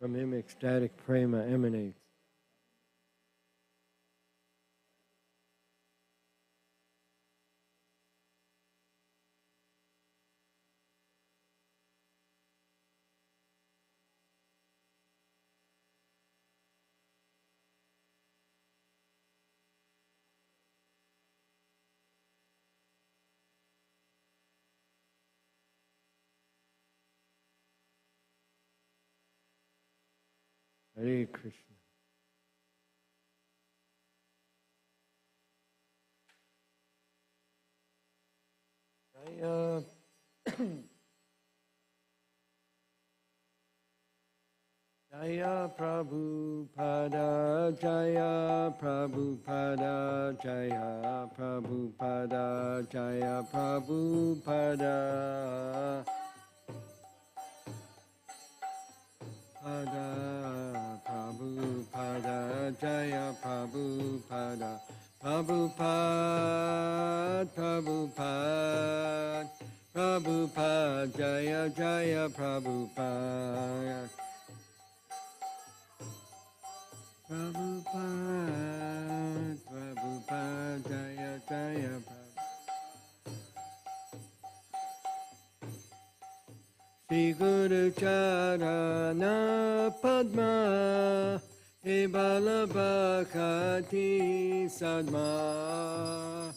From him ecstatic prema emanates. Hare Krishna. Jaya Prabhupada, Jaya Prabhupada, Jaya Prabhupada, Jaya Prabhupada. Pada Prabhupada, Jaya Prabhupada, Prabhupada, Prabhupada, Prabhupada, Jaya Jaya Prabhupada. Prabhupada, Prabhupada, Jaya Jaya Prabhupada. Shri Guru Charana Padma, He Balabhakati Sadma.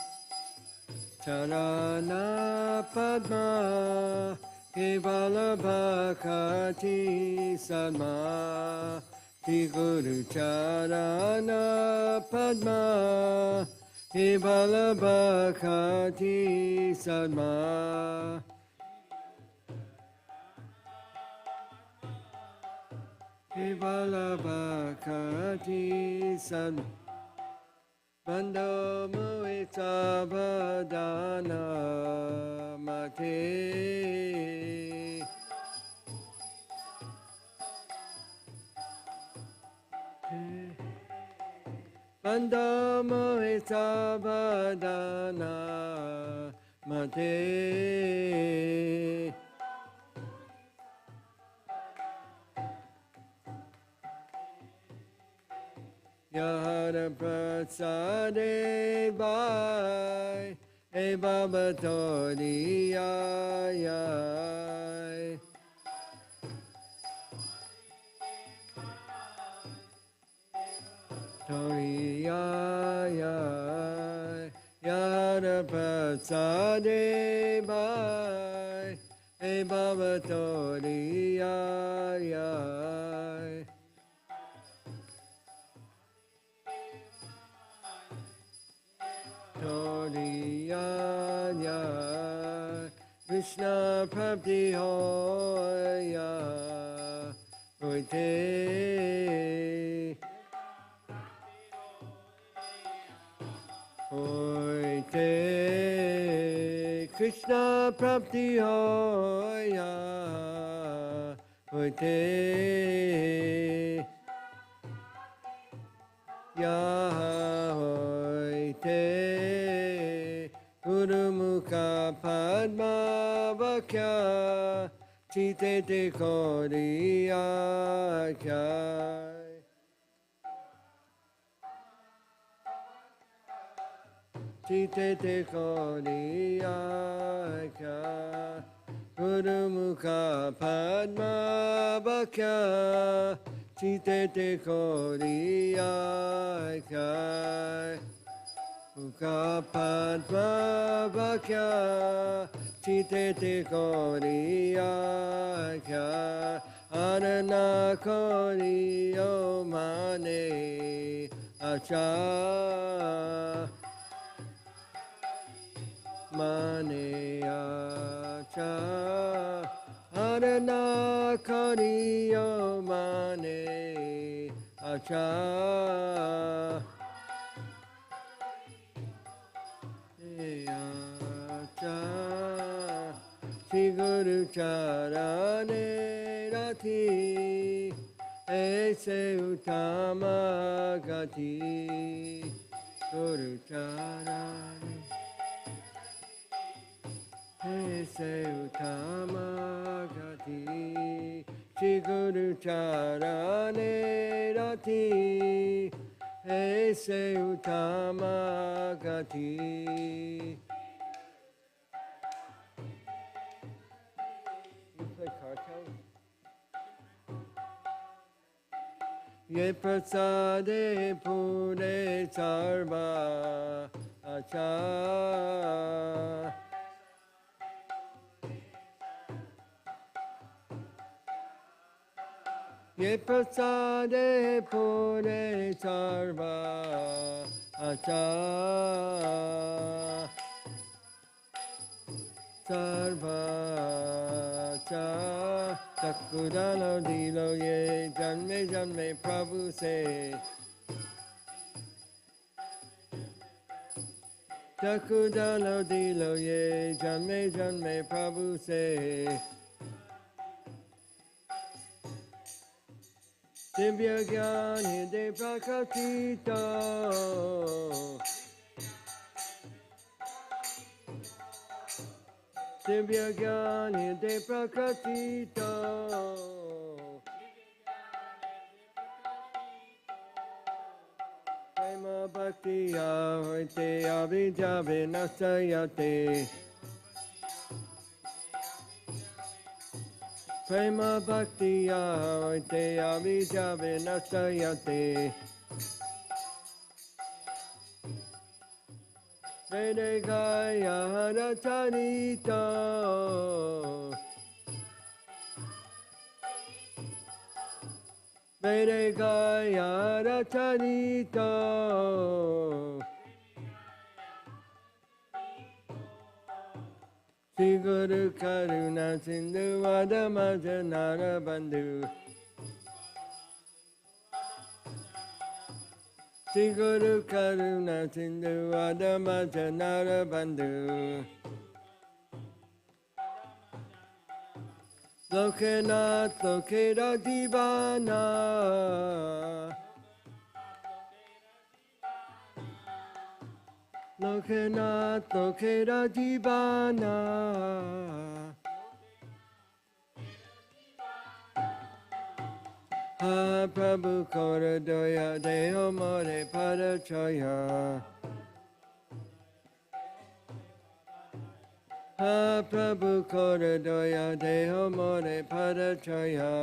Charana Padma, He Balabhakati Sadma. Shri Guru Charana Padma, He Balabhakati Sadma. He Balabhakati Sadma. Bando Mohita Badana Mate. Bando Mohita Badana Mate. Yahara Prasade Bhai, E Baba Tori Ayai. Tori Ayai. Yahara Prasade Bhai, E Baba Tori Ayai. Toriya Krishna Prabdi Hoya Hoite Hoite Krishna Prabdi Hoya Hoite Yahoite Gurumukha Padma Vakya Chitete Koriyakya. Chitete Koriyakya Gurumukha Padma Vakya Chitete Koriyakya Mukha Padma Vakya Chitete Koriyakya Arana Koriyo Mane Acha Mane Acha Arana Koriyo Mane Acha Acha Shri Guru Charane Rati Aise Uttama Gati Guru Charane Aise Uttama Gati Shri Guru Charane Rati Aise Uttama Gati. You play cartel? Ye prasade pure sarva acha. Ye prasade pure sarva acha. Sarva acha. Sakudalo dilo ye, janme janme Prabhu se. Sakudalo dilo ye, janme janme Prabhu se. Divya Gyan Hide Prakatito. Divya Gyan Hide Prakatito. Prema Bhaktiya Hoite Abhija Vinasayate. Prema Bhaktiya Hoite Abhija Vinasayate. Vede Gaya Haratanito. Vede Gaya Haratanito. Sri Guru Karuna Sindhu Vadamaja Narabandhu. Sri Guru Karuna Sindhu Vadamaja Narabandhu. Lokanath Lokeda Divana. Lokanath Lokeda Divana. Ha Prabhu Koradoya Deho More Padachaya. Ha Prabhu Koradoya Deho More Padachaya.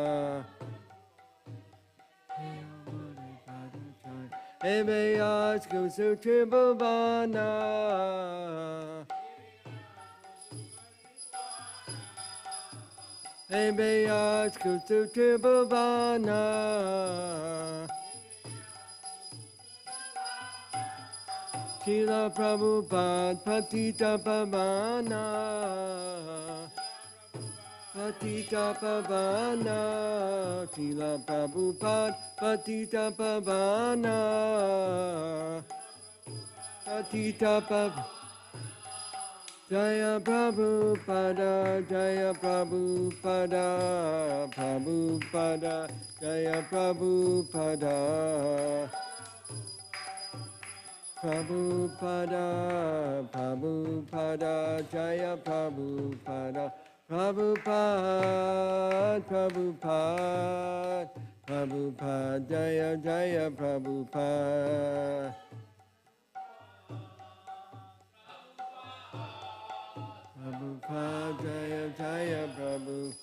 Ebe Yasku Tribhuvana. Ebe Yasku Tribhuvana. Srila Prabhupada Patita Pavana. Patita Pavana. Srila Prabhupada Patita Pavana. Patita Pavana. Jaya Prabhupada, Jaya Prabhupada, Prabhupada, Jaya Prabhupada. Prabhupada, Prabhupada, Jaya Prabhupada, Prabhupada, Prabhupada, Prabhupada, Jaya Jaya Prabhupada. Prabhupada, Jaya Jaya Prabhu.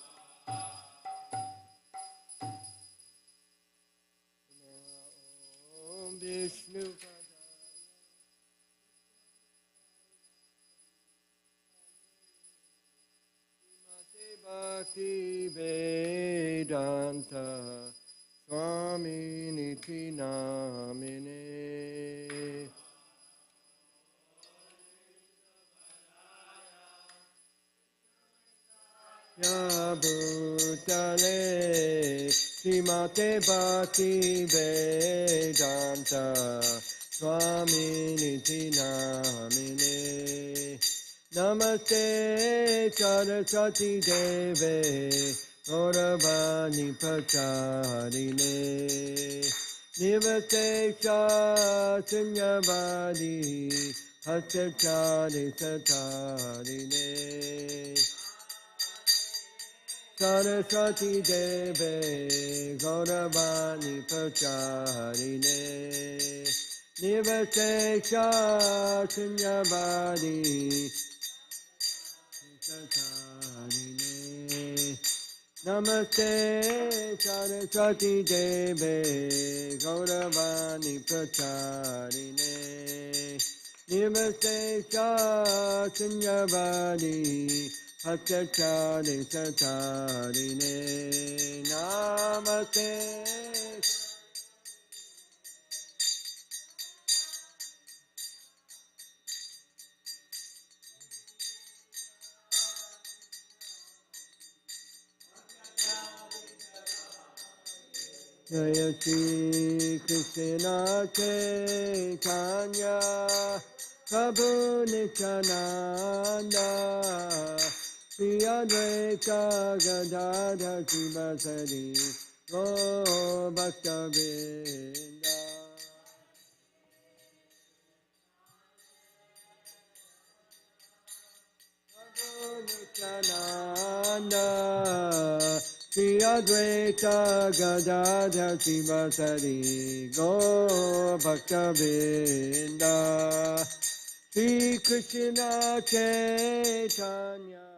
Om Vishnu Bhakti Vedanta Swami Niti Namine. Ya Bhutale Srimate Bhakti Vedanta Swami Niti Namine. Namaste Saraswati Deve Gauravani Pracharine. Nivate Sunyavadi Hattachari Satarine. Saraswati Deve Gauravani Pracharine. Nivate Sunyavadi Namaste Saraswati Deve Gauravani Pracharine. Namaste Sunyavadi Hattachari Satarine. Namaste. Jaya Shri Krishna Chaitanya Prabhu Nityananda Shri Advaita Gadadhar Sivasari Gaur Bhakta-vrinda. Nityananda Shri Advaita Gadadhar Sivasari Gaur Bhakta-vrinda. Shri Krishna Chaitanya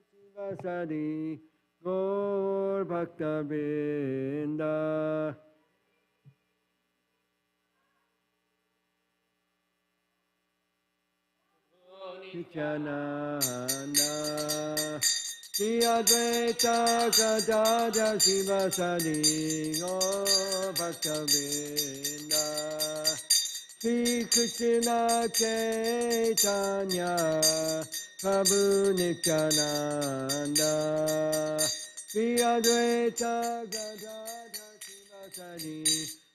Sivasari Gaur Bhakta-vrinda. Nityananda Shri Advaita Gadadhar Sivasari Gaur Bhakta-vrinda. Shri Krishna Chaitanya Prabhu Nityananda Shri Advaita Gadadhar Sivasari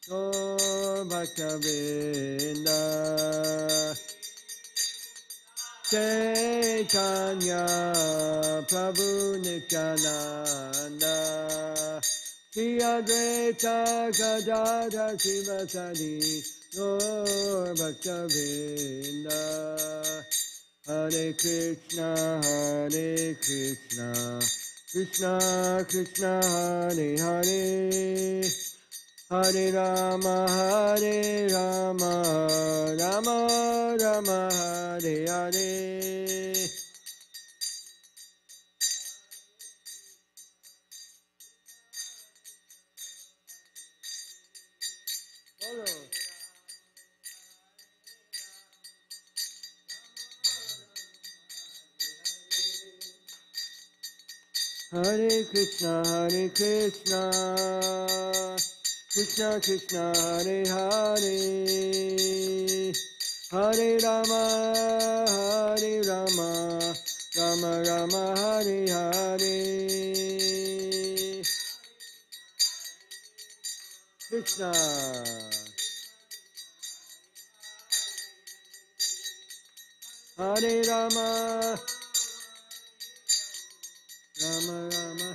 Gaur Bhakta-vrinda. Chaitanya Prabhu Nityananda Shri Advaita Gadadhar Sivasari Gaur Bhakta-vrinda. Hare Krishna Krishna Krishna Hare Hare Hare Rama Rama Rama Hare Hare. Hare Krishna Krishna Krishna Hare Hare Hare Rama Rama Rama Hare Hare. Krishna Hare Rama Rama Rama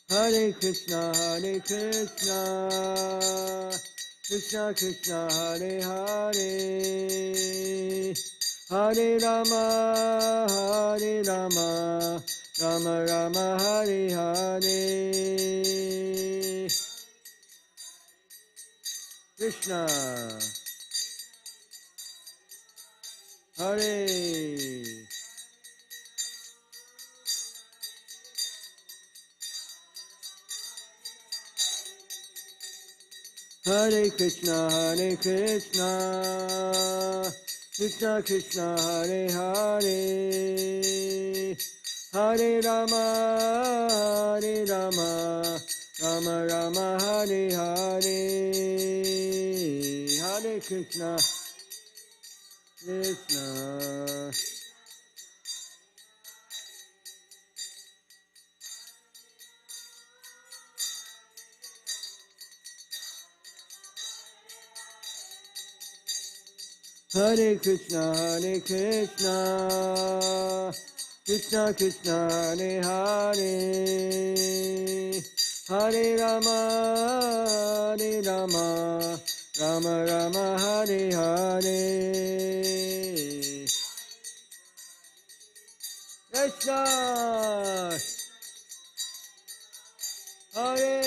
Hare Krishna Krishna Krishna Hare Hare Hare Rama Rama Rama Hare Hare. Krishna Hare Hare Krishna Krishna Krishna Hare Hare Hare Rama Rama Rama Hare Hare. Hare Krishna Krishna Hare Krishna Krishna Krishna Hare Hare Hare Rama Rama Rama Hare Hare. Krishna Hare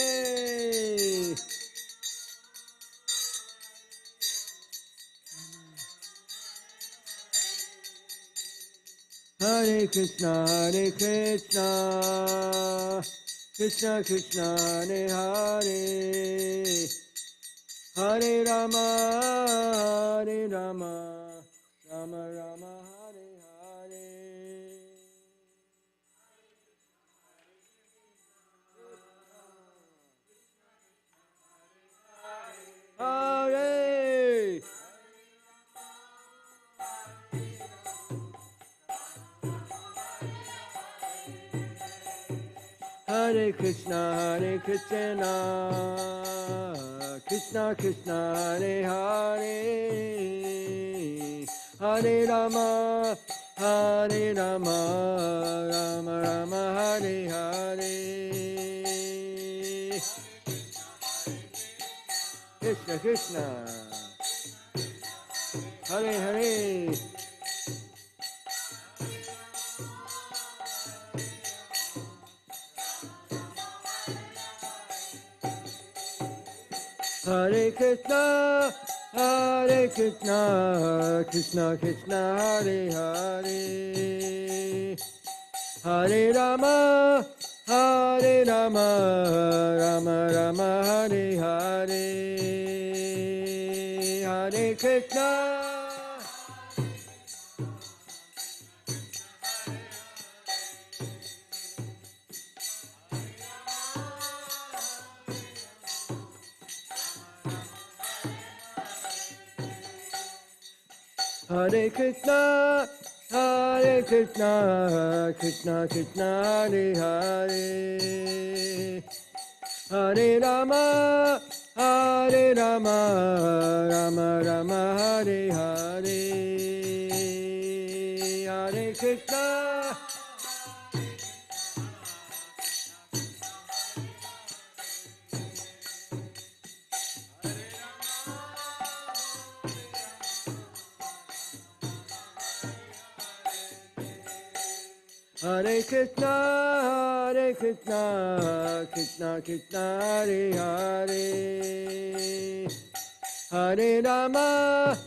Hare Krishna Krishna Krishna Hare Hare Hare Rama Rama Rama Hare Hare. Hare Hare Krishna, Krishna Krishna, Hare Hare, Hare Rama, Hare Rama, Rama Rama, Hare Hare. Krishna Krishna, Hare Hare. Hare Krishna, Krishna Krishna, Hare Hare, Hare Rama, Rama Rama, Hare Hare, Hare Krishna. Hare Krishna, Krishna Krishna, Hare Hare, Hare Rama, Rama Rama, Hare Hare, Hare Krishna. Hare Krishna, Krishna Krishna, Hare Hare, Hare Rama,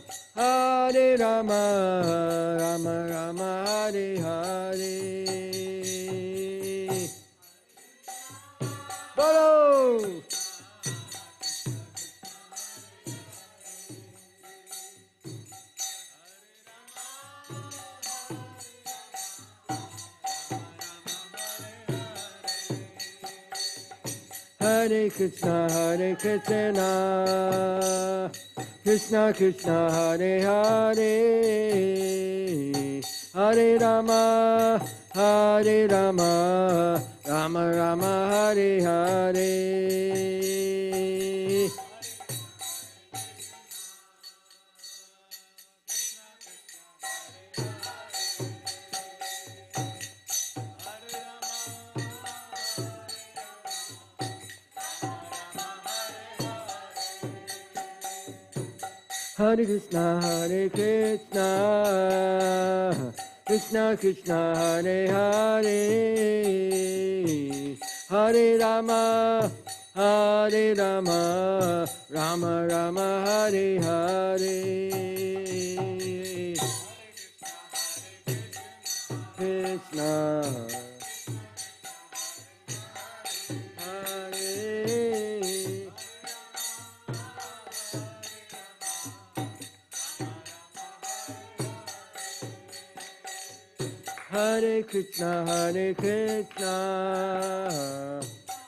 Rama Rama, Hare Hare. Bolo! Hare Krishna, Krishna Krishna, Hare Hare, Hare Rama, Rama Rama, Hare Hare. Hare Krishna, Krishna Krishna, Hare Hare, Hare Rama, Rama Rama, Hare Hare. Krishna, Hare Krishna,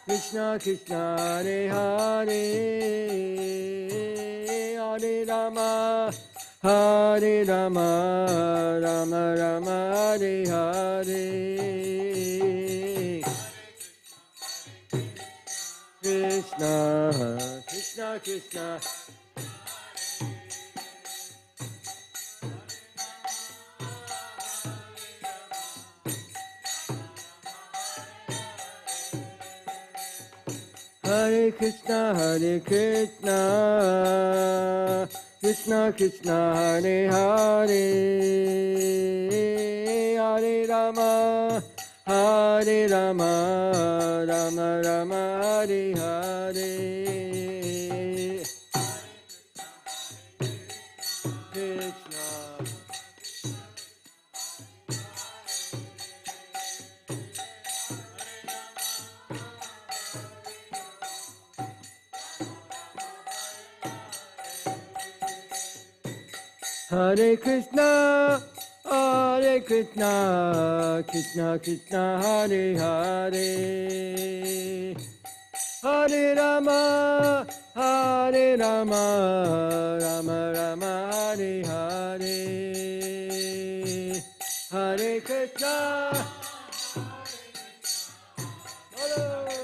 Krishna Krishna, Hare Hare, Hare Rama, Rama Rama, Hare Hare. Krishna, Krishna Krishna. Hare Krishna, Krishna Krishna, Hare Hare, Hare Rama, Rama Rama, Hare Hare. Krishna. Hare Krishna, Krishna Krishna, Hare Hare, Hare Rama, Rama Rama, Hare Hare, Hare Krishna. Hello.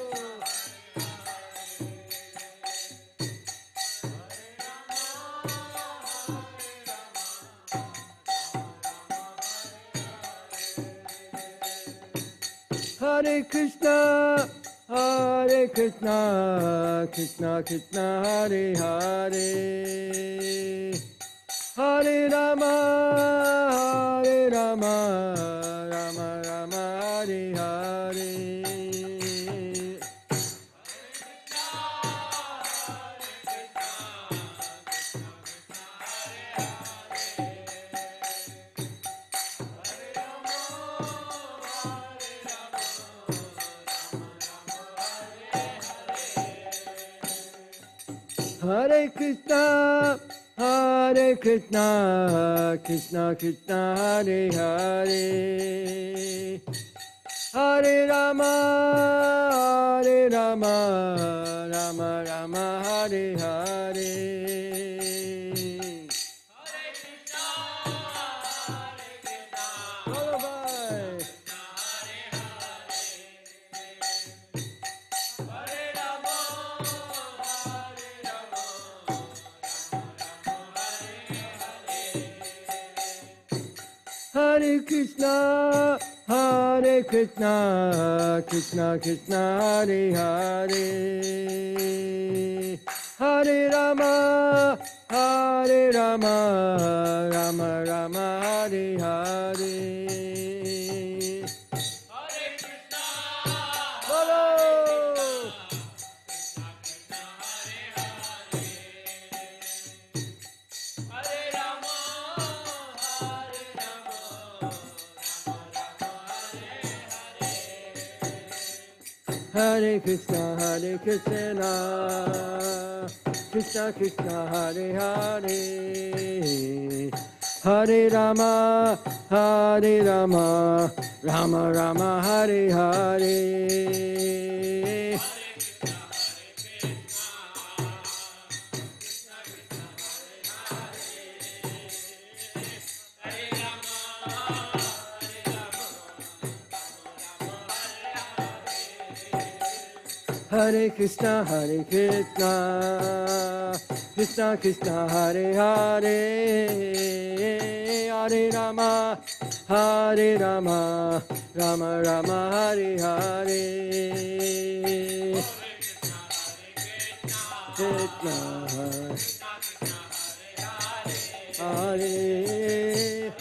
Hare Krishna, Krishna Krishna, Hare Hare, Hare Rama, Rama Rama, Hare Hare. Hare Krishna, Krishna Krishna, Hare Hare, Hare Rama, Rama Rama, Hare Hare. Hare Krishna, Krishna Krishna, Hare Hare, Hare Rama, Rama Rama, Hare Hare. Hare Krishna, Bolo! Hare Krishna, Krishna Krishna, Hare Hare, Hare Rama, Rama Rama, Hare Hare. Hare Krishna, Krishna Krishna, Hare Hare, Hare Rama, Rama Rama, Hare Hare. Krishna, Hare.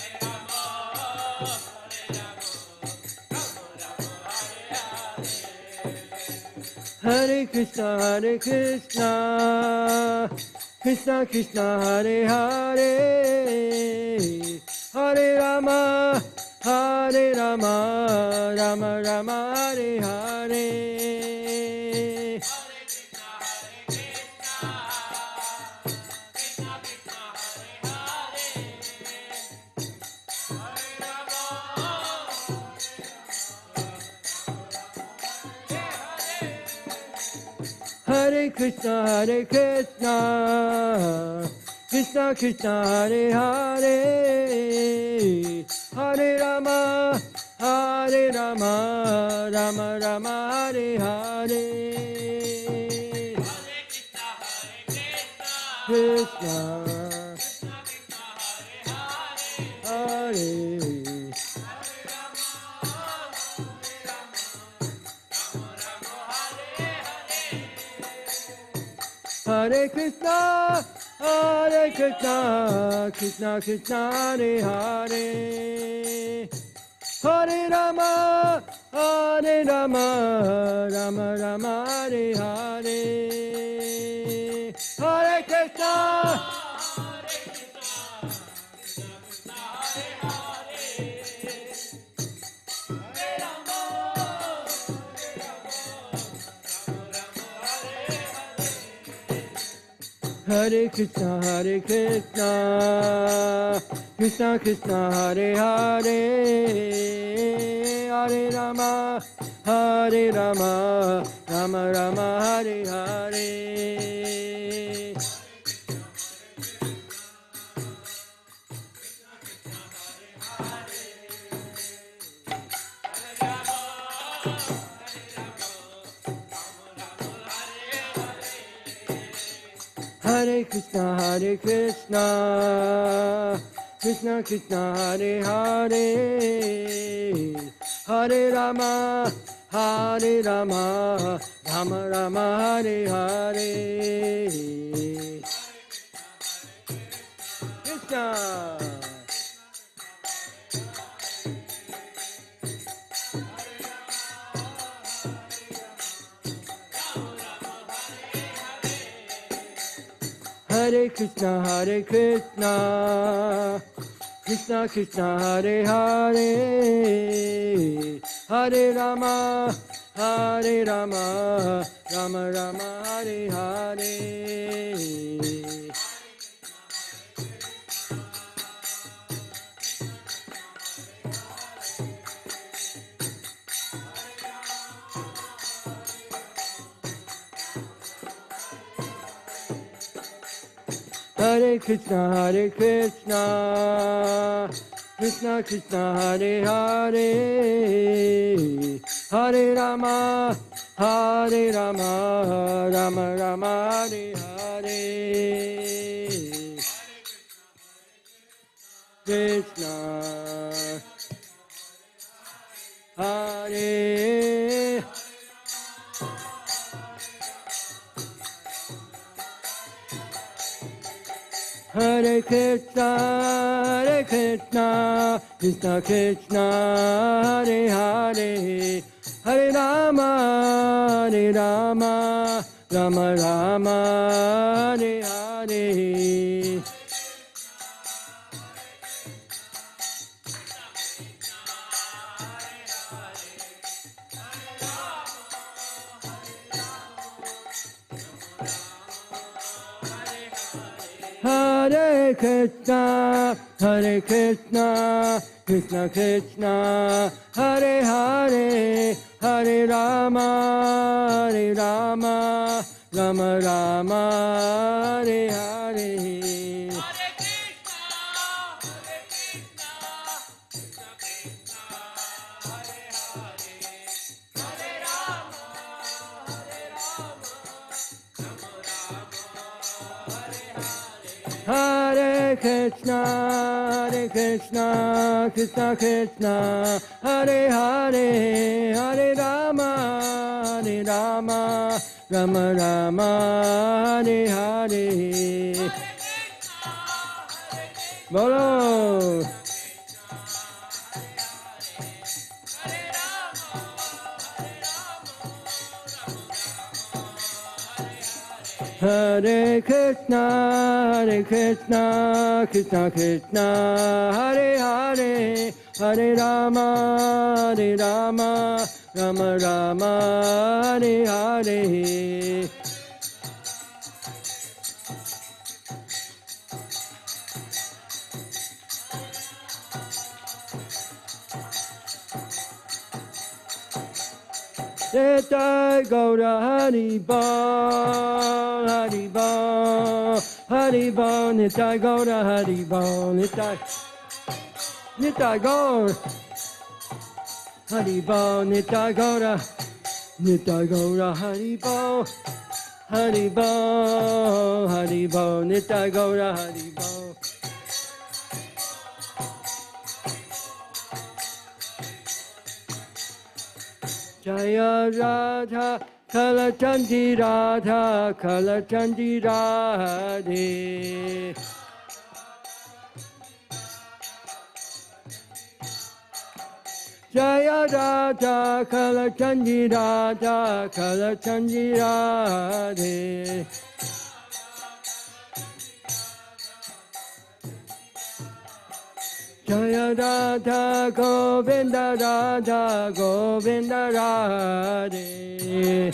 Hare Krishna, Krishna Krishna, Hare Hare, Hare Rama, Rama Rama, Hare Hare. Hare Krishna, Krishna Krishna, Hare Hare, Hare Rama, Rama Rama, Hare Hare. Krishna, Hare. Hare Krishna, Krishna Krishna, Hare Hare, Hare Rama, Rama Rama, Hare Hare. Hare Krishna, Hare Krishna, Krishna Krishna, Hare Hare, Hare Rama, Rama Rama, Hare Hare. Hare Krishna, Krishna Krishna, Hare Hare, Hare Rama, Hare Rama, Rama Rama, Hare Hare. Krishna. Hare Krishna, Hare Krishna, Krishna Krishna, Hare Hare, Hare Rama, Hare Rama, Rama Rama, Hare Hare. Hare Krishna, Hare Krishna, Krishna Krishna, Hare Hare, Hare Rama, Hare Rama, Rama Rama, Hare Hare. Krishna, Hare. Hare Krishna, Hare Krishna, Krishna Krishna, Hare Hare, Hare Rama, Hare Rama, Rama Rama, Hare Hare. Hare Krishna, Hare Krishna, Krishna Krishna, Hare Hare, Hare Rama, Hare Rama, Rama Rama, Hare Hare. Hare Krishna, Hare Krishna, Krishna Krishna, Hare Hare, Hare Rama, Hare Rama, Rama Rama, Hare Hare. Bolo. Hare Krishna, Hare Krishna, Krishna Krishna, Hare Hare, Hare Rama, Hare Rama, Rama Rama, Hare Hare. Nitai Gaura Hari Bol, Hari Bol, Hari Bol, Nitai Gaura Hari Bol, Nitai Gaura Hari Bol, Nitai Gaura Hari Bol, Hari Bol, Hari Bol, Nitai Gaura Hari Bol. Jaya Radha, Kalachandi Radha, Kalachandi Radhe. Jaya Radha, Kalachandi Radha, Kalachandi Radhe. Jaya Radha, Govinda Radha, Govinda Radhe.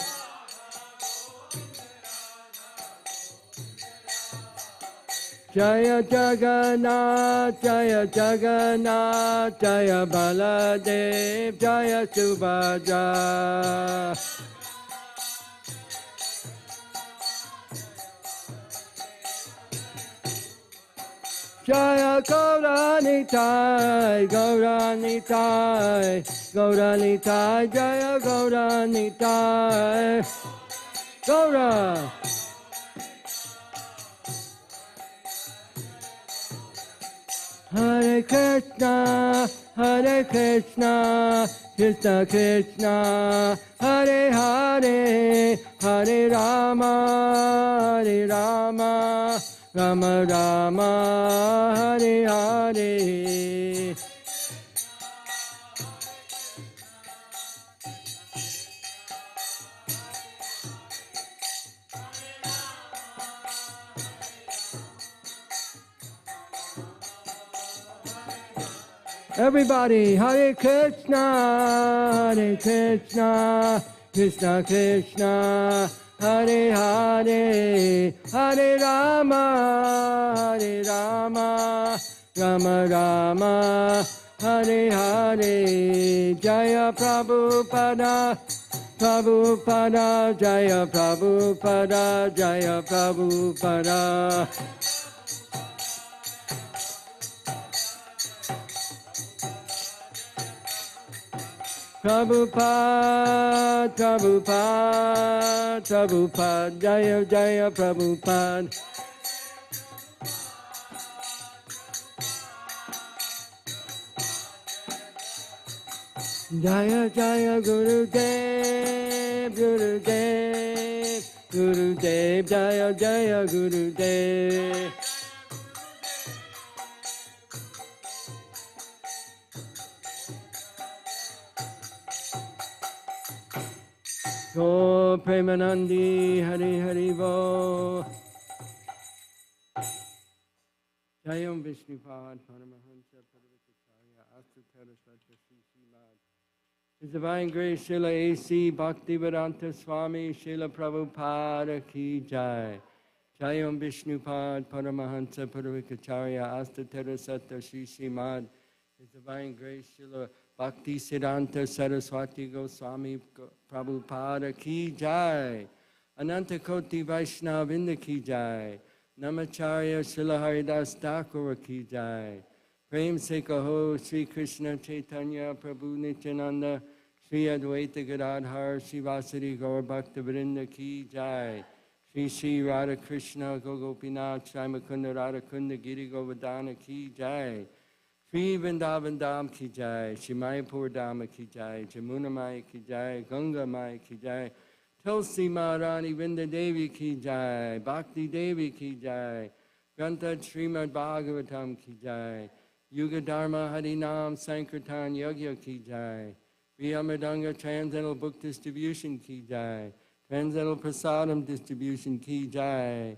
Jaya Jagannath, Jaya Jagannath, Jaya Baladev, Jaya Subhadra. Jaya Gauranitai, Gauranitai, Gauranitai, Jaya Gauranitai, Gaura. Hare Krishna, Hare Krishna, Krishna Krishna, Hare Hare, Hare Rama, Hare Rama, Rama Rama, Hare Hare. Everybody, Hare Krishna, Hare Krishna, Krishna Krishna, Hare Hare, Hare Rama, Hare Rama, Rama Rama, Hare Hare. Jaya Prabhupada, Prabhupada, Jaya Prabhupada, Jaya Prabhupada. Prabhupada, Prabhupada, Prabhupada, Jaya Jaya Prabhupada. Jaya Jaya Gurudev, Gurudev, Gurudev, Jaya Jaya Gurudev. Go Premanandi, Hari Hari Bo. Jayam Vishnupad, Paramahansa, Paravaticharya, Asatara Satyasi Simad. His Divine Grace, Srila A.C. Bhaktivedanta Swami, Srila Prabhupada Ki Jai. Jayam Vishnupad, Paramahansa, Paravaticharya, Asatara Satyasi Simad. His Divine Grace, Srila Bhakti Siddhanta Saraswati Goswami Prabhupada Ki Jai. Ananta Koti Vaishnavinda Ki Jai. Namacharya Srila Haridas Thakur Ki Jai. Prem Se Kaho Sri Krishna Chaitanya Prabhu Nityananda Sri Advaita Gadadhar Srivasadi Gaur Bhakta Vrinda Ki Jai. Sri Sri Radha Krishna Gogopinath Shri Mukunda Radha Kunda Giri Govardhana Ki Jai. Sri Vrindavan Dham Ki Jai, Shri Mayapur Dhama Ki Jai, Jamuna Maya Ki Jai, Ganga Maya Ki Jai, Tulsi Maharani Vrinda Devi Ki Jai, Bhakti Devi Ki Jai, Grantha Srimad Bhagavatam Ki Jai, Yuga Dharma Harinam Sankirtan Yogya Ki Jai, Viyamadanga Transcendental Book Distribution Ki Jai, Transcendental Prasadam Distribution Ki Jai,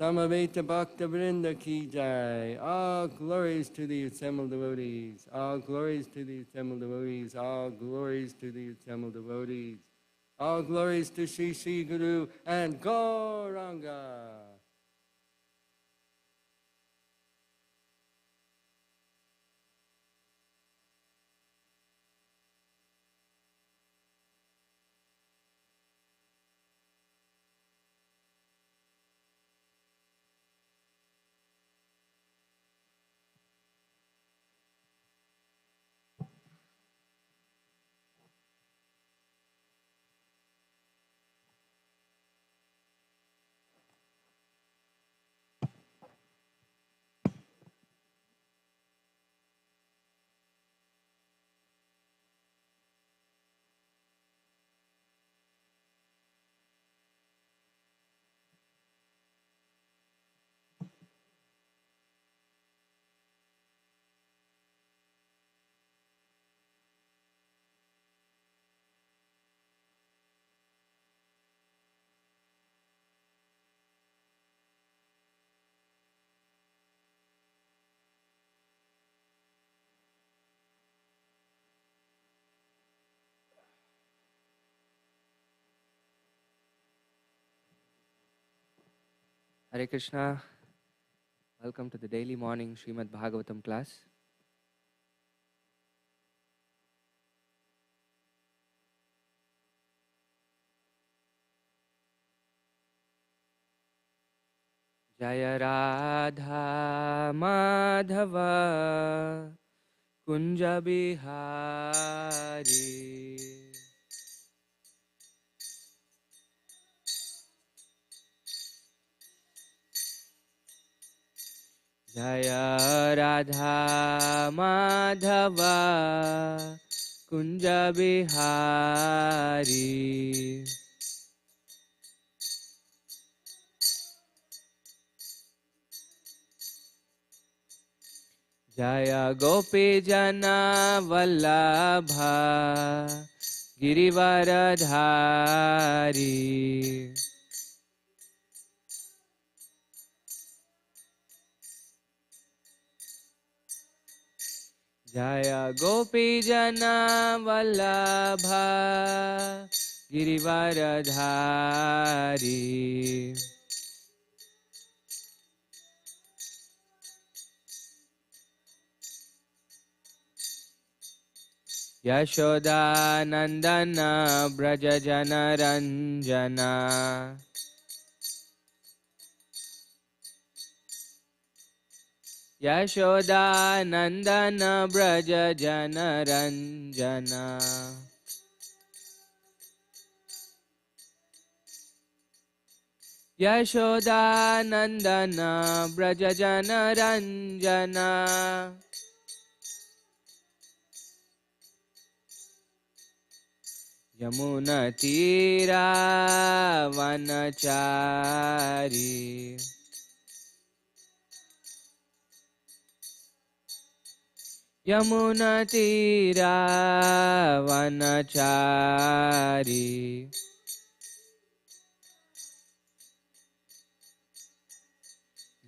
Samaveta Bhakta Vrinda Ki Jai. All glories to the assembled devotees. All glories to the assembled devotees. All glories to the assembled devotees. All glories to Sri Sri Guru and Gauranga. Hare Krishna. Welcome to the daily morning Srimad Bhagavatam class. Jaya Radha Madhava Kunja Bihari जय राधा माधव कुंज बिहारी जय गोपी जना वल्लभ गिरिवरधारी जय गोपी जना वल्लभ गिरिवरधारी यशोदा नंदन ब्रज जन रंजना यशोदा नंदन ब्रज जन रंजना यशोदा नंदन ब्रज जन रंजना यमुना तीरा वनचारी यमुना तीरा वनचारी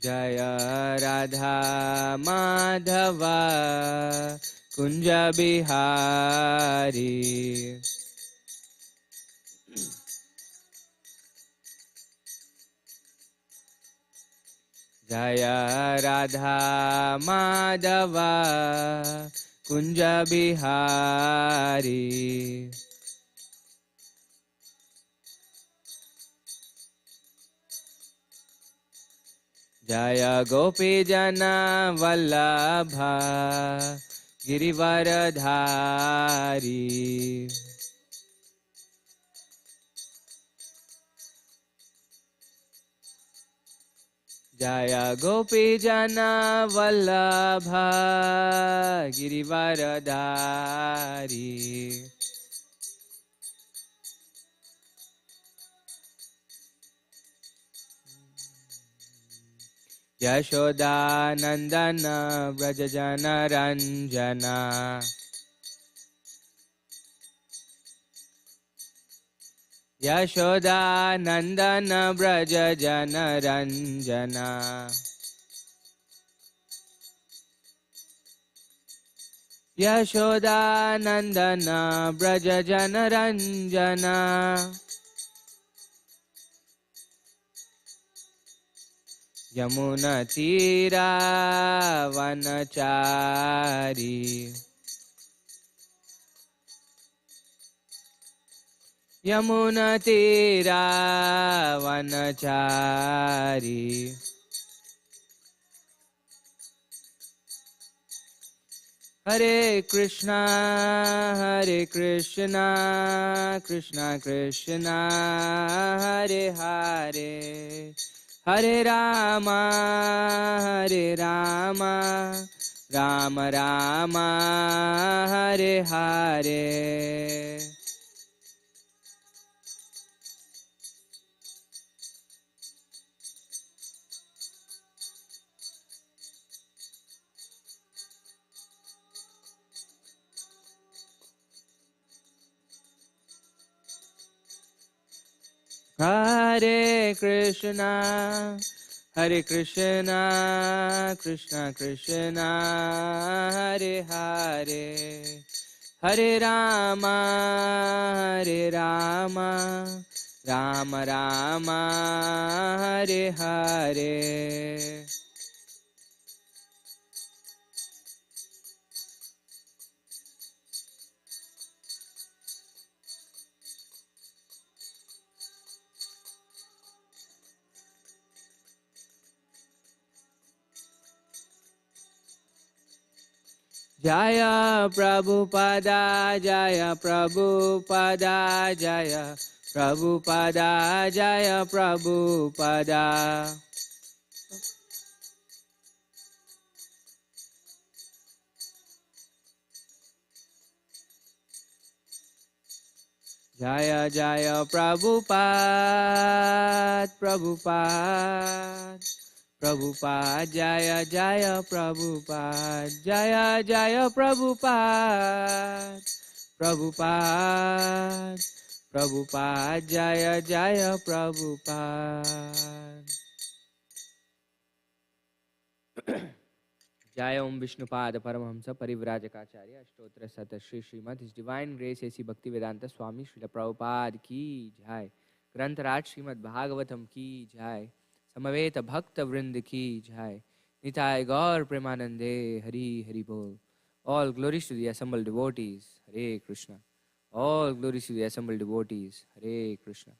जय राधा माधव कुंज बिहारी जय राधा माधव कुंज बिहारी जय गोपी जना वल्लभ गिरिवरधारी जय गोपी जना वल्लभ गिरिवरधारी यशोदा नंदन ब्रज जन रंजना यशोदा नंदन ब्रज जन रंजना यशोदा नंदन ब्रज जन रंजना यमुना तीरा वनचारी यमुना तीरा वनचारी हरे कृष्णा कृष्णा कृष्णा हरे हरे हरे रामा राम राम हरे हरे हरे कृष्णा कृष्णा कृष्णा हरे हरे हरे राम राम राम हरे हरे जय प्रभुपदा जय प्रभुपदा जय प्रभुपदा जय Prabhupada Jaya Jaya Prabhupada, Prabhupada, Prabhupada, Jaya Jaya Prabhupada, Jaya Jaya Prabhupada, Prabhupada, Prabhupada, Jaya Jaya Prabhupada. Jai Om Vishnupada Paramhamsa Parivrajakacarya Ashtotra Sata Shri Srimad His Divine Grace A.C. Bhaktivedanta Swami Srila Prabhupada Ki Jai Grantaraj Srimad Bhagavatam Ki Jai Samaveta Bhakta Vrind Ki Jai Nitai Gaur Premanande Hari Hari Bol. All glories to the assembled devotees, Hare Krishna. All glories to the assembled devotees, Hare Krishna.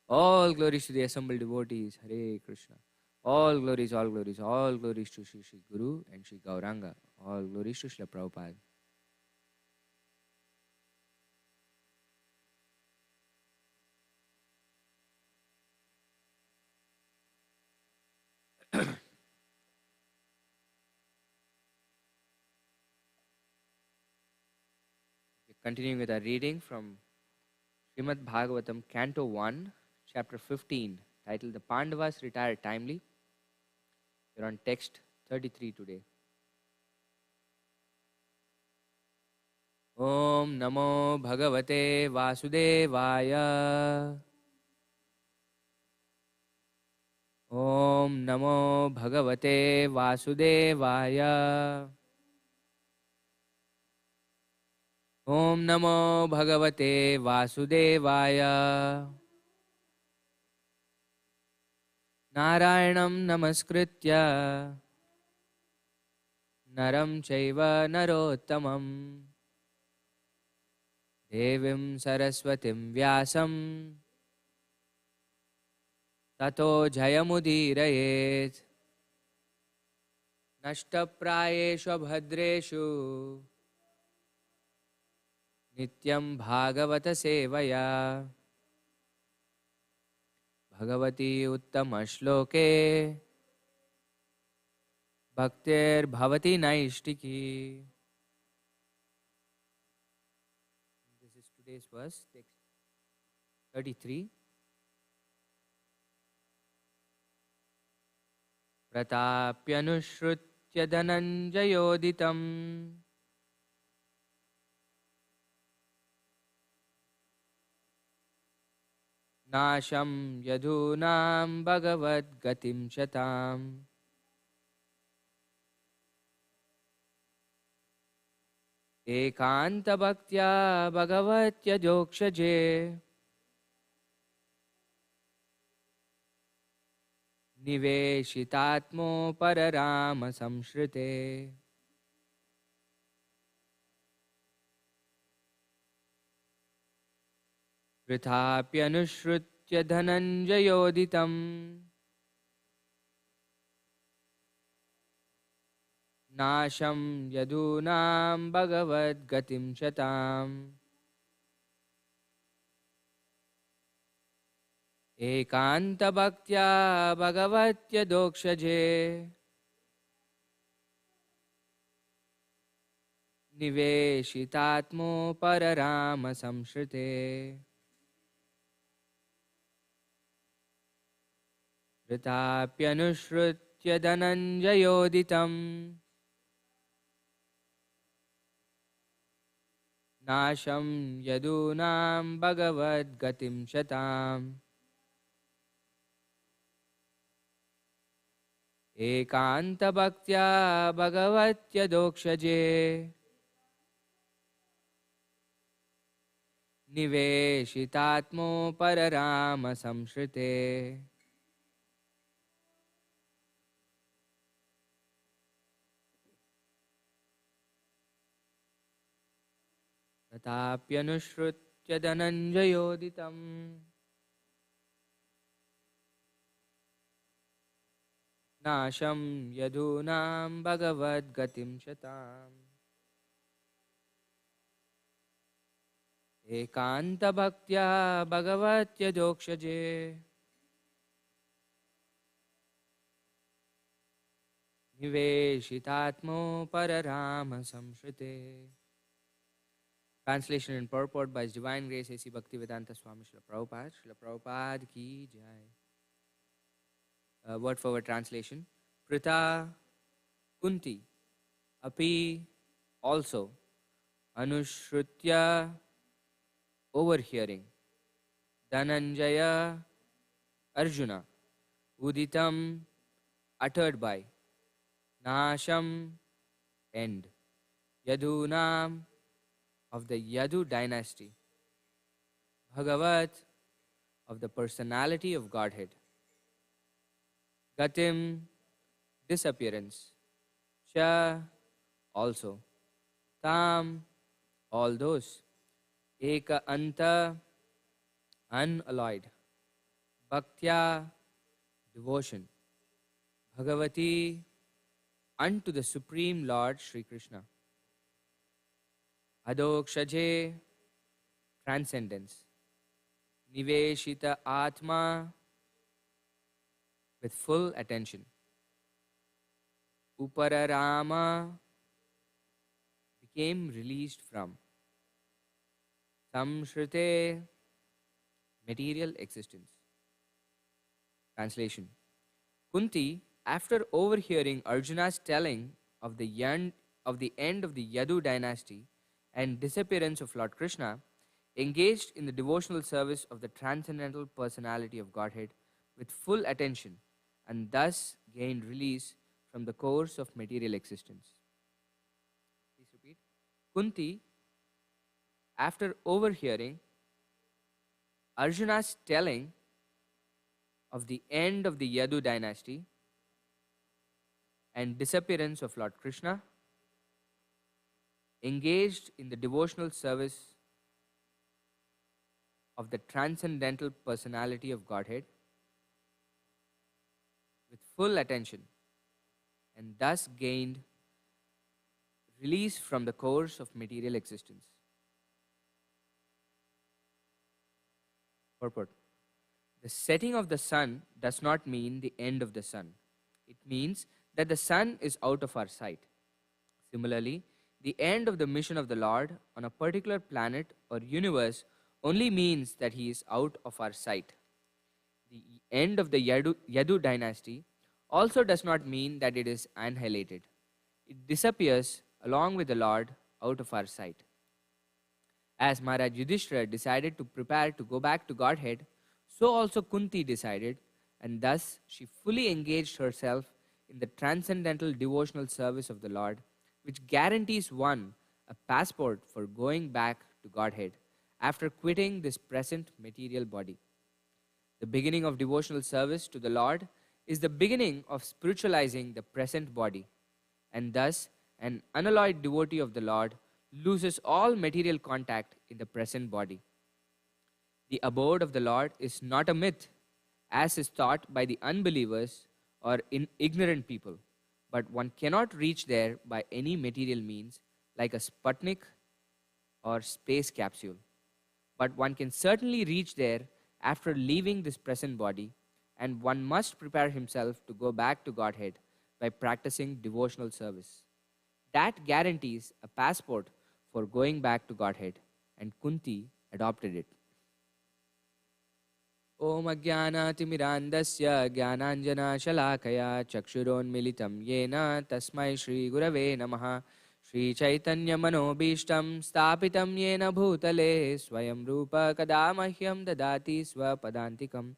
All glories to the assembled devotees, Hare Krishna. All glories to Shri Shri Guru and Shri Gauranga. All glories to Shri Prabhupada. Continuing with our reading from Srimad Bhagavatam, Canto 1, Chapter 15, titled The Pandavas Retired Timely. We're on text 33 today. Om Namo Bhagavate Vasudevaya. Om Namo Bhagavate Vasudevaya. Om Namo Bhagavate Vasudevaya. Narayanam Namaskritya Naram Chaiva Narottamam Devim Saraswatim Vyasam Tato Jayamudirayet Nashtaprayeshu Bhadreshu Nityam Bhagavata Sevaya Bhagavati Uttama Shloke Bhaktir Bhavati Naishtiki. This is today's verse, text 33. Pratapyanushrutya dhananjayoditam Nasham yadunam bhagavad gatim chatam Ekanta bhaktya bhagavatya jokshaje Niveshitatmo pararama samshrite. Vrithapyanushrutya dhananjayoditam Nasham yadunam bhagavad gatim chatam Ekanta bhaktya bhagavatya dokshaje Niveshitatmo pararama samshrite. Vrithapyanushrutya dhananjayoditam Nasham yadunam bhagavad gatim chatam Ekanta bhaktya bhagavatya dokshaje Niveshitatmo pararama samshrite. Tatapyanushrutya dhananjayoditam Nasham yadunam bhagavad gatim chatam Ekanta bhaktya bhagavatya dokshaje Niveshitatmo pararama samshrite. Translation and purport by His Divine Grace A.C. Bhaktivedanta Swami Srila Prabhupada. Srila Prabhupada ki jai. Word for word translation. Prita Kunti api also Anushrutya overhearing Dhananjaya Arjuna Uditam uttered by Nasham end Yadunam of the Yadu dynasty Bhagavat of the personality of Godhead Gatim disappearance Cha also Tam all those Eka Anta unalloyed Bhaktya devotion Bhagavati unto the Supreme Lord Sri Krishna Adokshaje transcendence Niveshita Atma with full attention Upararama became released from Samshrute material existence. Translation. Kunti, after overhearing Arjuna's telling of the end of the Yadu dynasty and disappearance of Lord Krishna, engaged in the devotional service of the transcendental personality of Godhead with full attention and thus gained release from the course of material existence. Please repeat. Kunti, after overhearing Arjuna's telling of the end of the Yadu dynasty and disappearance of Lord Krishna, engaged in the devotional service of the transcendental personality of Godhead with full attention and thus gained release from the course of material existence. Purport. The setting of the sun does not mean the end of the sun. It means that the sun is out of our sight. Similarly, the end of the mission of the Lord on a particular planet or universe only means that he is out of our sight. The end of the Yadu dynasty also does not mean that it is annihilated. It disappears along with the Lord out of our sight. As Maharaj Yudhishthira decided to prepare to go back to Godhead, so also Kunti decided, and thus she fully engaged herself in the transcendental devotional service of the Lord, which guarantees one a passport for going back to Godhead after quitting this present material body. The beginning of devotional service to the Lord is the beginning of spiritualizing the present body, and thus an unalloyed devotee of the Lord loses all material contact in the present body. The abode of the Lord is not a myth, as is thought by the unbelievers or ignorant people, but one cannot reach there by any material means like a Sputnik or space capsule. But one can certainly reach there after leaving this present body, and one must prepare himself to go back to Godhead by practicing devotional service. That guarantees a passport for going back to Godhead, and Kunti adopted it. Om Ajnanatimirandasya Jnananjana Shalakaya Chakshuronmilitam Yena Tasmai Shri Gurave Namaha Shri Chaitanya Manobishtam Stapitam Yena Bhutale Swayam Rupa Kadamahyam Dadati Swapadantikam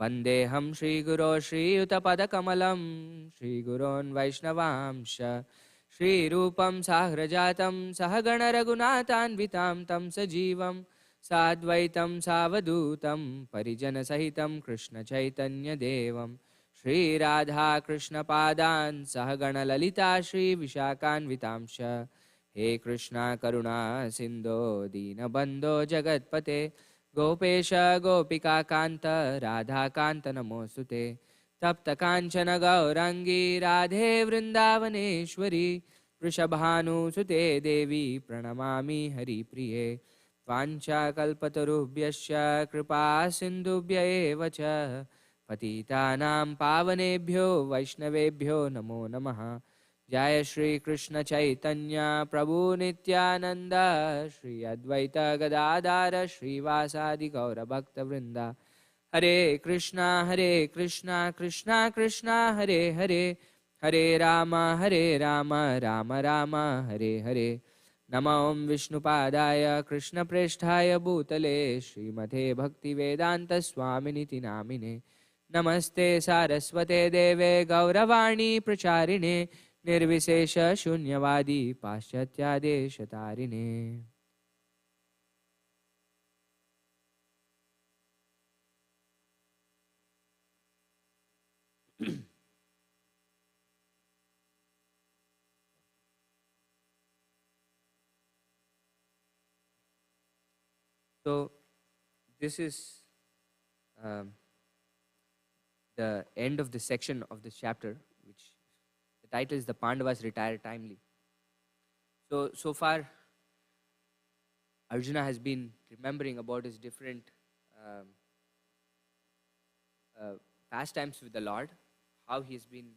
Vandeham Shri Guru Shri Utapadakamalam Shri Gurun Vaishnavamsha Shri Rupam Sahrajatam Sahagana Raghunathanvitam Tam Sajivam Sadvaitam Savadutam Parijana Sahitam Krishna Chaitanya Devam Shri Radha Krishna Padan Sahagana Lalita Shri Vishakanvitamsha He Krishna Karuna Sindho Dina Bandho Jagatpate Gopesha Gopika Kanta Radha Kanta Namosute Tapta Kanchana Gaurangi Radhe Vrindavaneshwari Vrishabhanu Sute Devi Pranamami Hari Priye Vancha Kalpatarubhyasya Kripa Sindhubhya eva cha Patitanam Pavanebhyo Vaishnavebhyo Namo Namaha Jaya Shri Krishna Chaitanya Prabhu Nityananda Shri Advaita Gadadara Shri Vasadi Gaura Bhakta Vrinda. Hare Krishna Krishna Krishna Hare Hare, Hare Rama Rama Rama Hare Hare. Nama Om Vishnupadaya Krishna Presthaya Bhutale Srimate Bhakti Vedanta Swaminiti Namine. Namaste Saraswate Deve Gauravani Pracharine Nirvisesha Shunyavadi Paschatya Tarine. So, this is um, the end of the section of this chapter, which the title is The Pandavas Retire Timely. So far, Arjuna has been remembering about his different um, uh, pastimes with the Lord, how he has been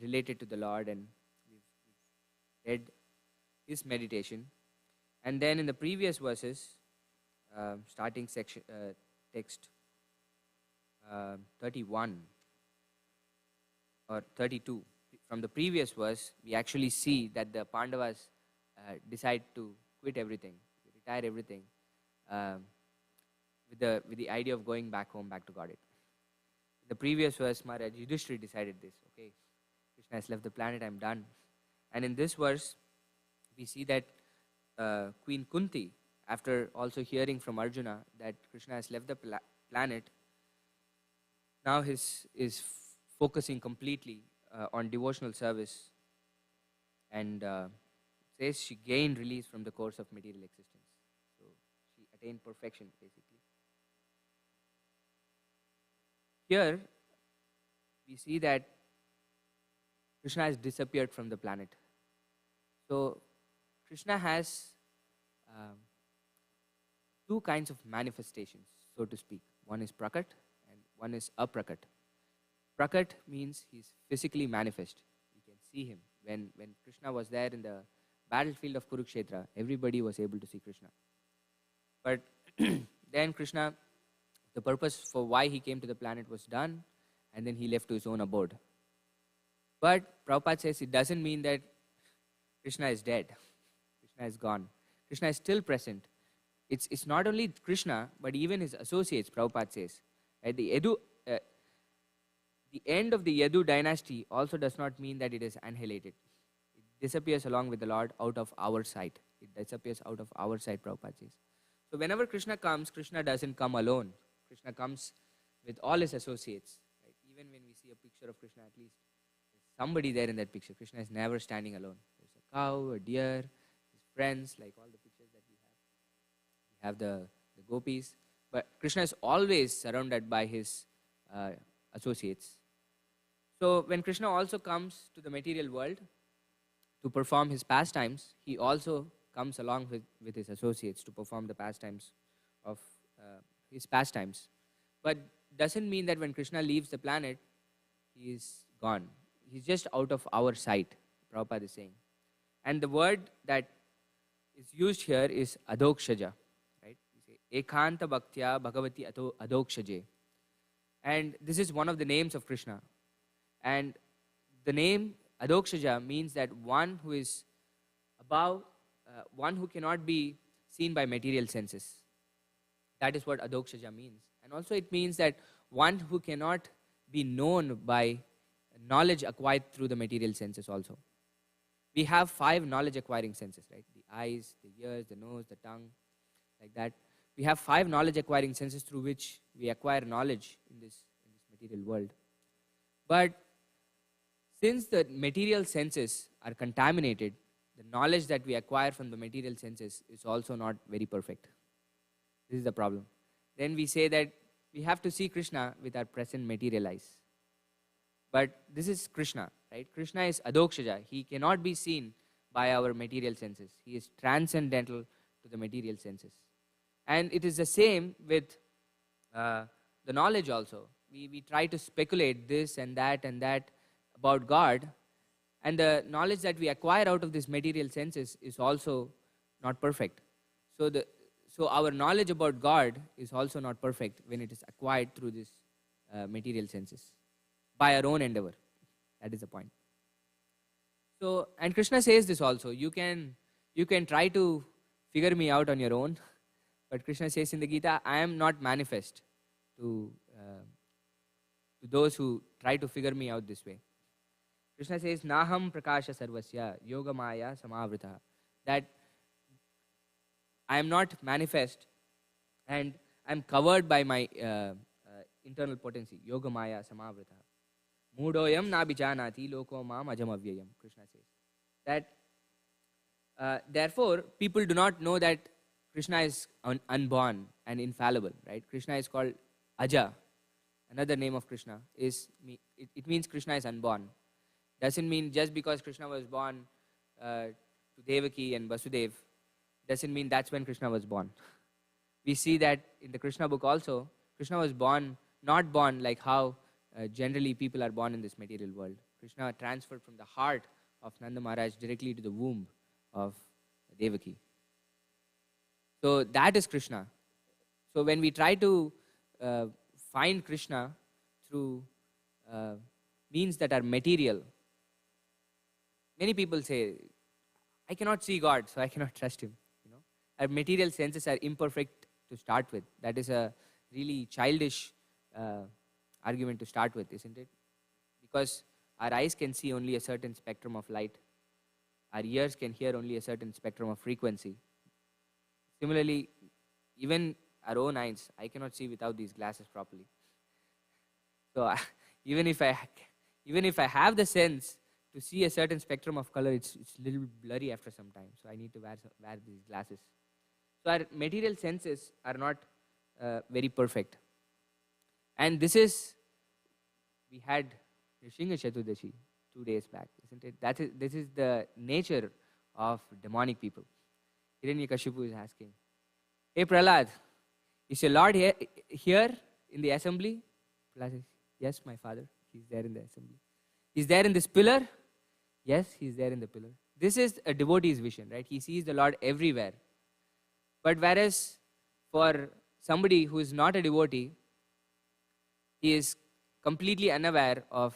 related to the Lord, and we've read his meditation. And then in the previous verses, starting section text 31 or 32, from the previous verse, we actually see that the Pandavas decide to quit everything, retire everything, with the idea of going back home, back to Godhead. In the previous verse, Maharaj Yudhishthira decided this. Okay, Krishna has left the planet, I'm done. And in this verse, we see that Queen Kunti, after also hearing from Arjuna that Krishna has left the planet, now is focusing completely on devotional service, and says she gained release from the course of material existence. So she attained perfection, basically. Here, we see that Krishna has disappeared from the planet. So Krishna has two kinds of manifestations, so to speak. One is prakat and one is aprakat. Prakat means he's physically manifest. We can see him. When Krishna was there in the battlefield of Kurukshetra, everybody was able to see Krishna. But then Krishna, the purpose for why he came to the planet was done, and then he left to his own abode. But Prabhupada says it doesn't mean that Krishna is dead. Krishna is gone. Krishna is still present. It's not only Krishna, but even his associates, Prabhupada says. Right? The end of the Yadu dynasty also does not mean that it is annihilated. It disappears along with the Lord out of our sight. It disappears out of our sight, Prabhupada says. So whenever Krishna comes, Krishna doesn't come alone. Krishna comes with all his associates. Right? Even when we see a picture of Krishna, at least there's somebody there in that picture. Krishna is never standing alone. There's a cow, a deer, his friends, like all the pictures that we have. We have the gopis. But Krishna is always surrounded by his associates. So when Krishna also comes to the material world to perform his pastimes, he also comes along with his associates to perform the pastimes of his pastimes. But doesn't mean that when Krishna leaves the planet, he is gone. He's just out of our sight, Prabhupada is saying. And the word that is used here is adokshaja. Right? We say ekanta bhaktya bhagavati adokshaje. And this is one of the names of Krishna. And the name adokshaja means that one who is above, one who cannot be seen by material senses. That is what adokshaja means. And also it means that one who cannot be known by knowledge acquired through the material senses also. We have 5 knowledge acquiring senses, right? The eyes, the ears, the nose, the tongue, like that. We have 5 knowledge acquiring senses through which we acquire knowledge in this material world. But since the material senses are contaminated, the knowledge that we acquire from the material senses is also not very perfect. This is the problem. Then we say that we have to see Krishna with our present material eyes. But this is Krishna, right? Krishna is adokshaja. He cannot be seen by our material senses. He is transcendental to the material senses. And it is the same with the knowledge also. We try to speculate this and that about God, And the knowledge that we acquire out of this material senses is also not perfect. So our knowledge about God is also not perfect when it is acquired through this material senses by our own endeavor. That is the point. So, and Krishna says this also. You can try to figure me out on your own, but Krishna says in the Gita, I am not manifest to those who try to figure me out this way. Krishna says, Naham prakasha sarvasya yoga maya samavrita. That I am not manifest and I am covered by my internal potency. Yoga maya samavrita. Mudoyam na bijanati loko mam ajamavyayam. Krishna says. That therefore, people do not know that Krishna is unborn and infallible. Right? Krishna is called Aja. Another name of Krishna is, it means Krishna is unborn. Doesn't mean just because Krishna was born to Devaki and Vasudev, doesn't mean that's when Krishna was born. We see that in the Krishna book also, Krishna was not born like how generally people are born in this material world. Krishna transferred from the heart of Nanda Maharaj directly to the womb of Devaki. So that is Krishna. So when we try to find Krishna through means that are material, many people say, I cannot see God, so I cannot trust Him. Our material senses are imperfect to start with. That is a really childish argument to start with, isn't it? Because our eyes can see only a certain spectrum of light. Our ears can hear only a certain spectrum of frequency. Similarly, even our own eyes, I cannot see without these glasses properly. So even if I have the sense to see a certain spectrum of color, it's a little blurry after some time. So I need to wear these glasses. So our material senses are not very perfect. And we had Rishinga Chaturdashi 2 days back, isn't it? This is the nature of demonic people. Hiranyakashipu is asking, hey Prahlad, is your Lord here in the assembly? Prahlad says, yes, my father, he's there in the assembly. He's there in this pillar? Yes, he's there in the pillar. This is a devotee's vision, right? He sees the Lord everywhere. But whereas for somebody who is not a devotee, he is completely unaware of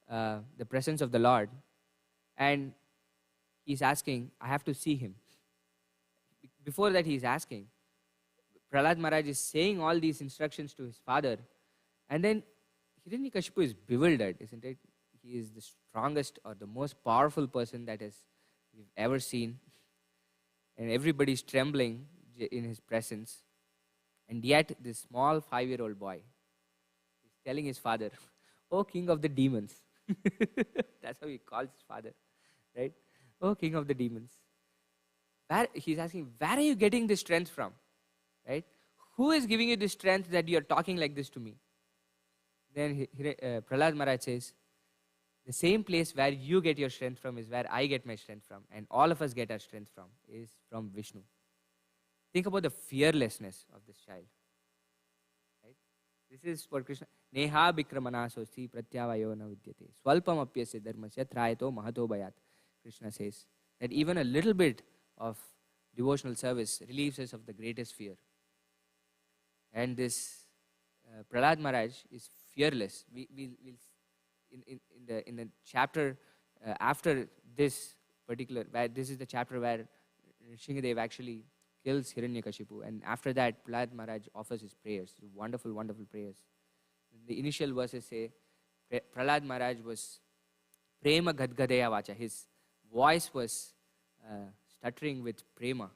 the presence of the Lord, and he's asking, I have to see him. Before that, he's asking. Prahlad Maharaj is saying all these instructions to his father, and then Hiranyakashipu is bewildered, isn't it? He is the strongest or the most powerful person that we've ever seen, and everybody's trembling in his presence. And yet, this small 5-year-old boy is telling his father, oh, king of the demons. That's how he calls his father, right? Oh, king of the demons. He's asking, where are you getting this strength from? Right? Who is giving you this strength that you are talking like this to me? Then Prahlad Maharaj says, the same place where you get your strength from is where I get my strength from. And all of us get our strength from is from Vishnu. Think about the fearlessness of this child. Right? This is what Krishna, Neha Bikramana Sosti Pratyavayo Na Vidyate. Swalpam apyasya dharmasya trayato mahato bayat. Krishna says that even a little bit of devotional service relieves us of the greatest fear. And this Prahlad Maharaj is fearless. We'll in the chapter after this particular, this is the chapter where Shingadev actually kills Hiranyakashipu, and after that Prahlad Maharaj offers his prayers, wonderful, wonderful prayers. The initial verses say Prahlad Maharaj was prema gadgadeya vacha. His voice was stuttering with prema.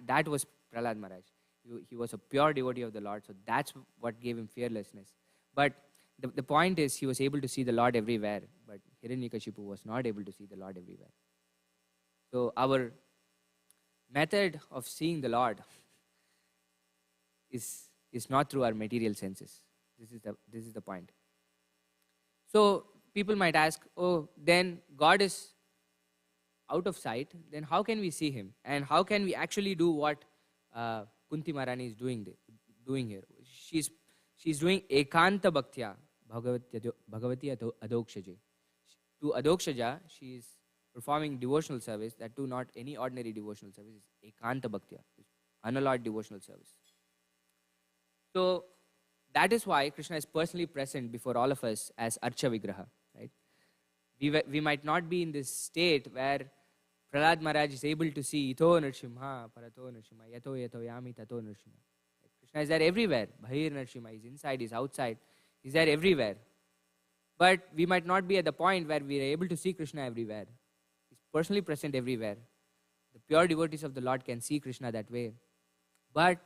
That was Prahlad Maharaj. He was a pure devotee of the Lord, so that's what gave him fearlessness. But the point is, he was able to see the Lord everywhere, but Hiranyakashipu was not able to see the Lord everywhere. So our method of seeing the Lord is not through our material senses. This is the point. So people might ask, oh, then God is out of sight, then how can we see him? And how can we actually do what Kunti Maharani is doing here? She's doing ekanta bhaktya bhagavati adokshaje. To Adokshaja, she is performing devotional service, that too not any ordinary devotional service, is Ekanta Bhaktya, is unalloyed devotional service. So that is why Krishna is personally present before all of us as Archa Vigraha, right? We might not be in this state where Prahlad Maharaj is able to see Ito Nrsimha, Parato Nrsimha, Yato Yato Yami Tato Nrsimha. Krishna is there everywhere. Bhahir Nrsimha, he's inside, he's outside, he's there everywhere. But we might not be at the point where we are able to see Krishna everywhere. He's personally present everywhere. The pure devotees of the Lord can see Krishna that way. But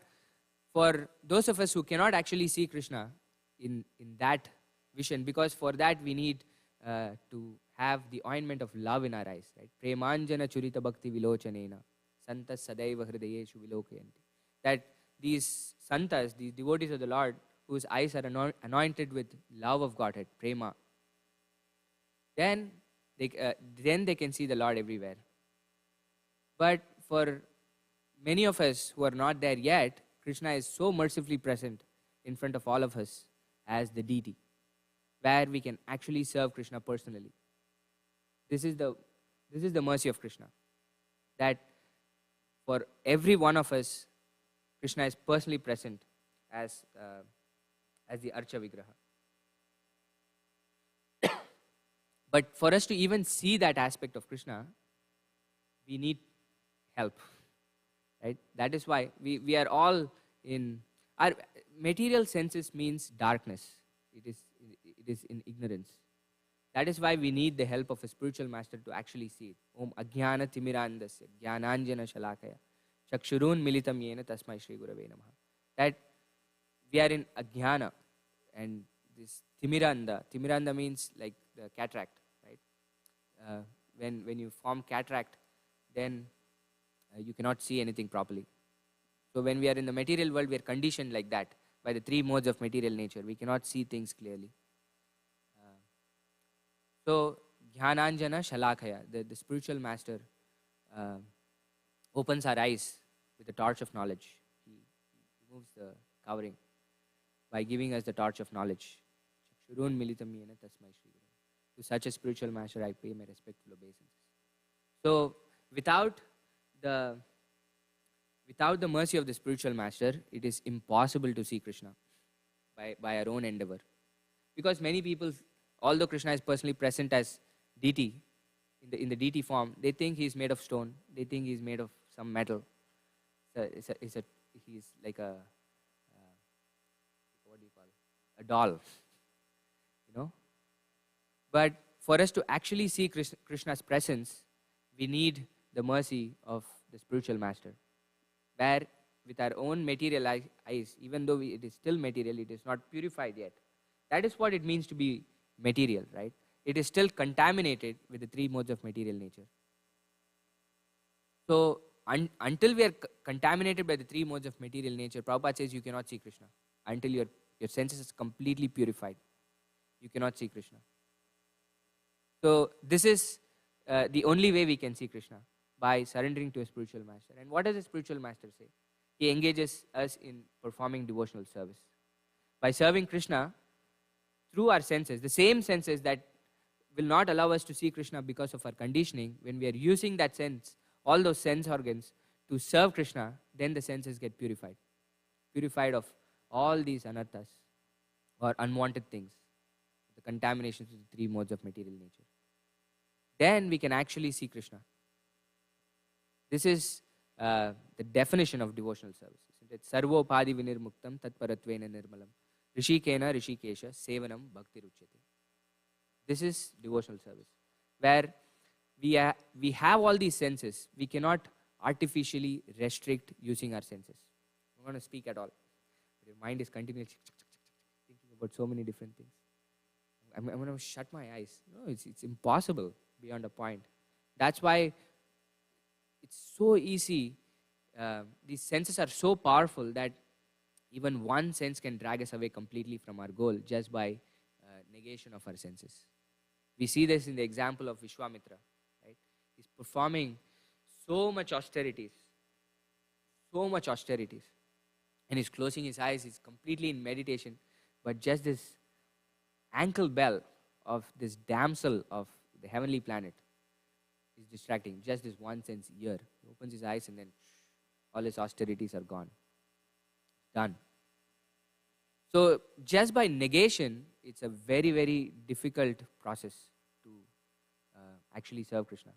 for those of us who cannot actually see Krishna in that vision, because for that we need to have the ointment of love in our eyes, right? Premanjana churita bhakti vilochanena santas sadaiva hridayeshu vilokayanti. That these santas, these devotees of the Lord, whose eyes are anointed with love of Godhead, prema, then they can see the Lord everywhere. But for many of us who are not there yet, Krishna is so mercifully present in front of all of us as the deity, where we can actually serve Krishna personally. This is the mercy of Krishna, that for every one of us, Krishna is personally present as the Archa Vigraha. But for us to even see that aspect of Krishna, we need help, right? That is why we are all in our material senses means darkness. It is in ignorance. That is why we need the help of a spiritual master to actually see it. Om Ajnana Timirandasya Jnananjana Shalakaya Chakshurun Militam Yena Tasmai Shri Gurave Namaha. That we are in Ajnana, and this Timiranda means like the cataract, right? When you form cataract, then you cannot see anything properly. So when we are in the material world, we are conditioned like that by the three modes of material nature. We cannot see things clearly. So Jnananjana Shalakaya, the spiritual master, opens our eyes with the torch of knowledge. He removes the covering by giving us the torch of knowledge. Chakshurun militam yena tasmai Shri Guru. To such a spiritual master, I pay my respectful obeisances. So without the mercy of the spiritual master, it is impossible to see Krishna by our own endeavor. Because many people, although Krishna is personally present as deity, in the deity form, they think he's made of stone. They think he's made of some metal. He's like a what do you call it? A doll, you know. But for us to actually see Krishna's presence, we need the mercy of the spiritual master. Where with our own material eyes, even though it is still material, it is not purified yet. That is what it means to be material, right? It is still contaminated with the three modes of material nature. So until we are contaminated by the three modes of material nature, Prabhupada says you cannot see Krishna. Until your senses is completely purified, you cannot see Krishna. So this is the only way we can see Krishna, by surrendering to a spiritual master. And what does a spiritual master say? He engages us in performing devotional service. By serving Krishna through our senses, the same senses that will not allow us to see Krishna because of our conditioning, when we are using that sense, all those sense organs to serve Krishna, then the senses get purified. Purified of all these anarthas or unwanted things, the contaminations of the three modes of material nature. Then we can actually see Krishna. This is the definition of devotional service. Sarvopadi vinirmuktam tatparatvena nirmalam rishikena rishikesha sevanam bhakti ruchyate. This is devotional service, where we have all these senses. We cannot artificially restrict using our senses. I'm not going to speak at all. But your mind is continuously thinking about so many different things. I'm going to shut my eyes. No, it's impossible beyond a point. That's why it's so easy. These senses are so powerful that even one sense can drag us away completely from our goal just by negation of our senses. We see this in the example of Vishwamitra. Right? He's performing so much austerities, and he's closing his eyes. He's completely in meditation, but just this ankle bell of this damsel of the the heavenly planet, is distracting. Just this one sense, ear. He opens his eyes and then all his austerities are gone. Done. So just by negation, it's a very, very difficult process to actually serve Krishna.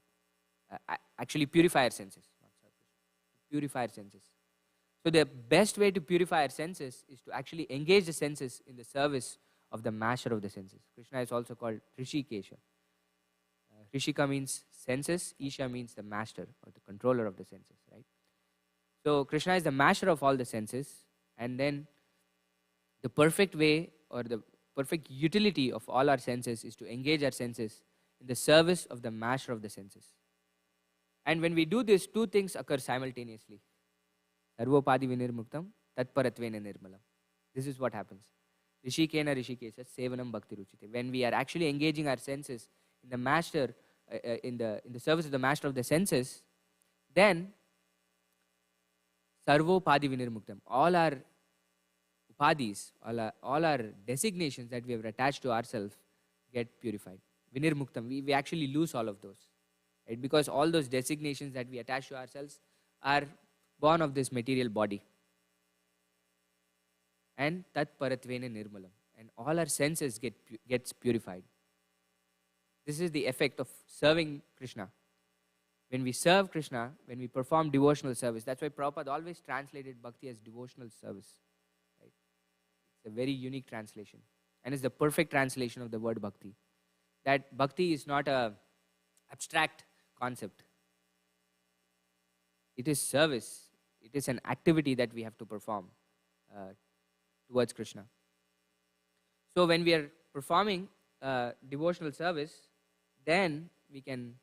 Actually purify our senses, not serve Krishna. Purify our senses. So the best way to purify our senses is to actually engage the senses in the service of the master of the senses. Krishna is also called Rishikesha. Rishika means senses, Isha means the master or the controller of the senses, right? So Krishna is the master of all the senses, and then the perfect way or the perfect utility of all our senses is to engage our senses in the service of the master of the senses. And when we do this, two things occur simultaneously. Sarvopadi vinirmuktam, tatparatvena nirmalam. This is what happens. Rishikena rishikesa sevanam bhakti ruchite. When we are actually engaging our senses in the master, in the service of the master of the senses, then sarvopadi vinirmuktam. All our upadis, all our designations that we have attached to ourselves get purified. Vinirmuktam. We actually lose all of those. Right? Because all those designations that we attach to ourselves are born of this material body. And tat paratvena nirmalam. And all our senses gets purified. This is the effect of serving Krishna. When we serve Krishna, when we perform devotional service, that's why Prabhupada always translated bhakti as devotional service. Right? It's a very unique translation. And it's the perfect translation of the word bhakti. That bhakti is not an abstract concept. It is service. It is an activity that we have to perform towards Krishna. So when we are performing devotional service, then we can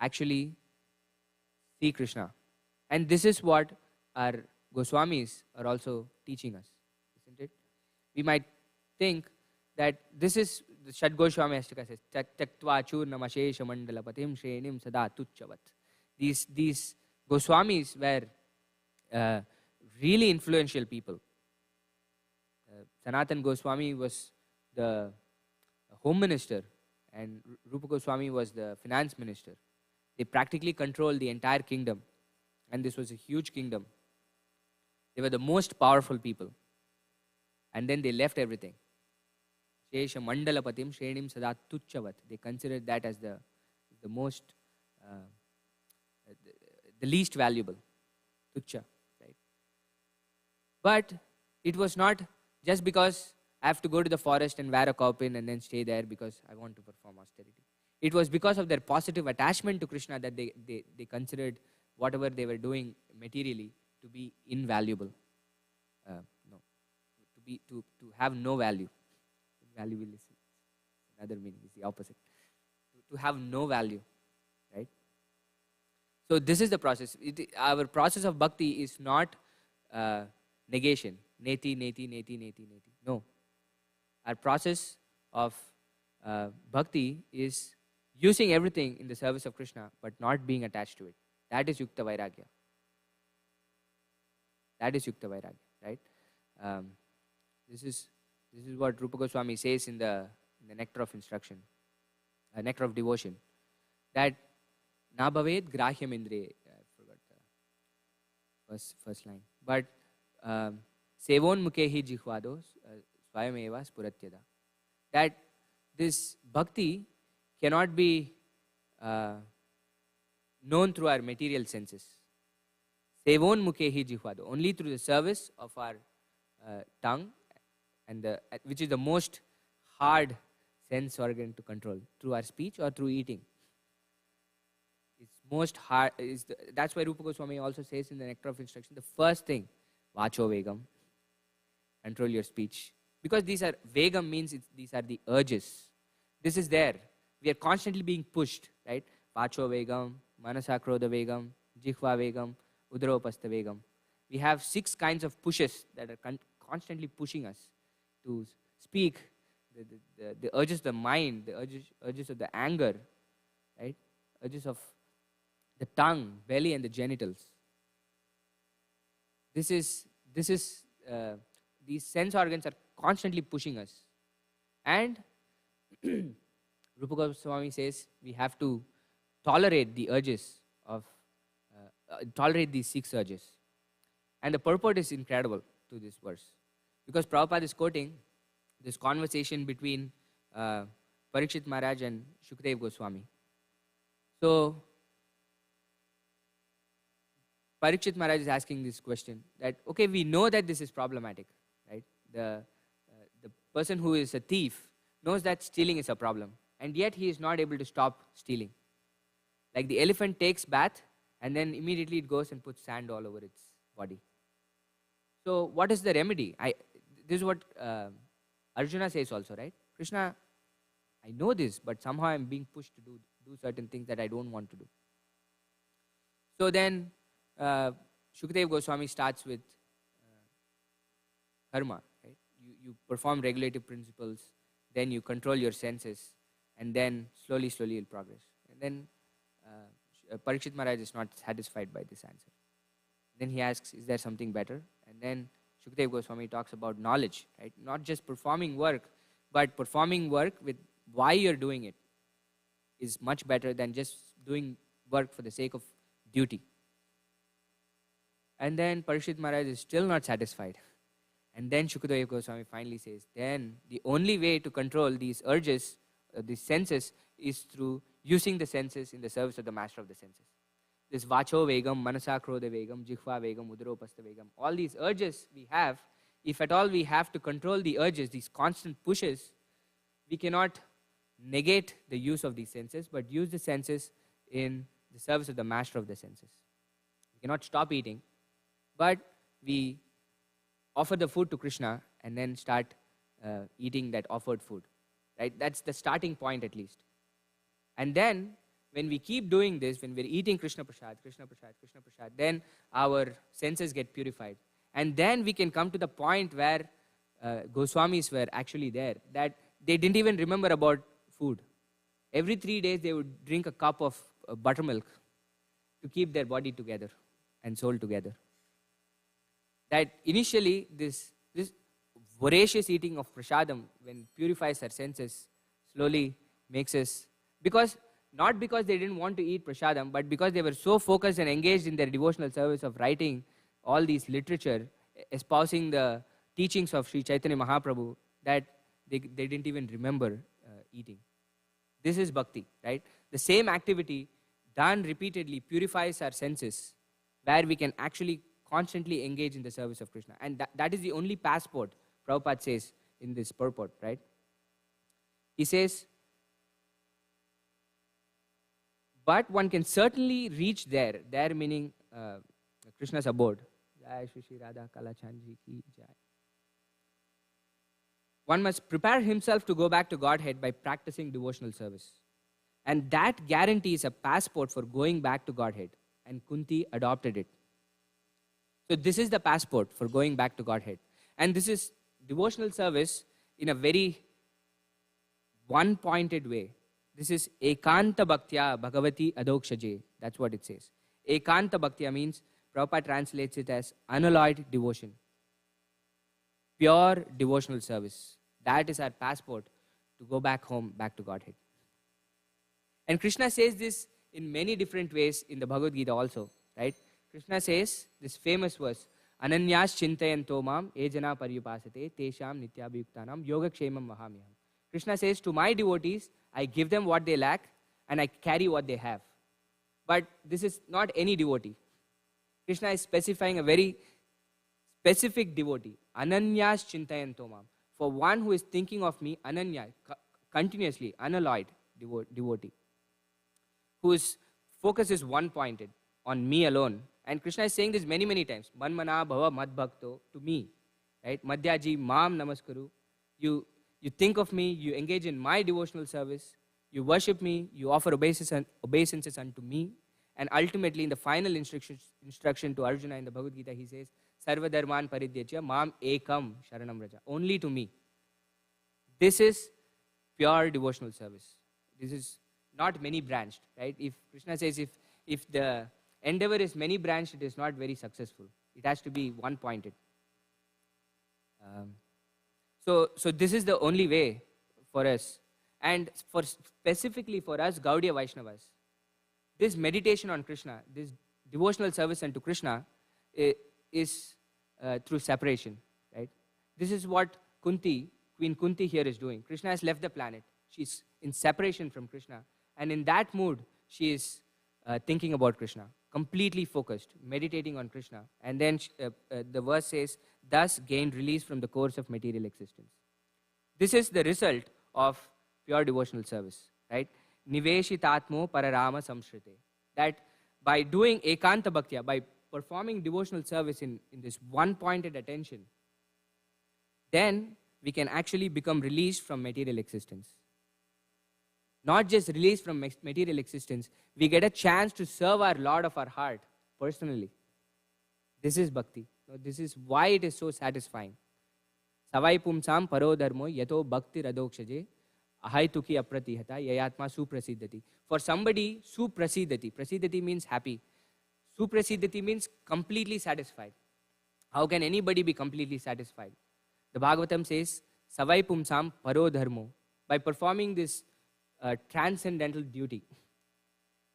actually see Krishna. And this is what our Goswamis are also teaching us, isn't it? We might think that this is the Shad Goswami Ashtaka says, Tyaktva churnamashesha mandalapatim shrenim sada tuchchavat. These Goswamis were really influential people. Sanatan Goswami was the home minister and Rupa Goswami was the finance minister. They practically controlled the entire kingdom, and this was a huge kingdom. They were the most powerful people, and then they left everything. Shesha Mandalapatim Shrenim Sada Tuchchavat. They considered that as the most, the least valuable. Tuchcha, right? But it was not just because I have to go to the forest and wear a kaupin and then stay there because I want to perform austerity. It was because of their positive attachment to Krishna that they considered whatever they were doing materially to be invaluable. To have no value. Invaluable is another meaning, is the opposite. To have no value, right? So this is the process. Our process of bhakti is not negation. Neti, neti, neti, neti, neti. No. Our process of bhakti is using everything in the service of Krishna, but not being attached to it. That is Yukta Vairagya. That is Yukta Vairagya, right? This is what Rupa Goswami says in the Nectar of Instruction, Nectar of Devotion, that na bhaved grahyam indriye. I forgot the first line. But sevon mukhehi jihvado swayameva spuratyada. That this bhakti cannot be known through our material senses. Sevon mukhehi jihvado. Only through the service of our tongue, and which is the most hard sense organ to control, through our speech or through eating. It's most hard. That's why Rupa Goswami also says in the Nectar of Instruction, the first thing, vacho vegam, control your speech. Because these are, vegam means these are the urges. This is there. We are constantly being pushed, right? Vacho vegam, manasa krodha vegam, jihva vegam, udropastha vegam. We have 6 kinds of pushes that are constantly pushing us to speak, the urges of the mind, the urges of the anger, right? Urges of the tongue, belly, and the genitals. These sense organs are constantly pushing us. And Rupa Goswami says we have to tolerate the urges of, tolerate these 6 urges. And the purport is incredible to this verse. Because Prabhupada is quoting this conversation between Parikshit Maharaj and Shukdev Goswami. So, Parikshit Maharaj is asking this question that, okay, we know that this is problematic, right? The person who is a thief knows that stealing is a problem, and yet he is not able to stop stealing. Like the elephant takes bath, and then immediately it goes and puts sand all over its body. So what is the remedy? This is what Arjuna says also, right? Krishna, I know this, but somehow I'm being pushed to do certain things that I don't want to do. So then Shukdev Goswami starts with karma, right? You perform regulative principles, then you control your senses, and then slowly you'll progress. And then Parikshit Maharaj is not satisfied by this answer. Then he asks, is there something better? And then Shukdev Goswami talks about knowledge, right? Not just performing work, but performing work with why you're doing it is much better than just doing work for the sake of duty. And then Parikshit Maharaj is still not satisfied. And then Shukdev Goswami finally says, then the only way to control these urges, these senses, is through using the senses in the service of the master of the senses. This vacho vegam, manasa krodha vegam, jikhva vegam, udaropastha vegam, all these urges we have, if at all we have to control the urges, these constant pushes, we cannot negate the use of these senses, but use the senses in the service of the master of the senses. We cannot stop eating, but we offer the food to Krishna and then start eating that offered food. Right? That's the starting point at least. And then when we keep doing this, when we're eating Krishna Prasad, then our senses get purified. And then we can come to the point where Goswamis were actually there, that they didn't even remember about food. Every 3 days they would drink a cup of buttermilk to keep their body together and soul together. That initially this voracious eating of prasadam, when purifies our senses, slowly makes us, not because they didn't want to eat prasadam, but because they were so focused and engaged in their devotional service of writing all these literature, espousing the teachings of Sri Chaitanya Mahaprabhu, that they didn't even remember eating. This is bhakti, right? The same activity done repeatedly purifies our senses, where we can actually constantly engage in the service of Krishna. And that is the only passport, Prabhupada says in this purport, right? He says, but one can certainly reach there meaning Krishna's abode. Jai Shri Shri Radha Kalachandji ki jai. One must prepare himself to go back to Godhead by practicing devotional service. And that guarantees a passport for going back to Godhead. And Kunti adopted it. So this is the passport for going back to Godhead. And this is devotional service in a very one-pointed way. This is Ekanta Bhaktya Bhagavati Adokshaje. That's what it says. Ekanta Bhaktya means, Prabhupada translates it as unalloyed devotion. Pure devotional service. That is our passport to go back home, back to Godhead. And Krishna says this in many different ways in the Bhagavad Gita also, right? Krishna says this famous verse, Ananyas chintayanto mam ejana paryupasate tesham nityabhayuktanam yogakshemam vahamyaham. Krishna says, to my devotees, I give them what they lack and I carry what they have. But this is not any devotee. Krishna is specifying a very specific devotee, Ananyas chintayanto mam. For one who is thinking of me, Ananya, continuously, unalloyed devotee, whose focus is one-pointed on me alone. And Krishna is saying this many, many times. Manmana bhava madbhakto, to me. Right? Madhyaji mam namaskaru. You think of me, you engage in my devotional service, you worship me, you offer obeisances unto me. And ultimately, in the final instruction to Arjuna in the Bhagavad Gita, he says, Sarva dharman paridhyachya mam ekam sharanam raja. Only to me. This is pure devotional service. This is not many branched, right? If Krishna says if the endeavor is many branched, it is not very successful. It has to be one-pointed. So this is the only way for us. And specifically for us Gaudiya Vaishnavas, this meditation on Krishna, this devotional service unto Krishna is through separation, right? This is what Queen Kunti here is doing. Krishna has left the planet. She's in separation from Krishna. And in that mood, she is thinking about Krishna, completely focused, meditating on Krishna. And then the verse says, thus gained release from the course of material existence. This is the result of pure devotional service, right? Niveshitatmo pararama samshrite. That by doing ekanta bhaktya, by performing devotional service in this one-pointed attention, then we can actually become released from material existence. Not just released from material existence, we get a chance to serve our Lord of our heart personally. This is bhakti. This is why it is so satisfying. Savai pumsam paro dharmo yato bhakti radokshaje ahaituki apratihata yayatma suprasiddhati. For somebody, suprasiddhati. Prasidhati means happy. Suprasiddhati means completely satisfied. How can anybody be completely satisfied? The Bhagavatam says, Savai pumsam paro dharmo. By performing this transcendental duty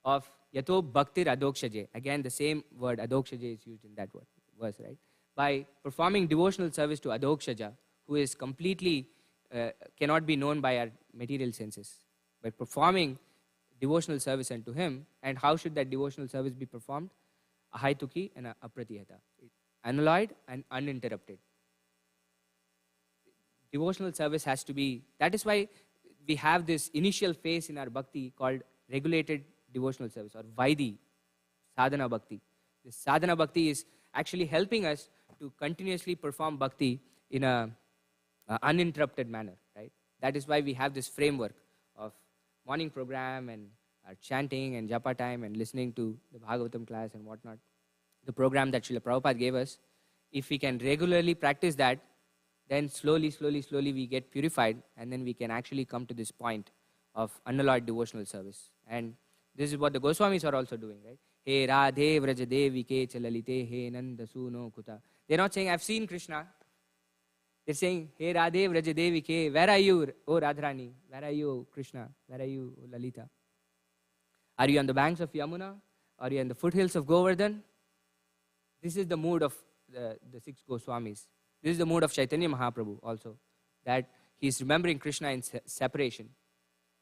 of yato bhakti adokshaje. Again, the same word adokshaje is used in that verse, right? By performing devotional service to adokshaja, who is completely cannot be known by our material senses. By performing devotional service unto him, and how should that devotional service be performed? Ahaituki and apratihata. Unalloyed and uninterrupted. Devotional service has to be, that is why we have this initial phase in our bhakti called regulated devotional service, or Vaidi, sadhana bhakti. This sadhana bhakti is actually helping us to continuously perform bhakti in a uninterrupted manner, right? That is why we have this framework of morning program and chanting and japa time and listening to the Bhagavatam class and whatnot. The program that Srila Prabhupada gave us, if we can regularly practice that, then slowly we get purified, and then we can actually come to this point of unalloyed devotional service. And this is what the Goswamis are also doing, right? He Radhe Vraja Devi Ke Chalalite He Nanda Suno Kuta. They're not saying, I've seen Krishna. They're saying, He Radhe Vraja Devi Ke, where are you, O Radharani? Where are you, Krishna? Where are you, O Lalita? Are you on the banks of Yamuna? Are you in the foothills of Govardhan? This is the mood of the six Goswamis. This is the mood of Chaitanya Mahaprabhu also, that he is remembering Krishna in separation.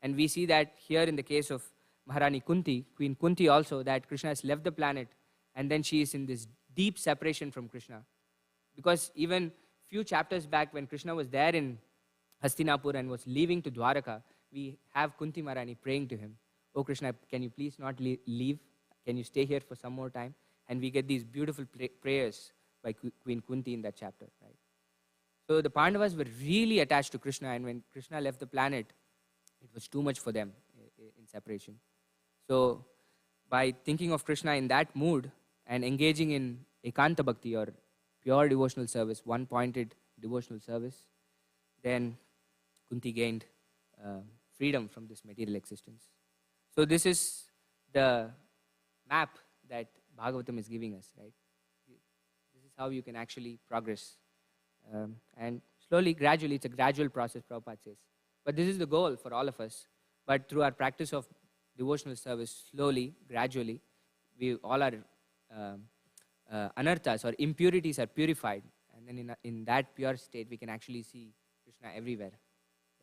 And we see that here in the case of Maharani Kunti, Queen Kunti also, that Krishna has left the planet, and then she is in this deep separation from Krishna. Because even few chapters back, when Krishna was there in Hastinapur and was leaving to Dwaraka, we have Kunti Maharani praying to him, Oh Krishna, can you please not leave? Can you stay here for some more time? And we get these beautiful prayers by Queen Kunti in that chapter, right? So the Pandavas were really attached to Krishna, and when Krishna left the planet, it was too much for them in separation. So by thinking of Krishna in that mood and engaging in ekanta bhakti, or pure devotional service, one-pointed devotional service, then Kunti gained freedom from this material existence. So this is the map that Bhagavatam is giving us, right? This is how you can actually progress. And slowly, gradually, it's a gradual process, Prabhupada says. But this is the goal for all of us. But through our practice of devotional service, slowly, gradually, we all our anarthas or impurities are purified. And then in that pure state, we can actually see Krishna everywhere.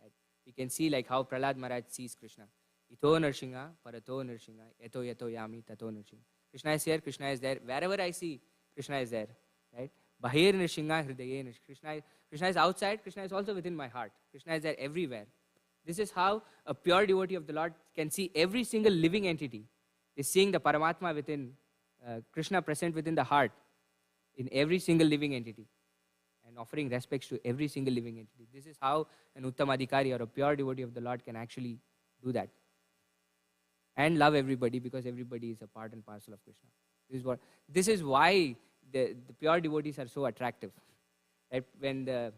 Right? We can see like how Prahlad Maharaj sees Krishna. Ito Narsingha, Parato Narsingha, Eto Yato Yami, Tato Narsingha. Krishna is here, Krishna is there. Wherever I see, Krishna is there. Right? Bahir Narsingha, Hridaye Narsingha. Krishna is outside, Krishna is also within my heart. Krishna is there everywhere. This is how a pure devotee of the Lord can see every single living entity. Is seeing the Paramatma within, Krishna present within the heart in every single living entity, and offering respects to every single living entity. This is how an Uttamadhikari or a pure devotee of the Lord can actually do that. And love everybody, because everybody is a part and parcel of Krishna. This is why the pure devotees are so attractive. Right? When the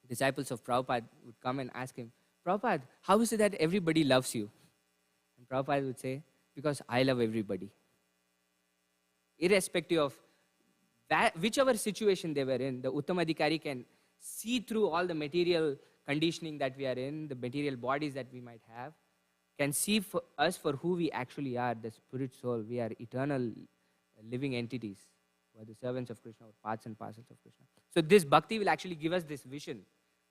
disciples of Prabhupada would come and ask him, Prabhupada, how is it that everybody loves you? And Prabhupada would say, because I love everybody. Irrespective of whichever situation they were in, the Uttamadhikari can see through all the material conditioning that we are in, the material bodies that we might have, can see for us for who we actually are, the spirit soul. We are eternal living entities who are the servants of Krishna, or parts and parcels of Krishna. So this bhakti will actually give us this vision.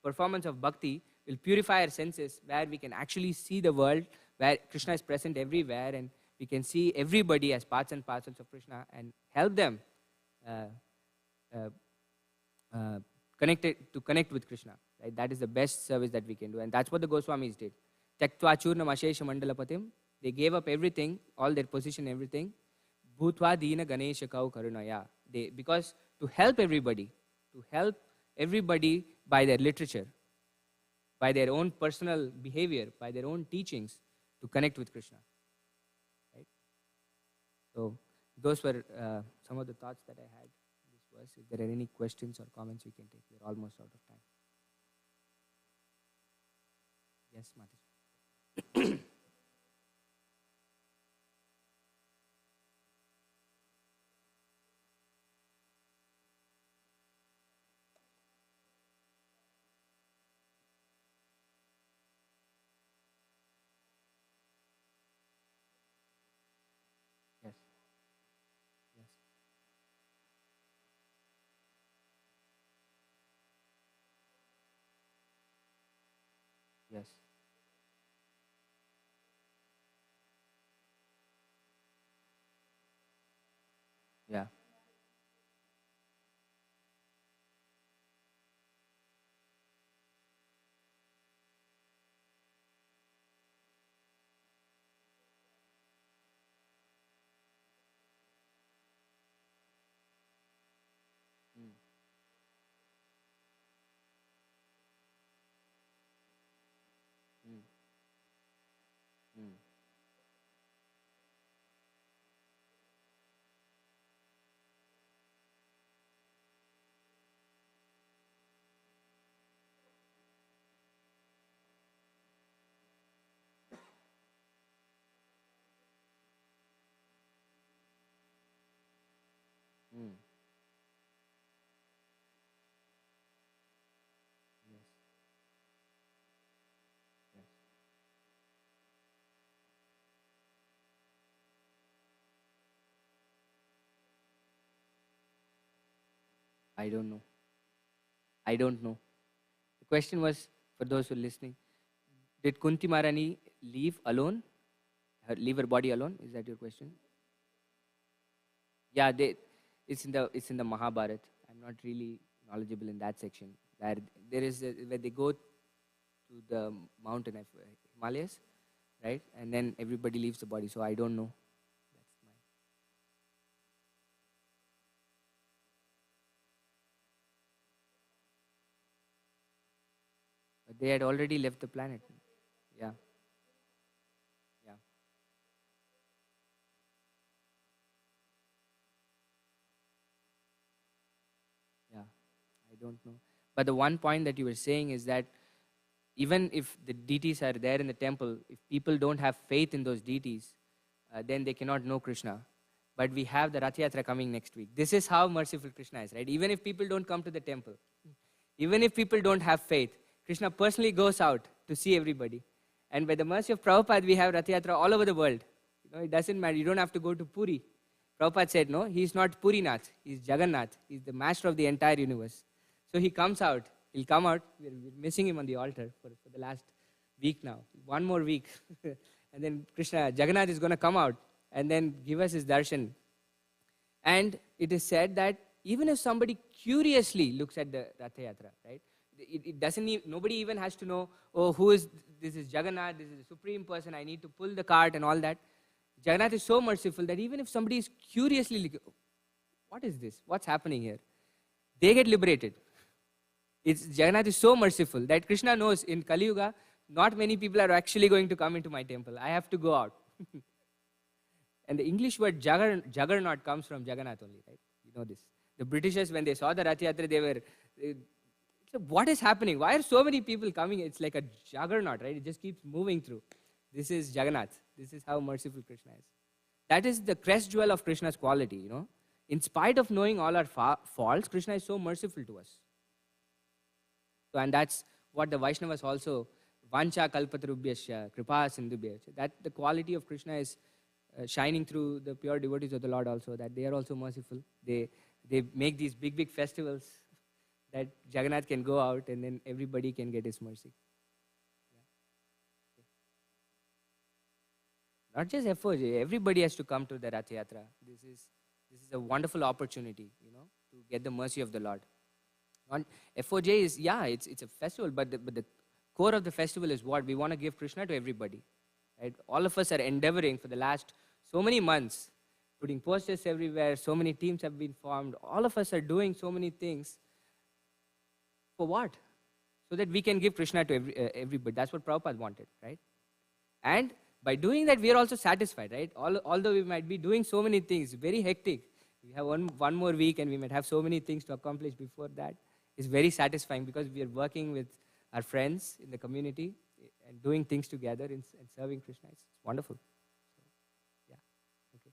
Performance of bhakti will purify our senses, where we can actually see the world, where Krishna is present everywhere, and we can see everybody as parts and parcels of Krishna and help them uh, uh, connect with Krishna. Right? That is the best service that we can do, and that's what the Goswamis did. Tyaktva churnam ashesha mandalapatim. They gave up everything, all their position, everything. Bhutva dina ganesha kau karunaya. Because to help everybody by their literature, by their own personal behavior, by their own teachings, to connect with Krishna. Right? So those were some of the thoughts that I had in this verse. If there are any questions or comments, we can take. We're almost out of time. Yes, Mataji. Yes. Yes. Yes. Yeah. Mm. Mm. Mm. Mm. Yes. Yes. I don't know. I don't know. The question was, for those who are listening, did Kunti Maharani leave alone? Leave her body alone? Is that your question? Yeah, it's in the Mahabharata. I'm not really knowledgeable in that section. Where where they go to the mountain of Himalayas, right? And then everybody leaves the body. So I don't know. That's my. But they had already left the planet. Yeah. Yeah. Yeah. I don't know. But the one point that you were saying is that even if the deities are there in the temple, if people don't have faith in those deities, then they cannot know Krishna. But we have the Rath Yatra coming next week. This is how merciful Krishna is, right? Even if people don't come to the temple, even if people don't have faith, Krishna personally goes out to see everybody. And by the mercy of Prabhupada, we have Rath Yatra all over the world. It doesn't matter. You don't have to go to Puri. Prabhupada said, no, he's not Purinath. He's Jagannath. He's the master of the entire universe. So he comes out. He'll come out. We're missing him on the altar for the last week now. One more week. And then Jagannath is going to come out and then give us his darshan. And it is said that even if somebody curiously looks at the Rath Yatra, right? It doesn't. Nobody even has to know. Oh, this is Jagannath. This is the supreme person. I need to pull the cart and all that. Jagannath is so merciful that even if somebody is curiously looking, what is this? What's happening here? They get liberated. Jagannath is so merciful that Krishna knows in Kali Yuga, not many people are actually going to come into my temple. I have to go out. And the English word juggernaut comes from Jagannath only, right? You know this. The Britishers, when they saw the Rath Yatra, they so what is happening? Why are so many people coming? It's like a juggernaut, right? It just keeps moving through. This is Jagannath. This is how merciful Krishna is. That is the crest jewel of Krishna's quality, In spite of knowing all our faults, Krishna is so merciful to us. So, and that's what the Vaishnavas also, Vancha kalpatarubhyasya, kripa sindhubhyasya, that the quality of Krishna is shining through the pure devotees of the Lord also, that they are also merciful. They make these big, big festivals that Jagannath can go out and then everybody can get his mercy. Yeah. Not just FOJ, everybody has to come to the Rath Yatra. This is a wonderful opportunity, to get the mercy of the Lord. FOJ is, it's a festival, but the core of the festival is what? We want to give Krishna to everybody. Right? All of us are endeavoring for the last so many months, putting posters everywhere, so many teams have been formed. All of us are doing so many things. For what? So that we can give Krishna to everybody. That's what Prabhupada wanted, right? And by doing that, we are also satisfied, right? Although we might be doing so many things, very hectic. We have one more week and we might have so many things to accomplish before that. It's very satisfying because we are working with our friends in the community and doing things together and serving Krishna. It's wonderful. So, yeah, okay.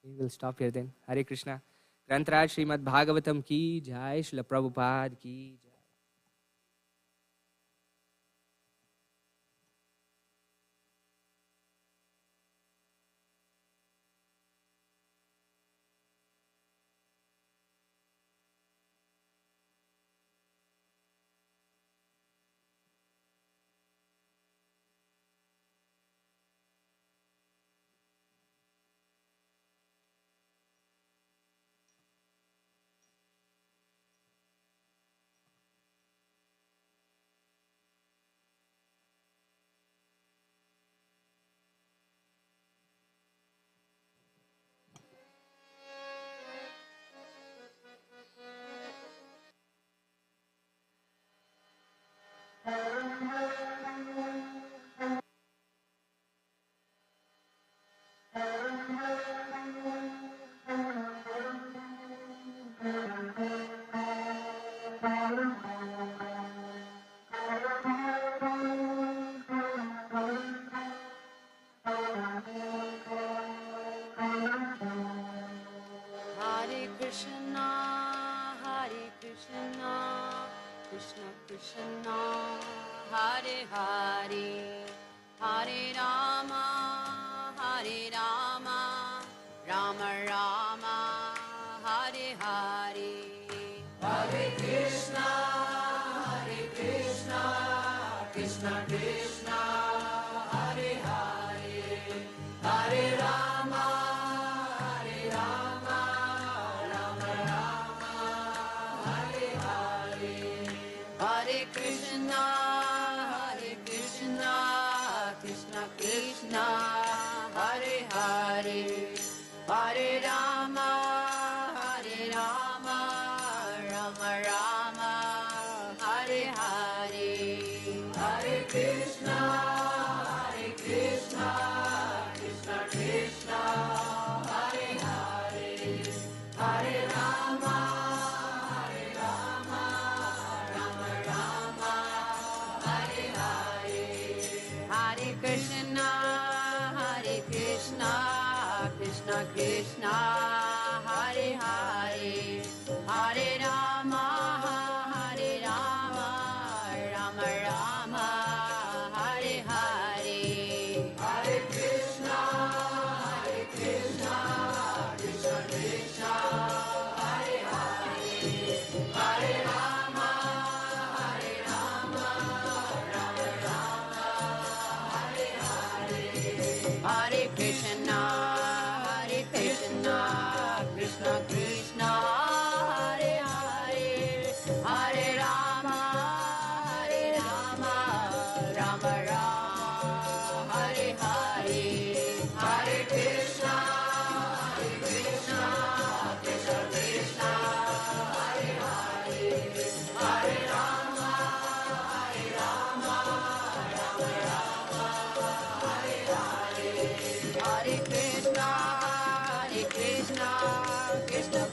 We will stop here then. Hare Krishna. Grantaraj Srimad Bhagavatam ki jai, Srila Prabhupada ki jai. Krishna, Krishna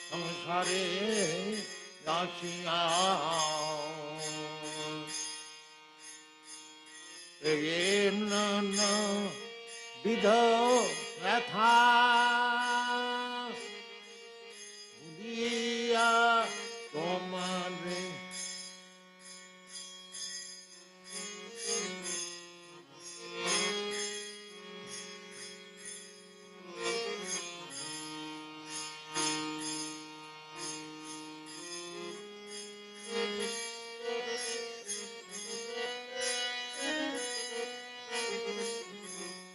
সংসারে আসিয়া প্রেম নানা বিধ ব্যথা ভুলিয়া তোমারে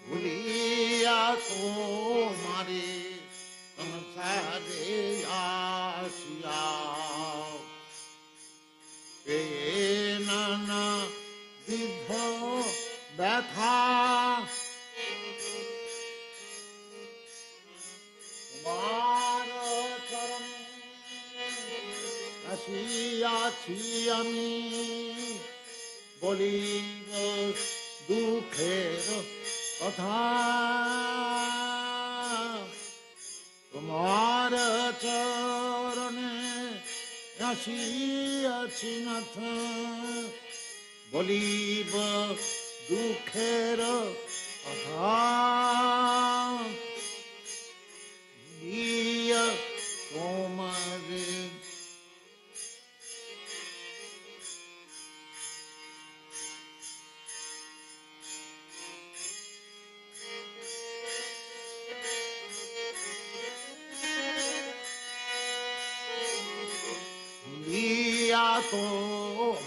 ভুলিয়া তোমারে সংসারে আসিয়া নানা বিধ ব্যথা তোমার চরণে আসিয়াছি আমি বলিব দুঃখের কথা তোমার চরণে আসিয়াছি নাথ বলিব দুঃখের কথা তোমারে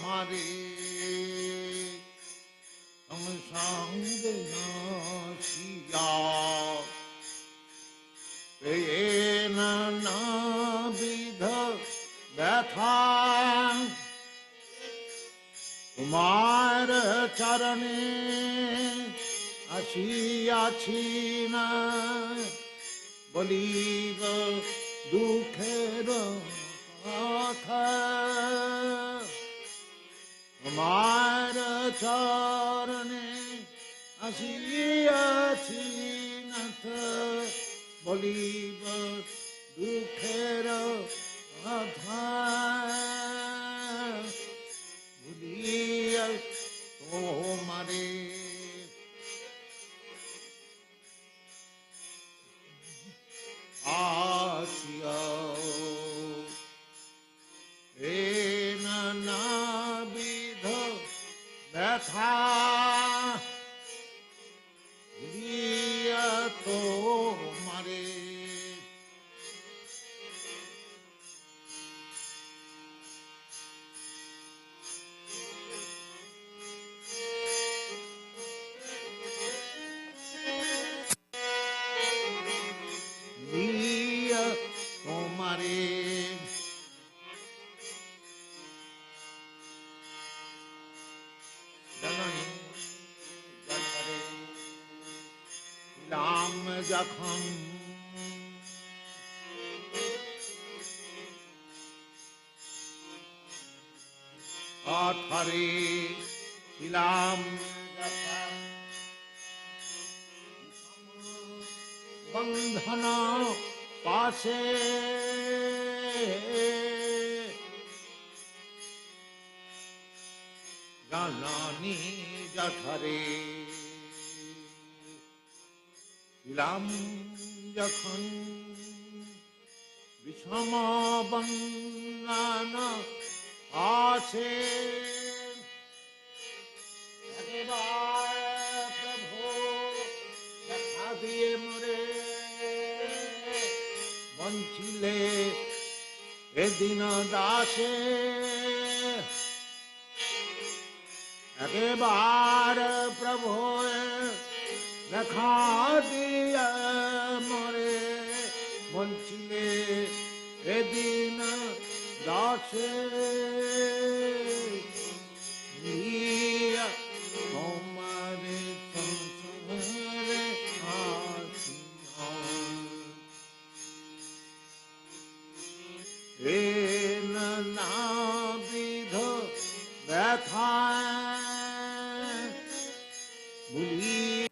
তোমারে সঙ্গে নাচিয়া নানা বিধ ব্যথা তোমার চরণে আসিয়াছি না বলিব দুঃখের কথা তোমার চরণে আসিয়াছি নাথ বলিব দুঃখের কথা ভুলিয়া তোমারে আসিয়া নানা বিধ ব্যথা ভুলিয়া তোমারে তোমারে রাম যখন অঠরে ছিলাম বন্ধন পাশে জননী জঠরে ছিলাম যখন বিষম বন্ধন আছে প্রভু দেখা দিয়ে মরে বঞ্চিলে এদিন দাসে একেবার প্রভু দেখা দিয়ে মরে বঞ্চিলে এদিন দাসে তোমারে সংসারে আসিয়া হে নানা বিধ ব্যথা ভুলি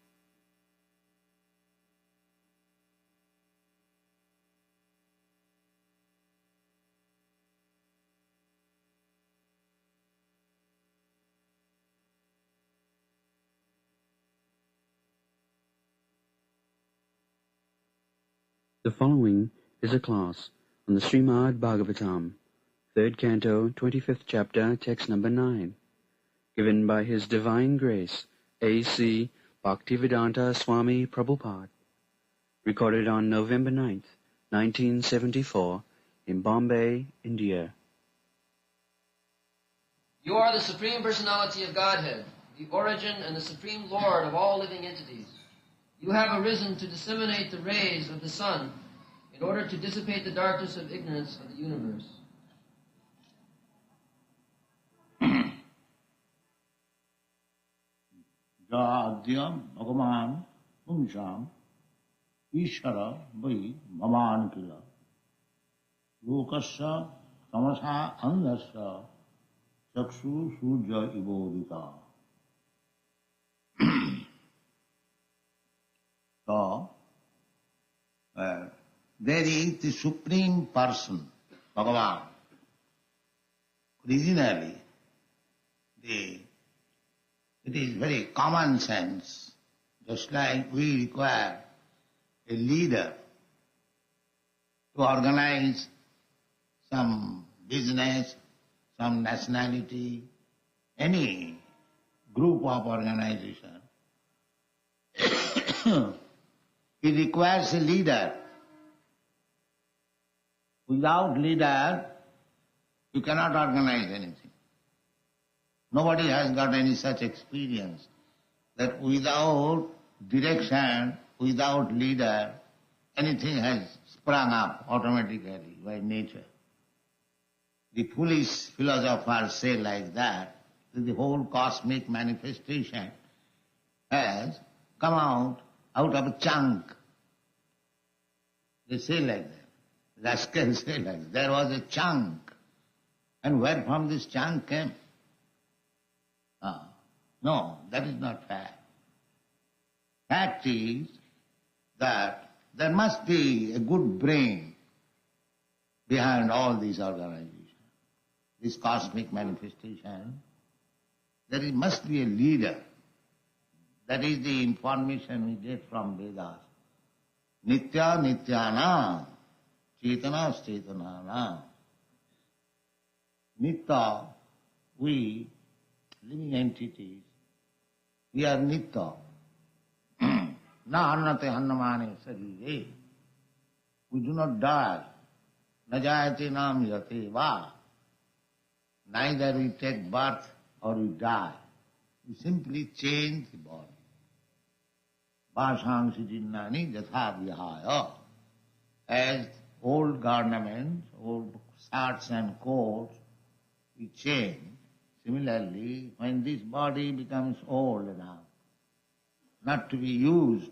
The following is a class on the Srimad Bhagavatam, 3rd Canto, 25th Chapter, Text number 9, given by His Divine Grace, A.C. Bhaktivedanta Swami Prabhupada, recorded on November 9th, 1974, in Bombay, India. You are the Supreme Personality of Godhead, the origin and the Supreme Lord of all living entities. You have arisen to disseminate the rays of the sun in order to dissipate the darkness of ignorance of the universe. Jadyam Bhagavan Pumsam Ishara Vai Bhavan Kila Lokasya Tamasa Andasya Chakshu Surya Ibodita. So, there is the Supreme Person, Bhagavan. Originally, it is very common sense, just like we require a leader to organize some business, some nationality, any group of organization. It requires a leader. Without leader, you cannot organize anything. Nobody has got any such experience that without direction, without leader, anything has sprung up automatically by nature. The foolish philosophers say like that the whole cosmic manifestation has come out of a chunk. They say like that. Rascals say like that. There was a chunk. And where from this chunk came? No, that is not fact. Fact is that there must be a good brain behind all these organizations, this cosmic manifestation. There must be a leader. That is the information we get from Vedas. Nitya Nityana, Chetana Chetanana. Nitya, we, living entities, we are Nitya. Na annate annamane sarire. We do not die. Na jayate nam yate va. Neither we take birth or we die. We simply change the body. Vasangsi jinnani jatha vihaya. As old garments, old shirts and coats, we change. Similarly, when this body becomes old enough, not to be used,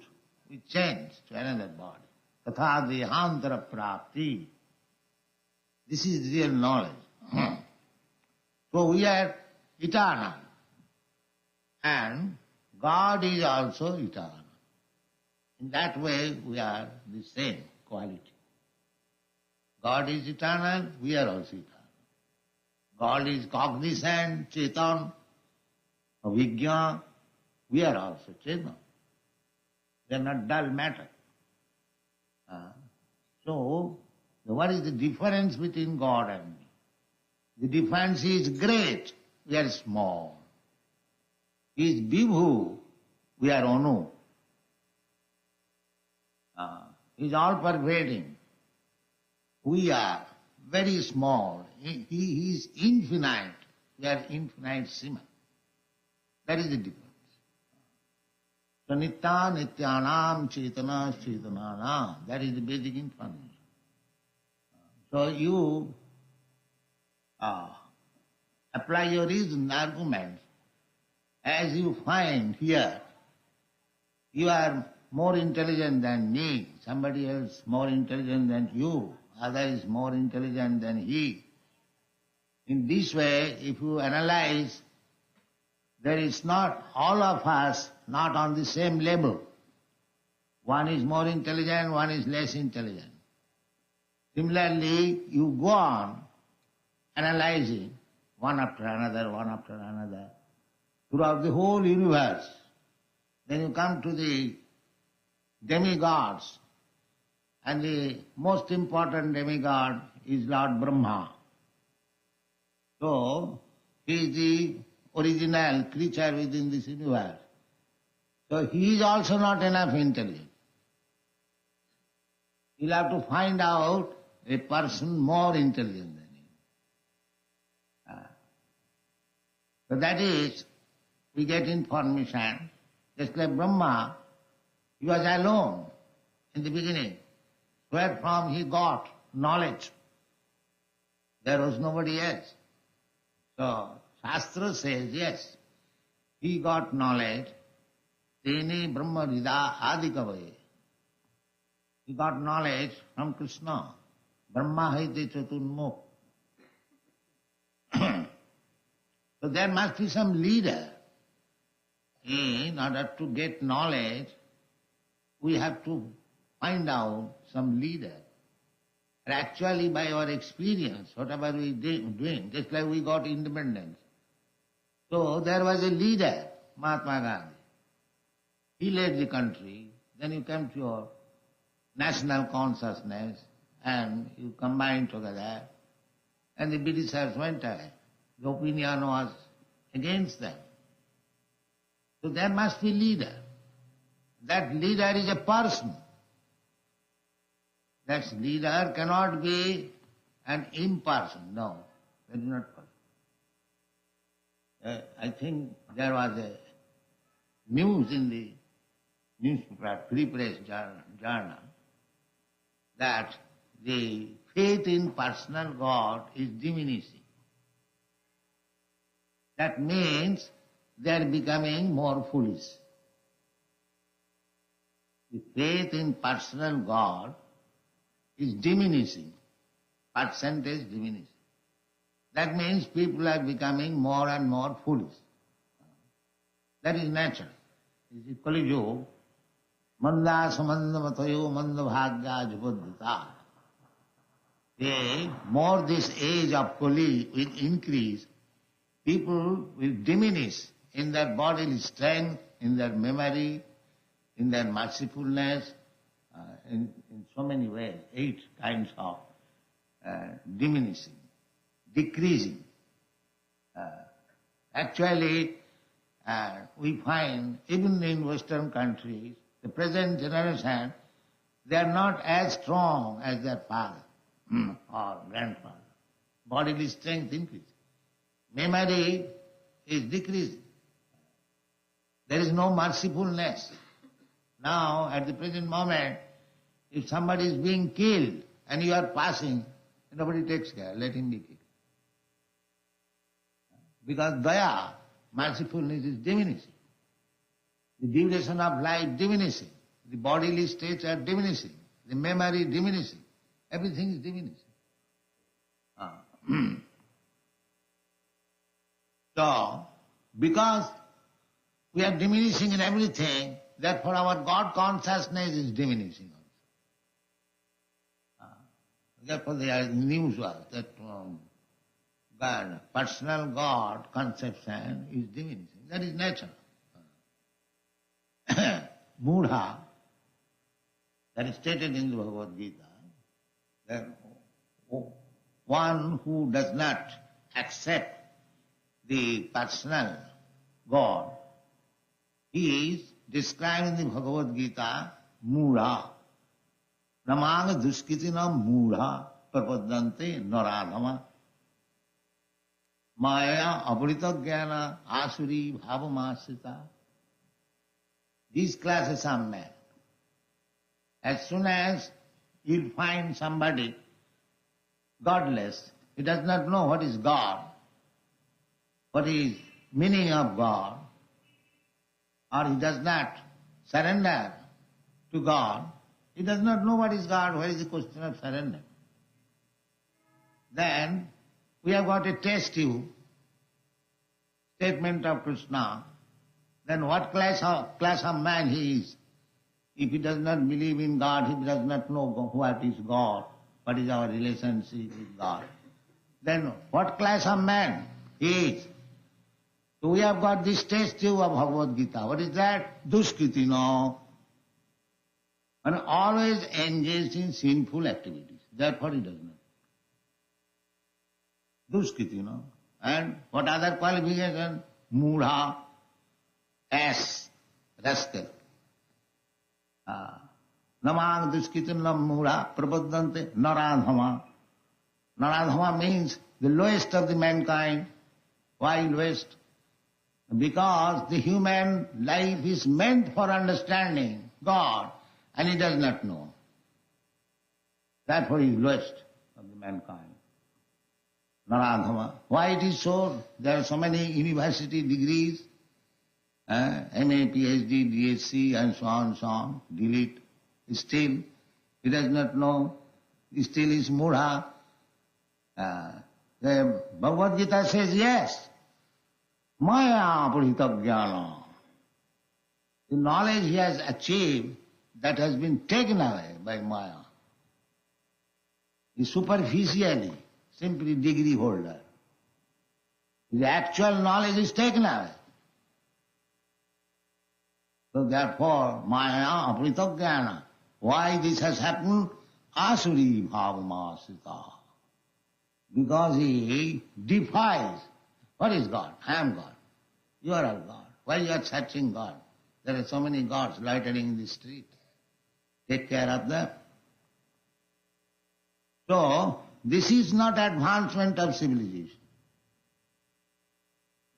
we change to another body. Tatha dehantara prapti. This is real knowledge. So we are eternal. And God is also eternal. In that way, we are the same quality. God is eternal, we are also eternal. God is cognizant, Chetan, Vigyan, we are also Chetan. They are not dull matter. So, what is the difference between God and me? The difference is great, we are small. He is Vibhu, we are Anu. He is all pervading. We are very small. He is infinite. We are infinite Sima. That is the difference. So Nitya Nityanam Chetana Chetananam. That is the basic information. So you apply your reason, arguments, as you find here. You are more intelligent than me, somebody else more intelligent than you, other is more intelligent than he. In this way, if you analyze, there is not all of us not on the same level. One is more intelligent, one is less intelligent. Similarly, you go on analyzing one after another, throughout the whole universe. Then you come to the demigods and the most important demigod is Lord Brahma. So, he is the original creature within this universe. So he is also not enough intelligent. You'll have to find out a person more intelligent than him. So that is, we get information. Just like Brahma, he was alone in the beginning. Where from he got knowledge? There was nobody else. So Shastra says, yes, he got knowledge. Tene Brahma Vida Adikavaye. He got knowledge from Krishna. Brahma Haite Chaturmukh. So there must be some leader. In order to get knowledge, we have to find out some leader. And actually by our experience, whatever we doing, just like we got independence. So there was a leader, Mahatma Gandhi. He led the country, then you came to your national consciousness and you combined together and the Britishers went away. The opinion was against them. So there must be leader. That leader is a person. That leader cannot be an imperson. No, that is not possible. I think there was a news in the newspaper, Free Press journal, that the faith in personal God is diminishing. That means they are becoming more foolish. The faith in personal God is diminishing, percentage diminishing. That means people are becoming more and more foolish. That is natural. This is Kali Yuga. Manda samanda matayo manda bhagya jubadhita. The more this age of Kali will increase, people will diminish in their bodily strength, in their memory, in their mercifulness, in so many ways, 8 kinds of diminishing, decreasing. Actually, we find even in Western countries, the present generation, they are not as strong as their father or grandfather. Bodily strength increases. Memory is decreasing. There is no mercifulness. Now, at the present moment, if somebody is being killed and you are passing, nobody takes care, let him be killed. Because daya, mercifulness is diminishing. The duration of life diminishing. The bodily states are diminishing. The memory diminishing. Everything is diminishing. So, because we are diminishing in everything, therefore our God consciousness is diminishing also. Therefore there is news that God, personal God conception is diminishing. That is natural. Mudha, that is stated in the Bhagavad Gita, that one who does not accept the personal God, he is described in the Bhagavad Gita, Mudha. Namanga duskitina Mudha prapadante naradhama. Maya avrita jnana asuri bhavamasita. These classes are men. As soon as you'll find somebody godless, he does not know what is God, what is meaning of God, or he does not surrender to God, he does not know what is God, what is the question of surrender. Then we have got a test tube, statement of Krishna, then what class of man he is. If he does not believe in God, he does not know what is God, what is our relationship with God. Then what class of man he is. So we have got this test tube of Bhagavad Gita. What is that? Duskritino. and always engaged in sinful activities. Therefore he does not. Duskrit, And what other qualification? Mudha, ass, rascal. Namang duskitinam mudha prabodhante naradhama. Naradhama means the lowest of the mankind. Why lowest? Because the human life is meant for understanding God, and he does not know. Therefore he is lowest of the mankind. Naradhama. Why it is so? There are so many university degrees, MA, PhD, DSc, and so on, delete. Still, he does not know. Still is mudha. The Bhagavad Gita says, yes, maya purita jnana. The knowledge he has achieved, that has been taken away by maya. He superficially, simply degree holder. The actual knowledge is taken away. So therefore, maya aprita jnana. Why this has happened? Asuri bhavamasita. Because he defies. What is God? I am God. You are a God. Why you are searching God? There are so many gods loitering in the street. Take care of them. So, this is not advancement of civilization.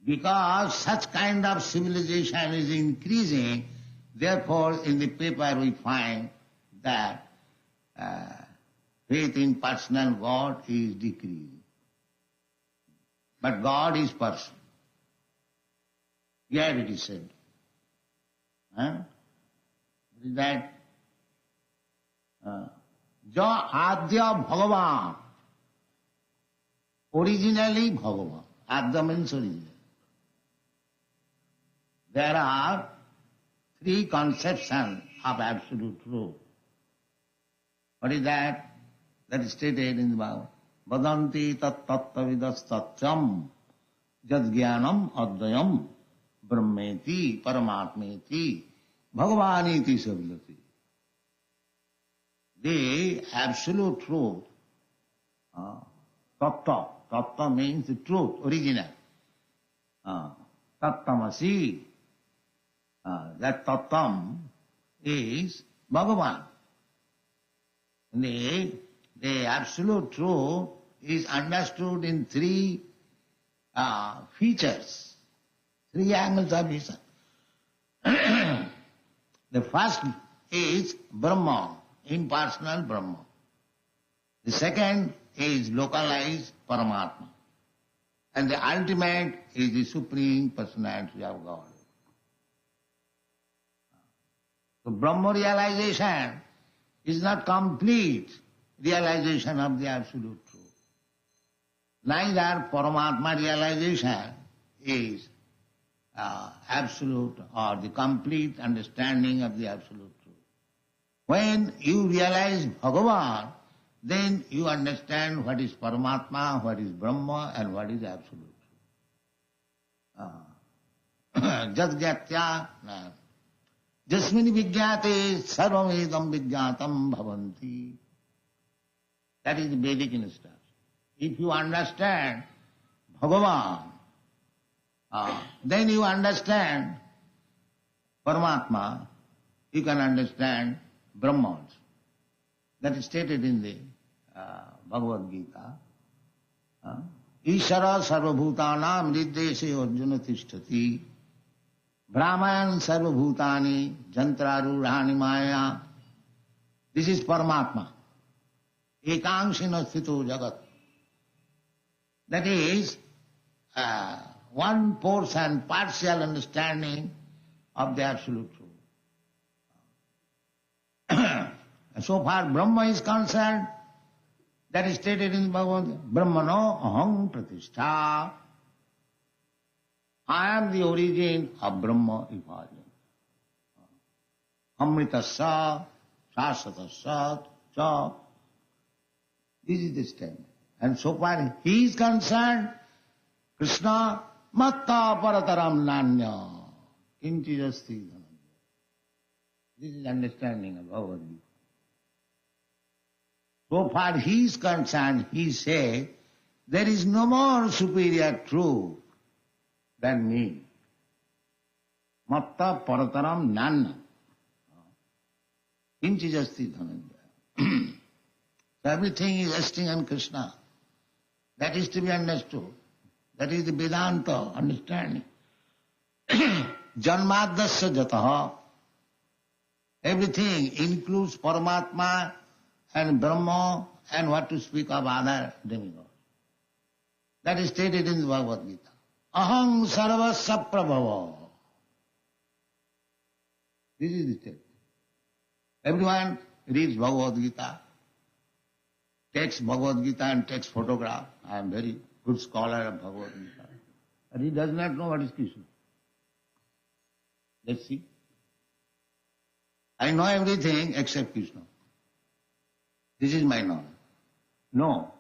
Because such kind of civilization is increasing, therefore in the paper we find that faith in personal God is decreasing. But God is person. Here it is said. What is that? Ja Adya Bhagavan. Originally Bhagavan. Adya means original. There are three conceptions of absolute truth. What is that? That is stated in the Bible. Vadanti tat tattavidas tatyam jad jnanam advayam brahmeti paramatmeti bhagavaniti savilati. The absolute truth, tattva. Tattva means the truth, original. Tattamasi, that tattam is Bhagavan. The absolute truth is understood in three features, three angles of vision. The first is Brahma, impersonal Brahma. The second is localized Paramatma. And the ultimate is the Supreme Personality of God. So Brahma realization is not complete realization of the absolute truth. Neither Paramatma realization is absolute or the complete understanding of the absolute truth. When you realize Bhagavan, then you understand what is Paramatma, what is Brahma, and what is absolute truth. Jat jatya jasmini vijnate sarvam edam vijnatam bhavanti. That is the Vedic instruction. If you understand Bhagavan, then you understand Paramatma, you can understand Brahma also. That is stated in the Bhagavad Gita. Ishara sarvabhutanam nirdeshe arjuna tishtati brahmayan sarvabhutani jantrarurhani maya. This is Paramatma. Ekangsina sthito jagat. That is one portion, partial understanding of the absolute truth. So far Brahma is concerned, that is stated in Bhagavad Gita, Brahmano aham pratishtha. I am the origin of Brahma effulgence. Amritasya, shasatasya, cha. This is the statement. And so far he is concerned, Krishna matta parataram nanya kinchijasti dhananya. This is understanding of Bhagavad Gita. So far he is concerned, he says, there is no more superior truth than me. Matta parataram nanna. Kinchijasti dhananjaya. So everything is resting on Krishna. That is to be understood. That is the Vedanta understanding. Janmadasya jataha. Everything includes Paramatma and Brahma and what to speak of other demigods. That is stated in the Bhagavad Gita. Aham sarvasya prabhava. This is the statement. Everyone reads Bhagavad Gita, takes Bhagavad Gita and takes photograph. I am very good scholar of Bhagavad Gita. But he does not know what is Krishna. Let's see. I know everything except Krishna. This is my knowledge. No.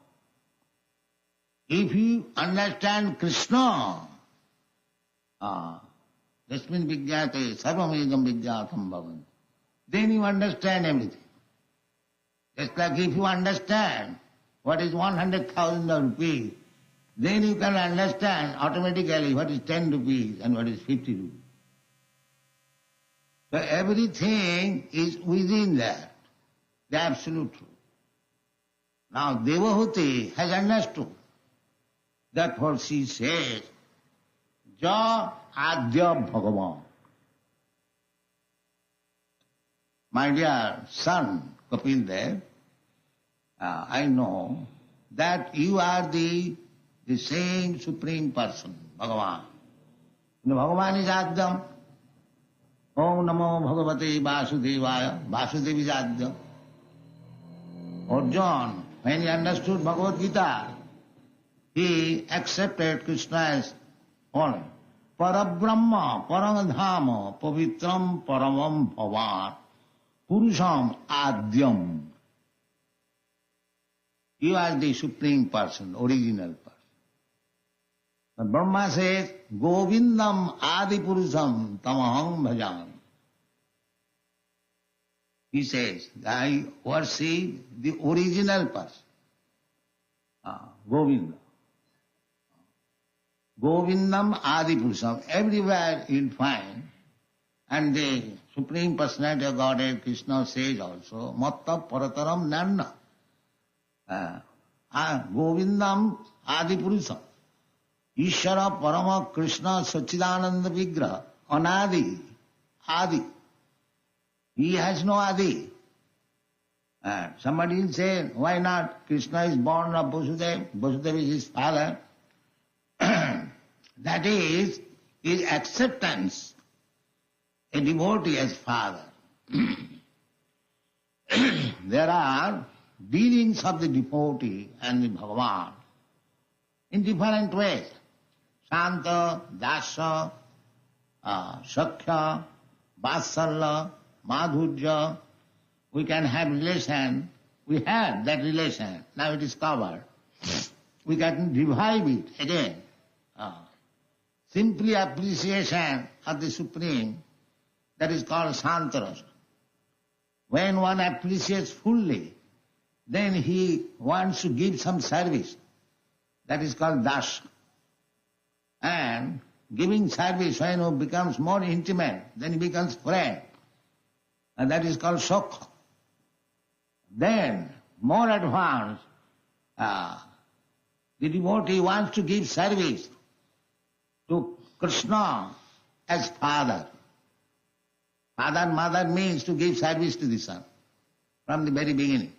If you understand Krishna, tasmin vijnate sarvamedam vijnatam bhavan, then you understand everything. Just like if you understand what is 100,000 rupees, then you can understand automatically what is 10 rupees and what is 50 rupees. So everything is within that, the absolute truth. Now Devahuti has understood. Therefore she says, Ja Adya Bhagavan. My dear son, Kapil Dev, I know that you are the same Supreme Person, Bhagavan. Bhagavan is Adyam. Om Namo Bhagavate Vasudevaya. Vasudeva is Adyam. Arjuna, when he understood Bhagavad Gita, he accepted Krishna as owner. Parabrahma, Parangadhama, Pavitram, Paramam Bhavan, Purusham Adyam. You are the Supreme Person, original person. But Brahma says, Govindam Adi Purusham Tamaham Bhajan. He says, I worship the original person, Govinda. Govindam Adi Purusham. Everywhere you'll find, and the Supreme Personality of Godhead, Krishna says also, Matta Parataram Nanna. Govindam Adi Purusham. Ishvara Parama Krishna Sachidananda Vigraha. Anadi. Adi. He has no Adi. Somebody will say, why not? Krishna is born of Vasudeva. Vasudeva is his father. That is his acceptance. A devotee as father. There are dealings of the devotee and the Bhagavan in different ways. Shanta, Dasa, Sakhya, Vatsalya, Madhurya. We can have relation. We have that relation. Now it is covered. We can revive it again. Simply appreciation of the Supreme, that is called Santarasa. When one appreciates fully, then he wants to give some service. That is called Dasa. And giving service, when one becomes more intimate, then he becomes friend. And that is called Sokha. Then, more advanced, the devotee wants to give service to Krishna as father. Father and mother means to give service to the son from the very beginning.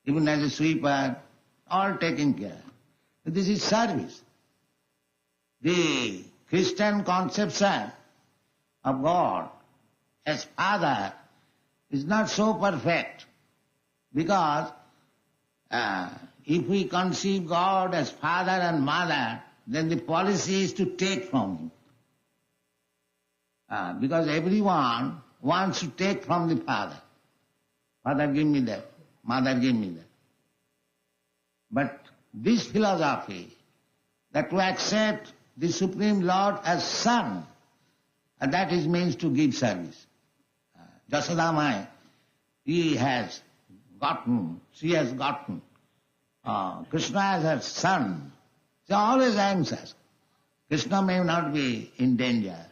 Even as a sweeper, all taken care. This is service. The Christian conception of God as father is not so perfect, because if we conceive God as father and mother, then the policy is to take from him. Because everyone wants to take from the father. Father, give me that. Mother, give me that. But this philosophy, that to accept the Supreme Lord as son, that is means to give service. Jasoda Mai, she has gotten, Krishna as her son. She is always anxious. Krishna may not be in danger.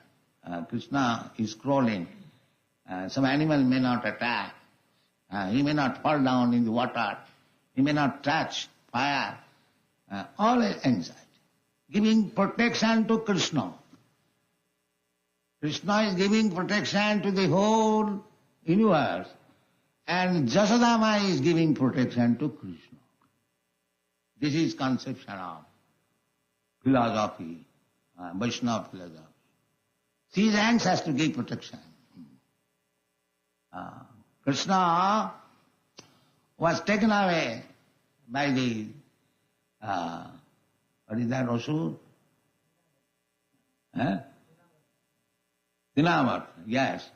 Krishna is crawling. Some animal may not attack. He may not fall down in the water. He may not touch fire. Always anxiety. Giving protection to Krishna. Krishna is giving protection to the whole universe. And Jasodama is giving protection to Krishna. This is conception of philosophy, Vaishnava philosophy. She is anxious to give protection. Krishna was taken away by the, what is that, Rasul? Dinamat, yes.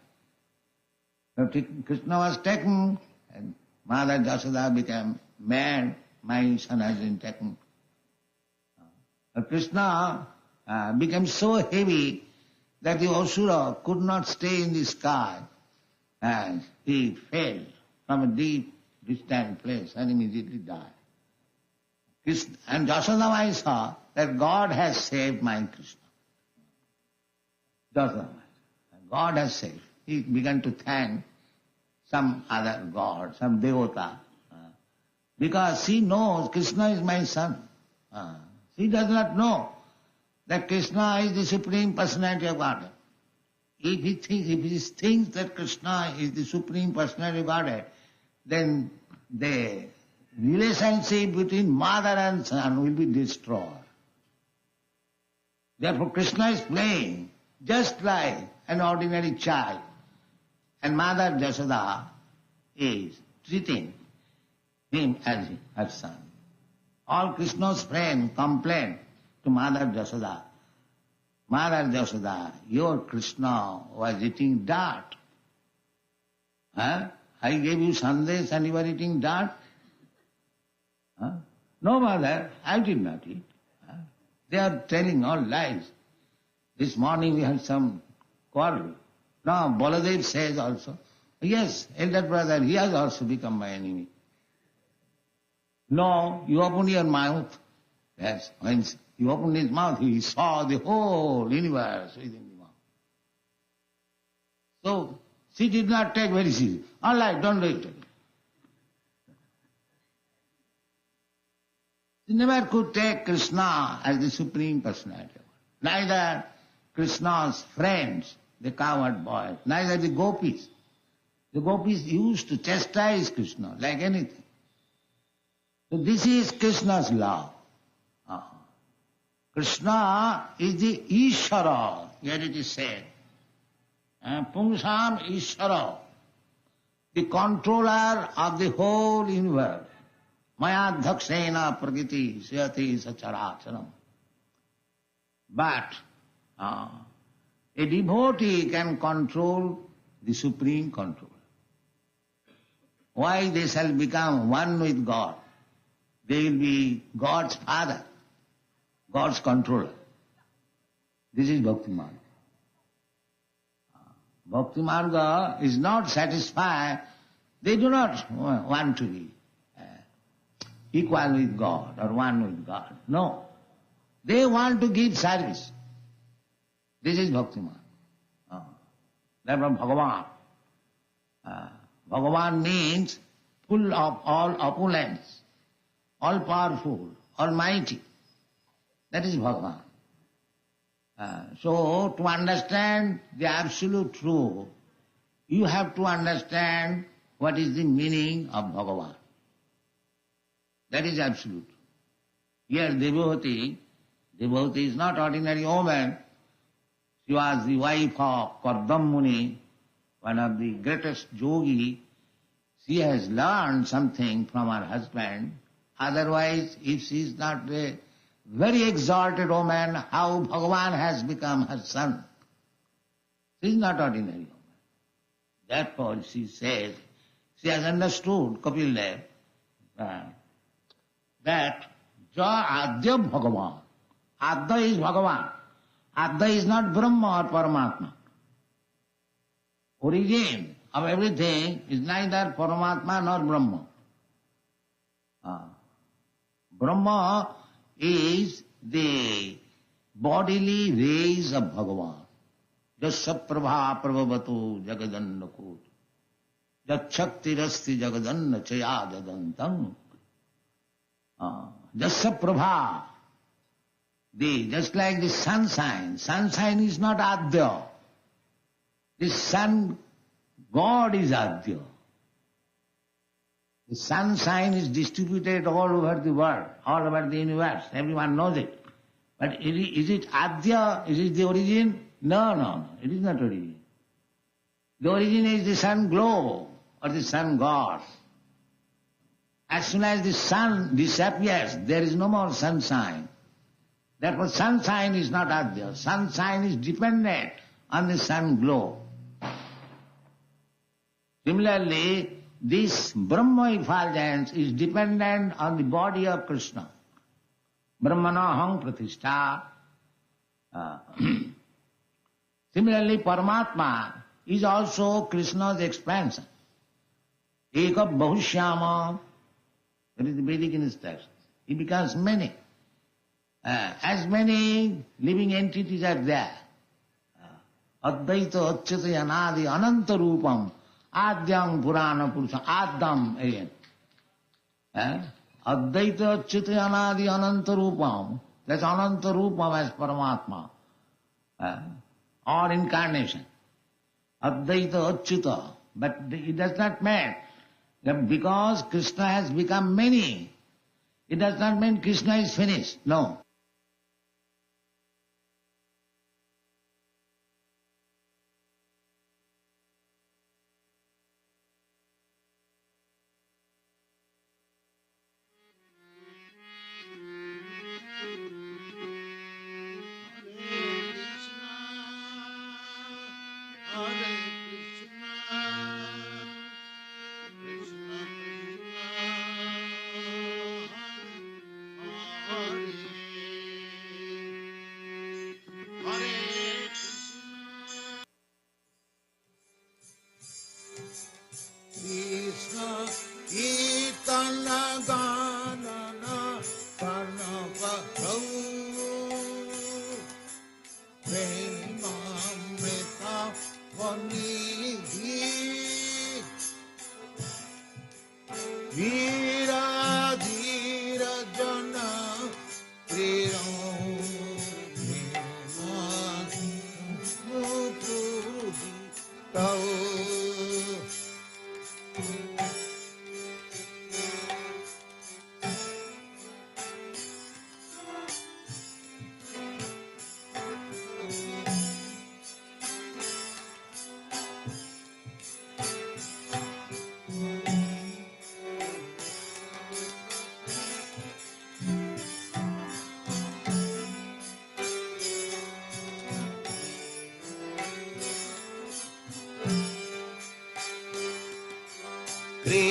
So Krishna was taken and Mother Jasoda became mad, my son has been taken. Krishna became so heavy that the Asura could not stay in the sky and he fell from a deep, distant place and immediately died. And Jasodamai saw that God has saved my Krishna. Jasodamai. God has saved. He began to thank some other god, some devata, because she knows Krishna is my son. She does not know that Krishna is the Supreme Personality of Godhead. If he thinks that Krishna is the Supreme Personality of Godhead, then the relationship between mother and son will be destroyed. Therefore Krishna is playing just like an ordinary child, and Mother Jasoda is treating him as her son. All Krishna's friends complain to Mother Jasoda, Mother Jasoda, your Krishna was eating dirt. I gave you sandesh and you were eating dirt? No, mother, I did not eat. They are telling all lies. This morning we had some quarrel. Now Baladev says also, yes, elder brother, he has also become my enemy. No, you open your mouth. Yes, when he opened his mouth, he saw the whole universe within the mouth. So, she did not take very seriously. All right, don't do it. She never could take Krishna as the Supreme Personality. Neither Krishna's friends, the cowherd boys, neither the gopis. The gopis used to chastise Krishna like anything. So this is Krishna's love. Krishna is the Ishvara, here it is said. Pungsam Ishvara, the controller of the whole universe. Maya dhakshena prakriti suyati sacharacharam. But a devotee can control the supreme controller. Why they shall become one with God? They will be God's father, God's controller. This is Bhakti Marga. Bhakti Marga is not satisfied. They do not want to be equal with God or one with God. No. They want to give service. This is Bhakti Marga. Therefore Bhagavan. Bhagavan means full of all opulence, all powerful, almighty. That is Bhagavan. So to understand the absolute truth, you have to understand what is the meaning of Bhagavan. That is absolute. Here devotee is not ordinary woman. She was the wife of Kardam Muni, one of the greatest yogi. She has learned something from her husband. Otherwise, if she is not a very exalted woman, how Bhagavan has become her son? She is not ordinary woman. Therefore, she says, she has understood, Kapil Dev, that Ja Adya Bhagavan. Adya is Bhagavan. Adya is not Brahma or Paramatma. Origin of everything is neither Paramatma nor Brahma. Brahma is the bodily rays of Bhagavan. Jasya prabha prabhavato jagadanda kot. Jachakti rasti jagadanna chaya jadantam. Jasya prabha. Just like the sunshine. Sunshine is not Adya. The sun God is Adya. The sunshine is distributed all over the world, all over the universe. Everyone knows it. But is it Adya? Is it the origin? No. It is not origin. The origin is the sun glow or the sun god. As soon as the sun disappears, there is no more sunshine. Therefore, sunshine is not Adya. Sunshine is dependent on the sun glow. Similarly, this Brahma effulgence is dependent on the body of Krishna. Brahmanaham pratishtha. Similarly, Paramatma is also Krishna's expansion. Eka bahushyama, that is the Vedic instruction. He becomes many. As many living entities are there. Advaita achyata anadi ananta rupam. Adyam Purana Purusha, Adam again. Advaita Achyuta Anadi Ananta Rupam. That's Ananta Rupam as Paramatma. Or incarnation. Advaita Achyuta. But it does not mean that because Krishna has become many, it does not mean Krishna is finished. No.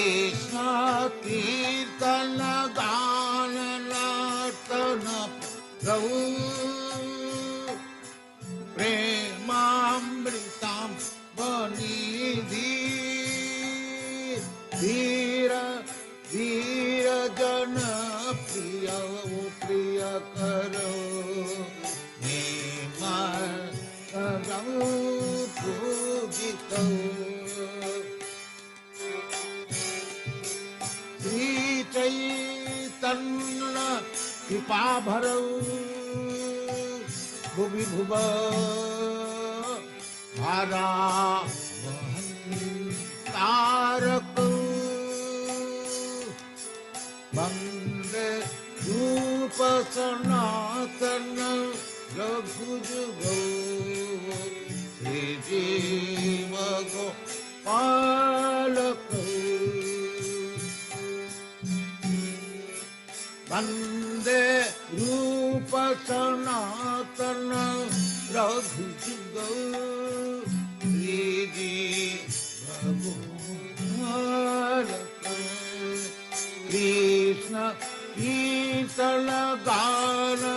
Krishna Kirtana Gana Nartana Prabhu Premamritam Vanidhi Dhira Dhira Jana Priya Priya Karo Nima Ramu Pujito Chaitanya Kripa Bharau Bhuvi Bhuva Bhara Tarak Bande Rupa Sanatana Raghujugo Sri Jiva Gopalaka Bande Rupa Sanatana Raghujugo Riji Bhagavata Krishna Kirtana Gana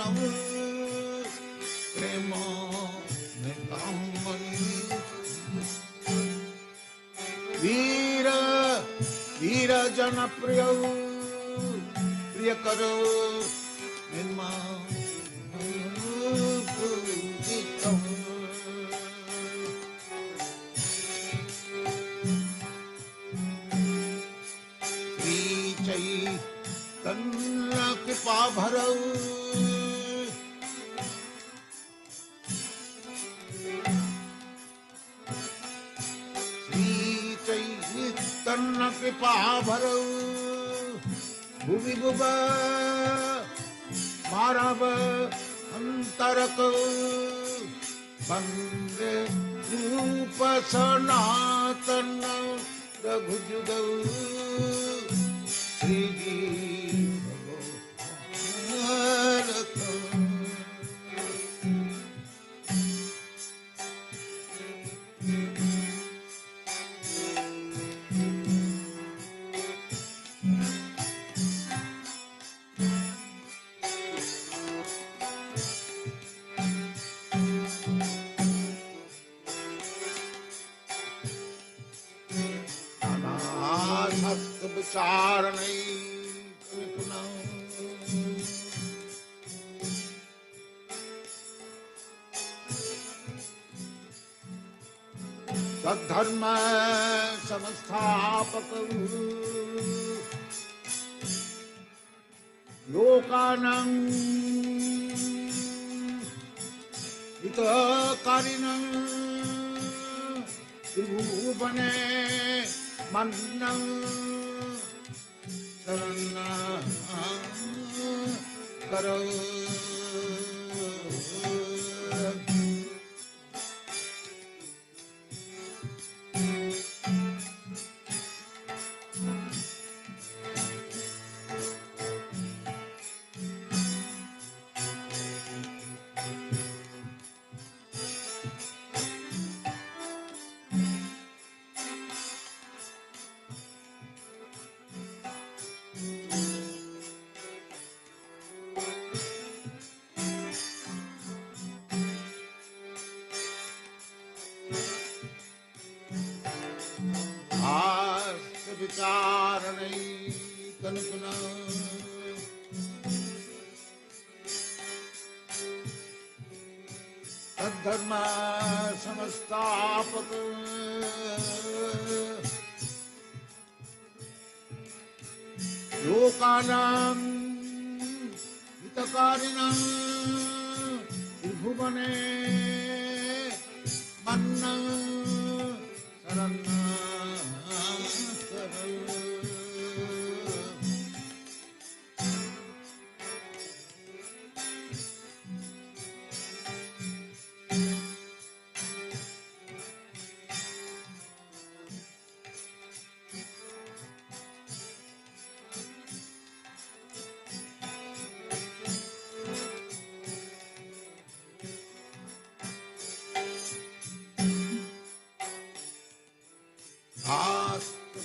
परम प्रेम में कामनी वीर वीर जन प्रिय प्रिय करो निर्मा पूजितम श्री चैतन्य कृपा भरऊ तन्न कृपा भरऊ भुवि भुव मारव अंतरक वंदे रूप सनातन रघुजुग श्री विचार नहीं सद्धर्म संस्थापक लोकानां हितकारिणां त्रिभुवने मन्नं शरणं करो विचार नहीं कनकना तद्धर्म संस्थापक लोकानां हितकारिणां त्रिभुवने मन्नं शरणं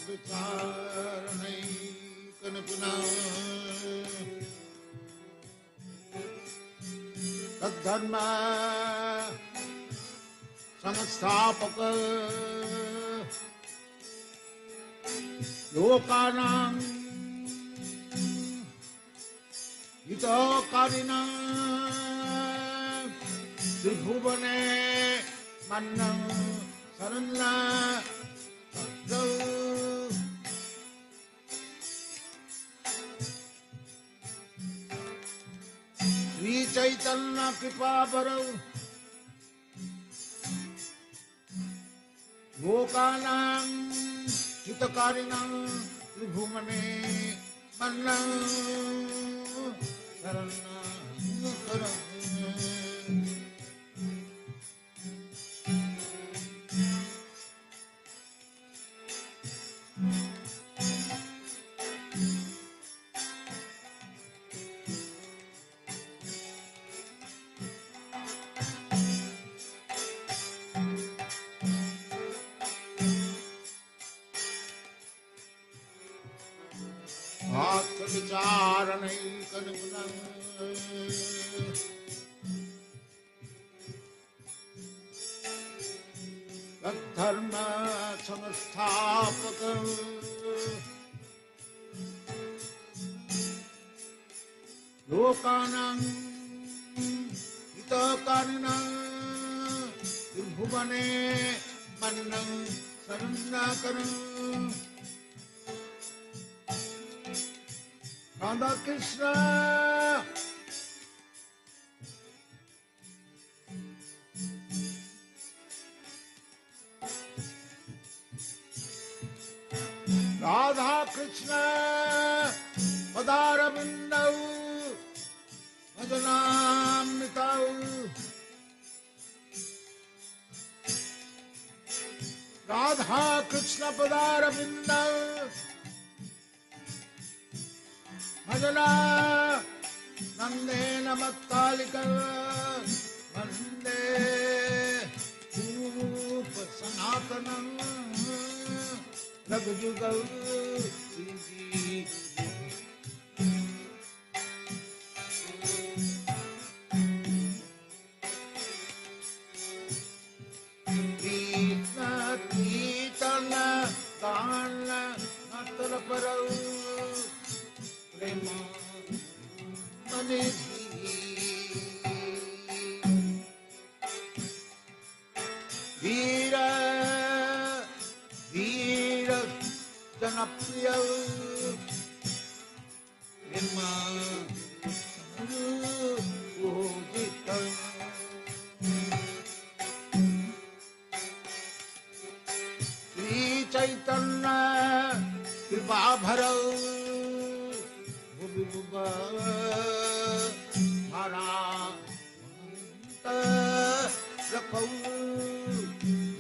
विचार नहीं कनपुना तद्धर्म संस्थापक लोकानां हितकारिणां त्रिभुवने मन्नं शरणं श्री चैतन्य कृपा भरऊ लोकानां हितकारिणां त्रिभुवने मन्नं शरणं करो चारणैकनिपुणम् तद्धर्म संस्थापकम् लोकानां हितकारिणः त्रिभुवने मन्नं शरण्यकरम् राधा कृष्ण राधा कृष्ण पदारविन्दौ भजनामृतौ राधा कृष्ण पदारविन्दौ भजना नंदेन मत्तालिकं वन्दे रूप सनातनं रघुजुगौ कृष्ण कीर्तन गान नतर परौ प्रेम वीर वीर जनप्रिय पूजित श्री चैतन्य कृपा भरौ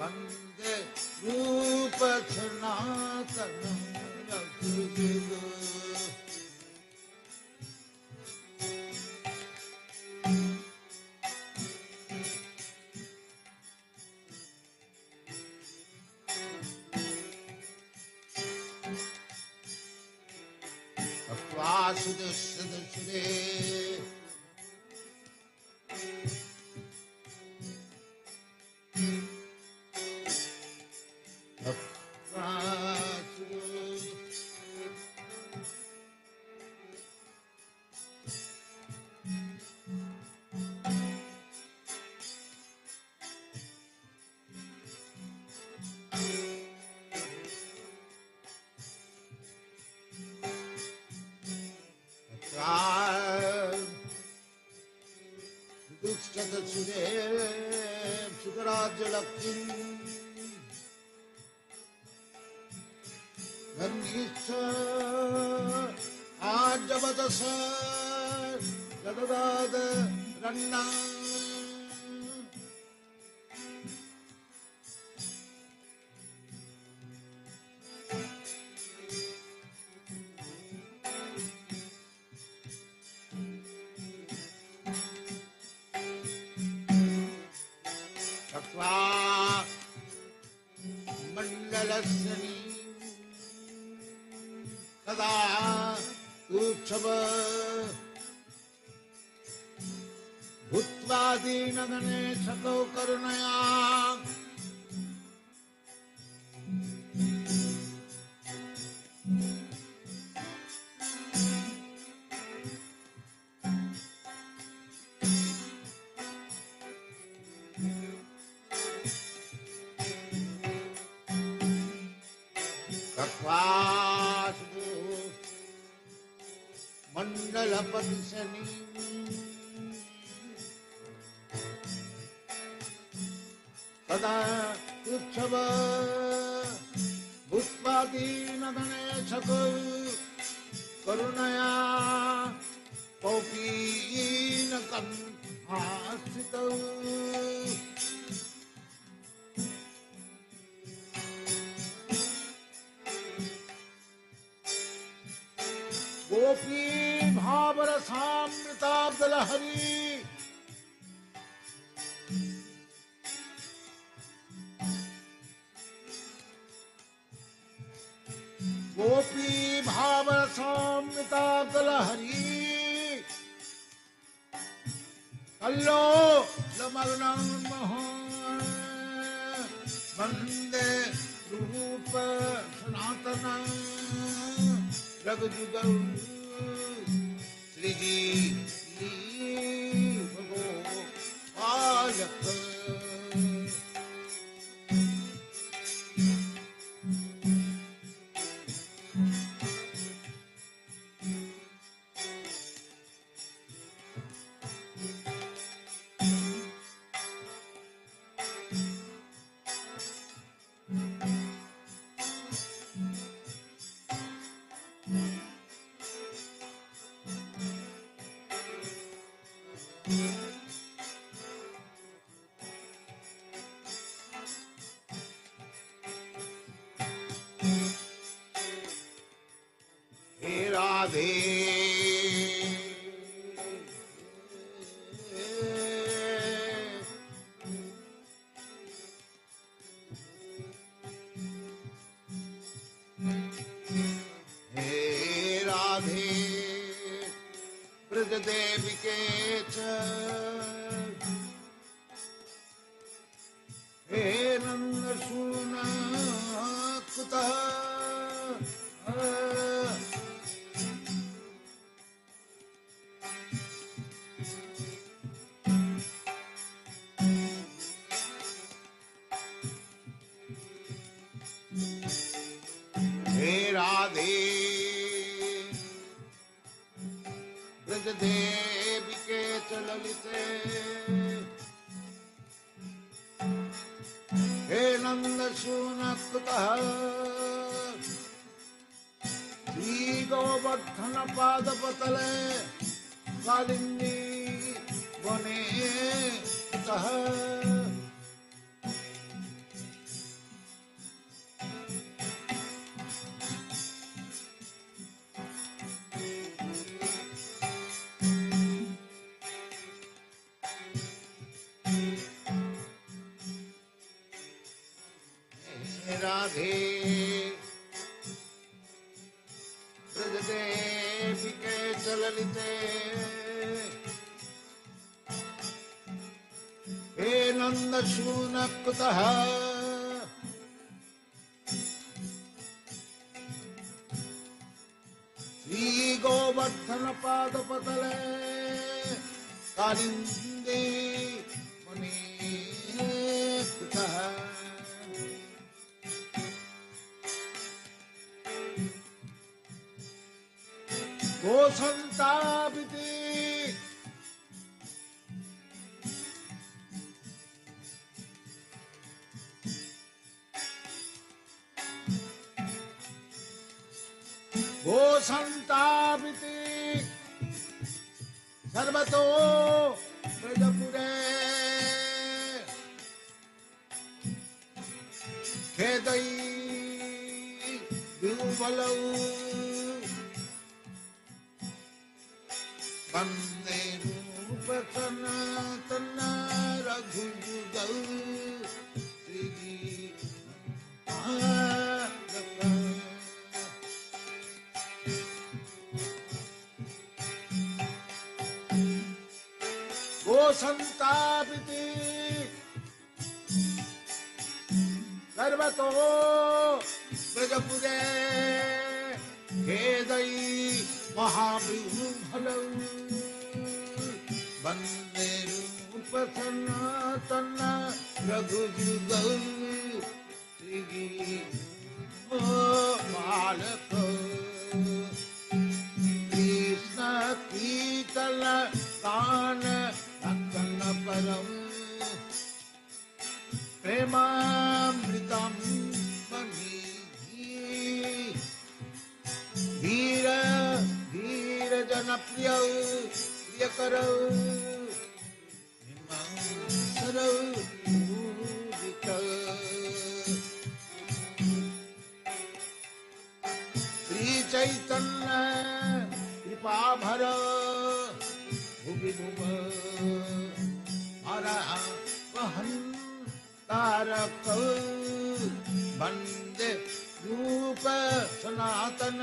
वंदे रूप सनातनं वासुदेव सुदे सुधराज्य लक्ष्मी धनीश आज बदस जगदाद रन्ना मंडलस्नी सदा उत्सव भूत्वा दीनगणे सतो करुणया मंडलपति शनि सदा उत्सव भूत्वा दीनगणे सतो करुणया कौपीनकं आश्रितौ गोपी भावरसामृताब्दलहरी गोपी भावरसामृताब्दलहरी रसामृताकलहरी कल्लो लमग्नं वन्दे रूप सनातनं रघुजुगौ श्रीजी भगो पालक हे राधे हे राधे ब्रज देविके च हे नन्दसूना कुतः हे राधे ब्रज देविके च ललिते हे नन्दसूना कुतः श्री गोवर्धन पादपतले कालिन्दी वने कुतः राधे ब्रज देविके च ललिते हे नन्दसूना कुतः श्री गोवर्धन पादपतले कालिन्दे मुने कुतः गोसंतापिते गोसंतापिते सर्वतो ब्रजपुरे खेदई विहुबलौ वन्दे रूप सनातन रघुजुगौ श्रीजी गोसंतापिते सर्वतो ब्रजपुरे खेदई महाविहुबलौ वन्दे रूप सनातन रघुजुगौ श्रीजी बालक कृष्ण कीर्तन गान रतन परम प्रेमामृतम धीर धीर जन प्रिय प्रिय करो सरौ श्री चैतन्य कृपा भर भुवि भुव वहन तारक वन्दे रूप सनातन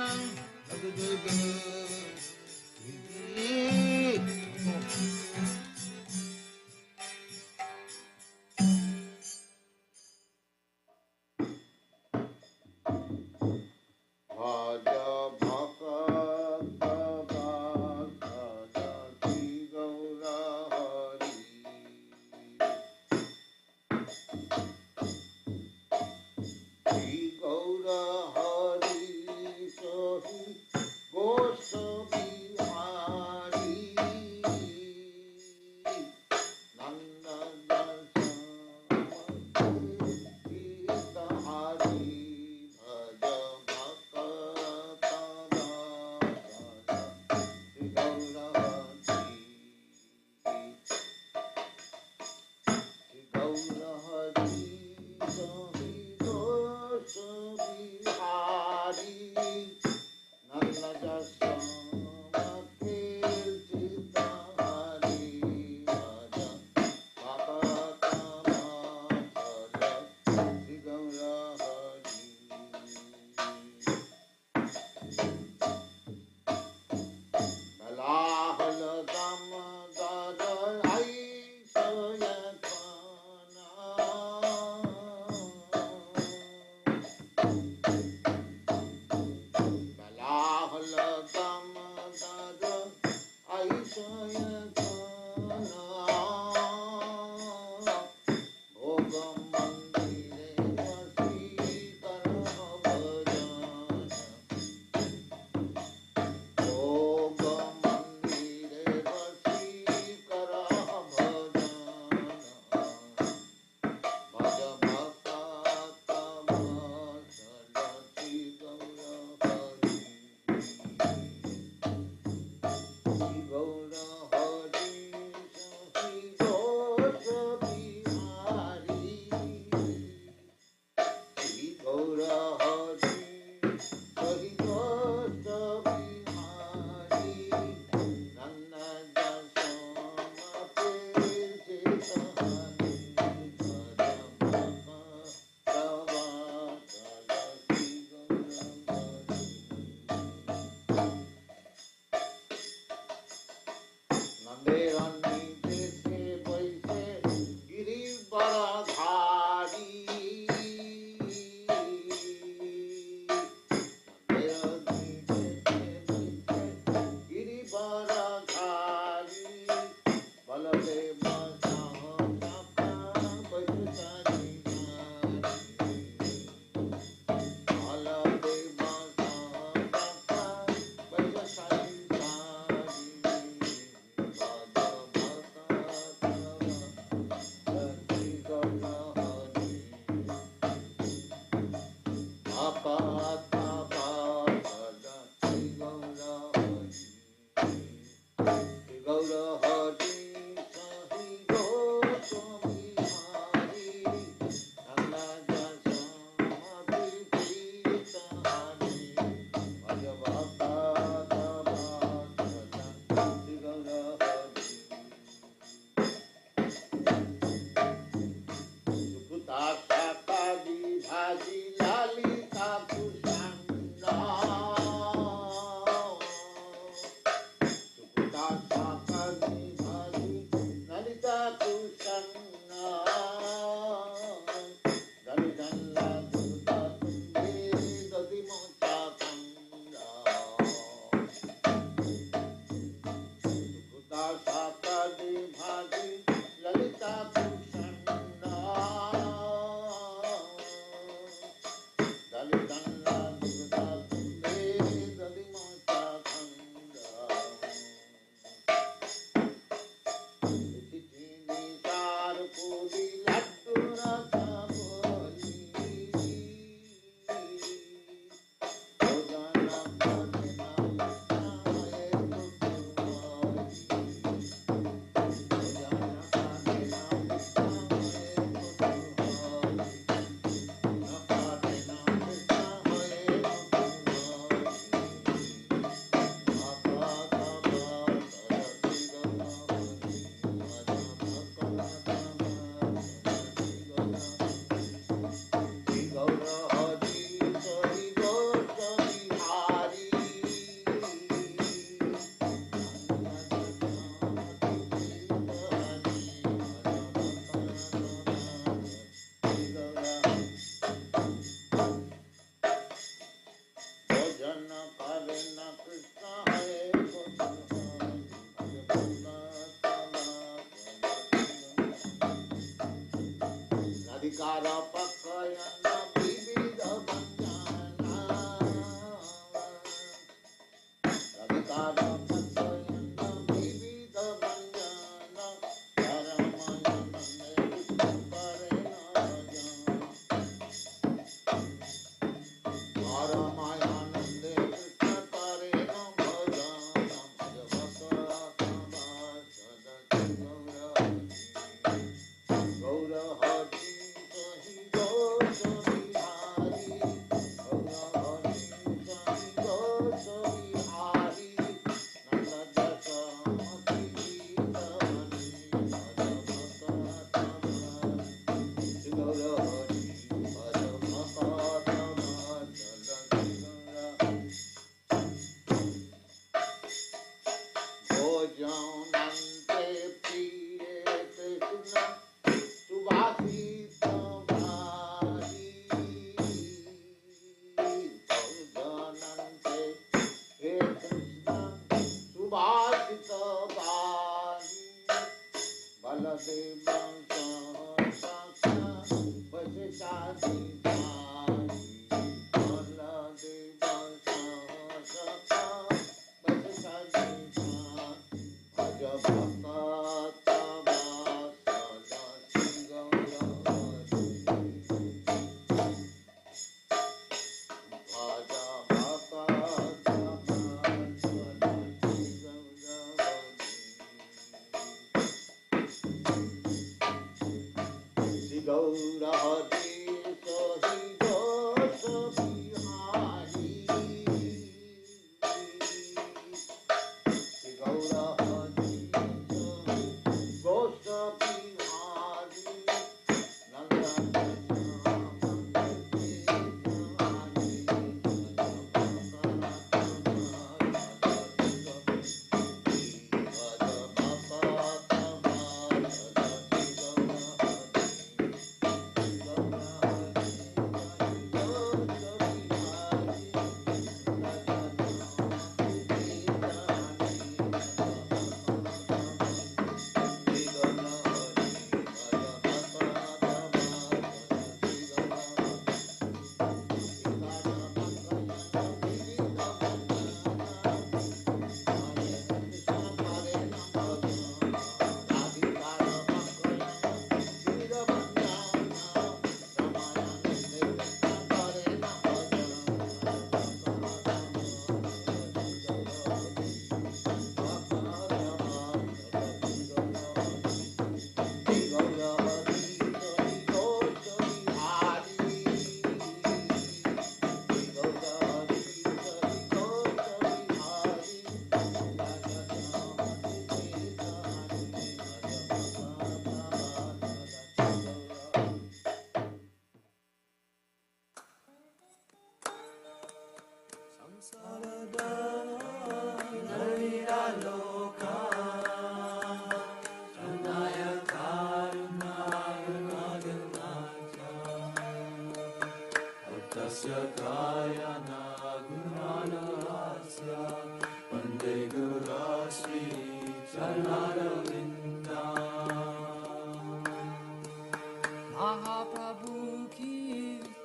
Mahaprabhu ki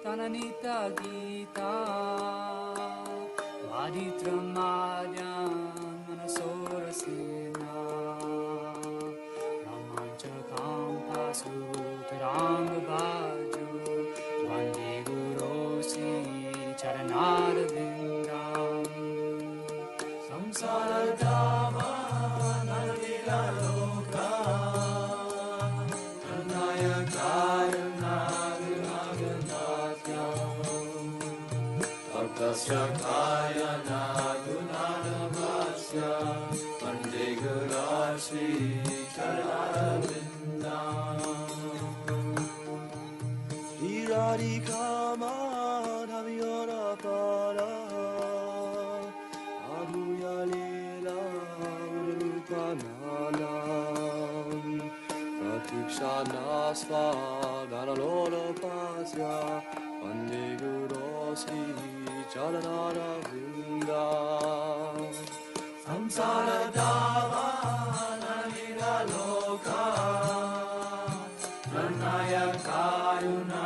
tananita gita Vaditramadhyam manasorasena Ramanchakam pasu tirang bhaju Vande gurosi charanarvindam Samsara dhamma naladila loka Tasya kaya nagunanamasya Vande Gurashri Charanarvindam Shri Radhika Madhaviyara Para Adhuya Leela Urupananam Pratikshana Svaganalola Pasya Vande Gurashri Charanarvindam Samsara Dava Nalinaloka Pranaya Karuna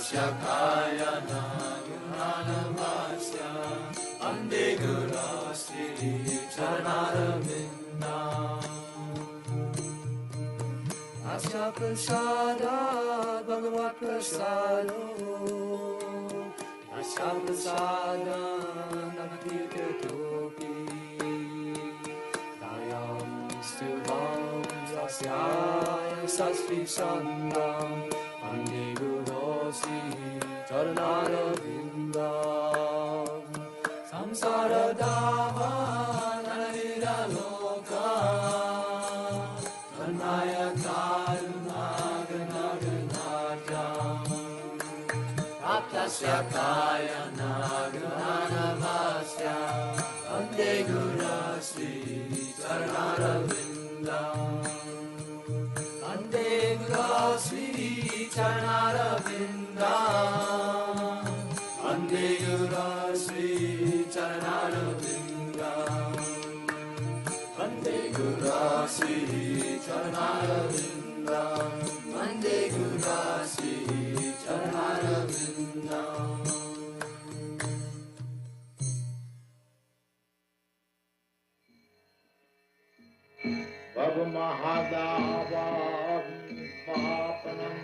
Tasya Kayana Guranamasya Ande Gura Sri Charanaravinda Asya Prasada Bhagavat Prasado Asya Prasada Namatirtha Topi Dayam Stuvam Sasyaya Sastri Sandam Ande Guru Sri Charanarvindam Samsara Dava Nanira Loka Tanmaya Karuna Ganaganatyam Aptasya Kaya Naganavasya Ande Guru Sri Charanarvindam Ande Guru Sri Charanarvindam Ande Guru Sri Charanarvindam Ande Guru Sri Charanarvindam Ande Guru Sri Charanarvindam Bhava Mahadava Papanam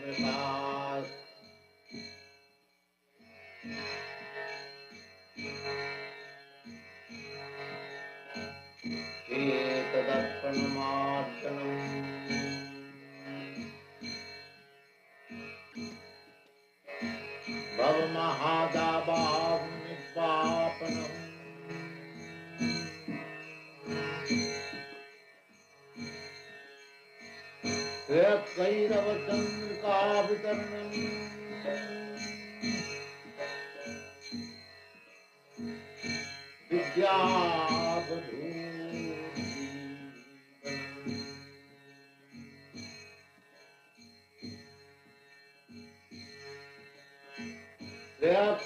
Ravatandrasas Etadaparnamartanam Bhava Mahadabhav Nipapanam Kairava Chandrika Vidyabhadhu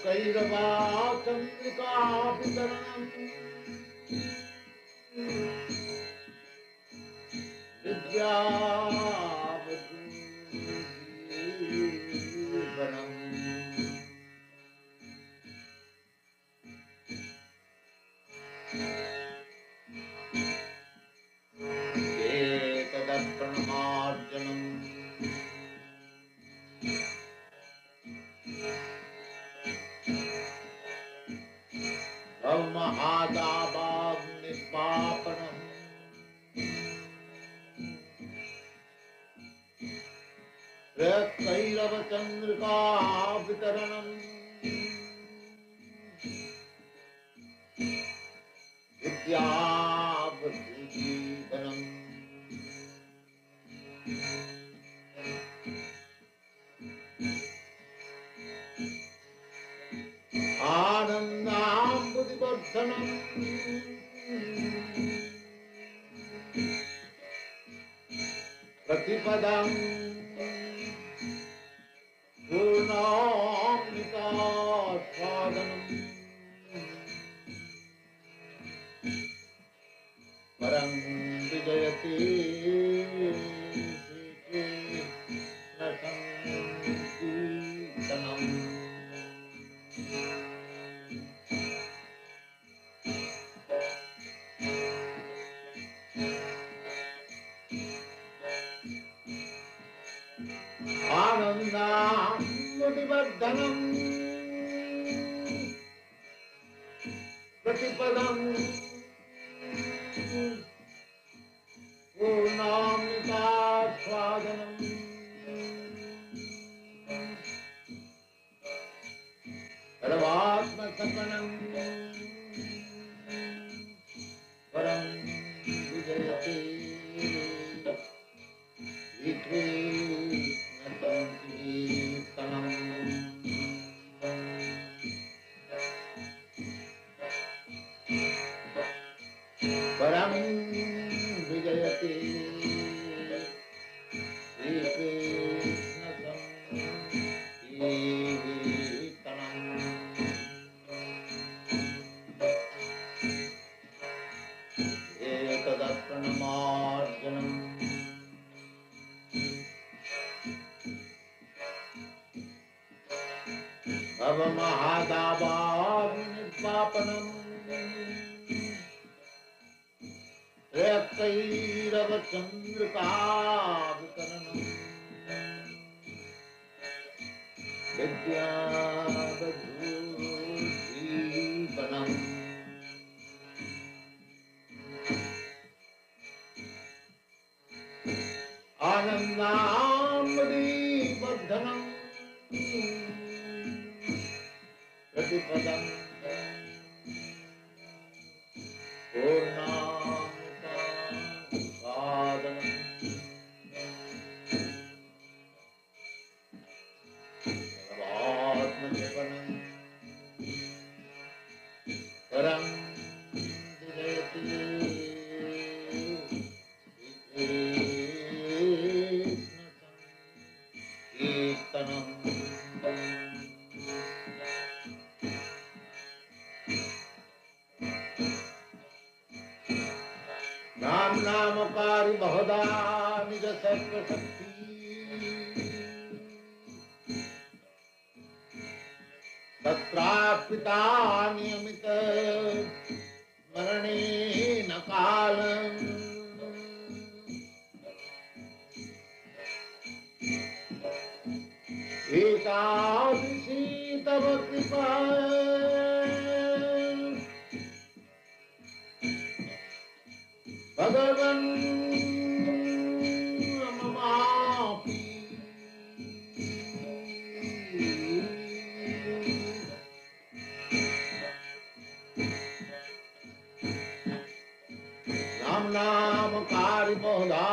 Kairava Chandrika Vitaranam Vidyabhadhu Jivanam Etadaparnamarjanam Mahadabhav Nipapanam Kairava Chandrika Vitaranam Vidyabhadhu Jivanam Anandam Buddhivardhanam Pratipadam Purnamrita Swadanam Param Vijayati Sankirtanam Anandam Mudivardhanam Pratipadam Purnamrita Swadanam Sarvatma Sapanam Param Vijayati Sankirtanam Param Vijayati Sri Krishna Sankirtanam Janam Bhava Mahadabad Nirvapanam Trayakairava Chandrikavikanam Vidyavadhujivanam Anandamadi Vardhanam Pratipadam Purnamita Sadhanam Sarvatmajivanam Param Dideti Kirtanam Nam Namakari Bahada Nija Sarva Shakti Tatrapita Niyamita Marane Nakalam Ekadasi Tava Kripa Bhagavan Mamapi Ram Nam Kari Mohdha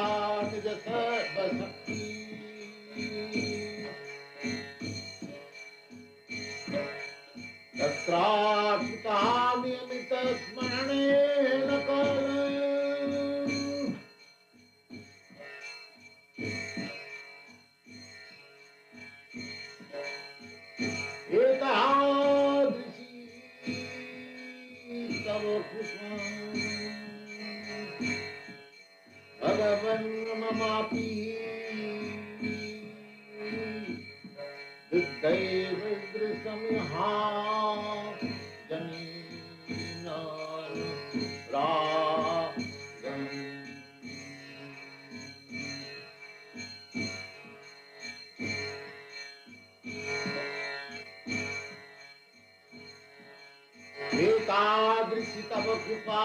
Nija Sarva Shakti Tatrapitami Amita Smarane Nakalam Ekadasi Tava Krishna Bhagavan Mamapi Viddhaiva Idrisamiha Janina Ragam Ekadrisi Tava Kripa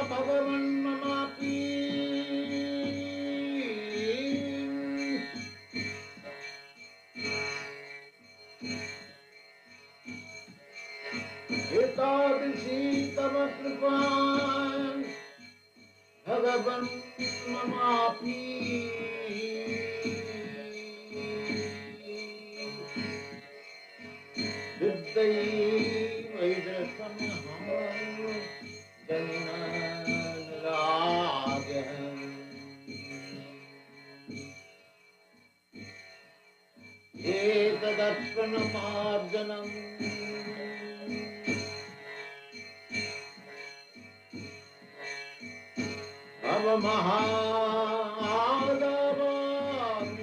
Bhagavan Mamapi Ekadrisi Tava Kripa Bhagavan Mamapi Viddhaiva Idrisamiha Janina Ragam Etadaspanamarjanam Bhava Mahadava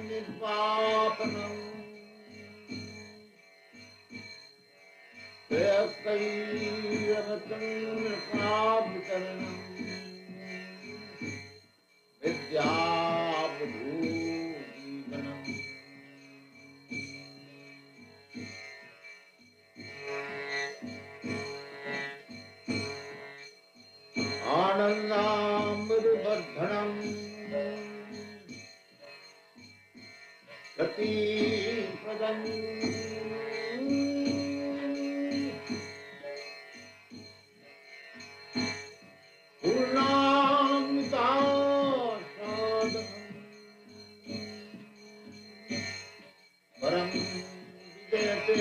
Nirvapanam Trayakairava Chandrikavikanam Vidyavadhujivanam Anandamridvardhanam Pratipadam Purnamita Sadhanam Param Videte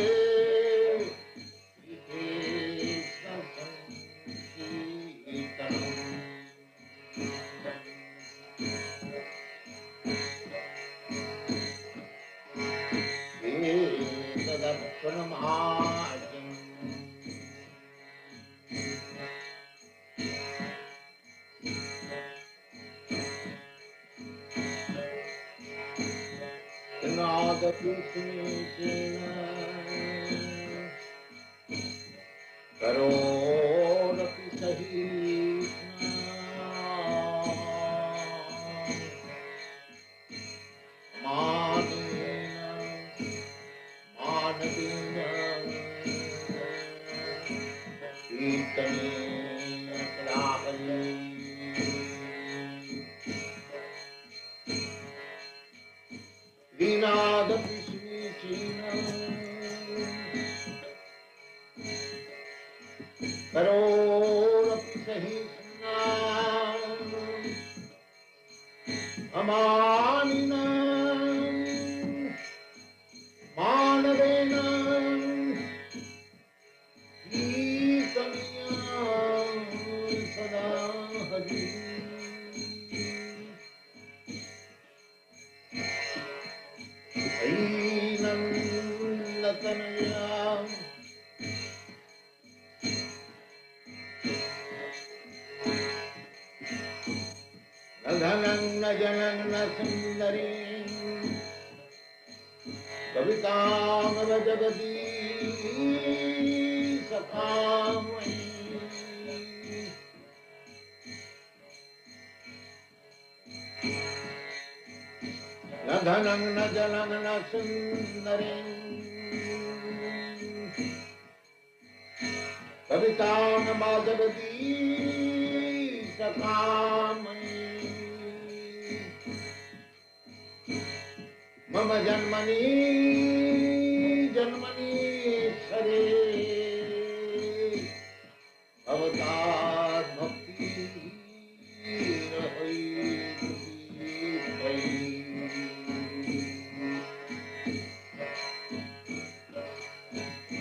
Krishna वीणादपि सुनीचेन करोरपि सहीष्णा मानेन मानवेन कीर्तनेन सदा हरि वीणादपि सुनीचेन करोरपि सहिष्णा अमानिना मानवेन कीर्तनीया सदा हरि ऐनन्दतनया धनं न जनं न सुंदरी कवितामवजगती सखामयी न धनं न जनं न सुंदरी कवितामवजगती सखामयी मम जन्मनि जन्मनि सरे भवतात् भक्ति रहि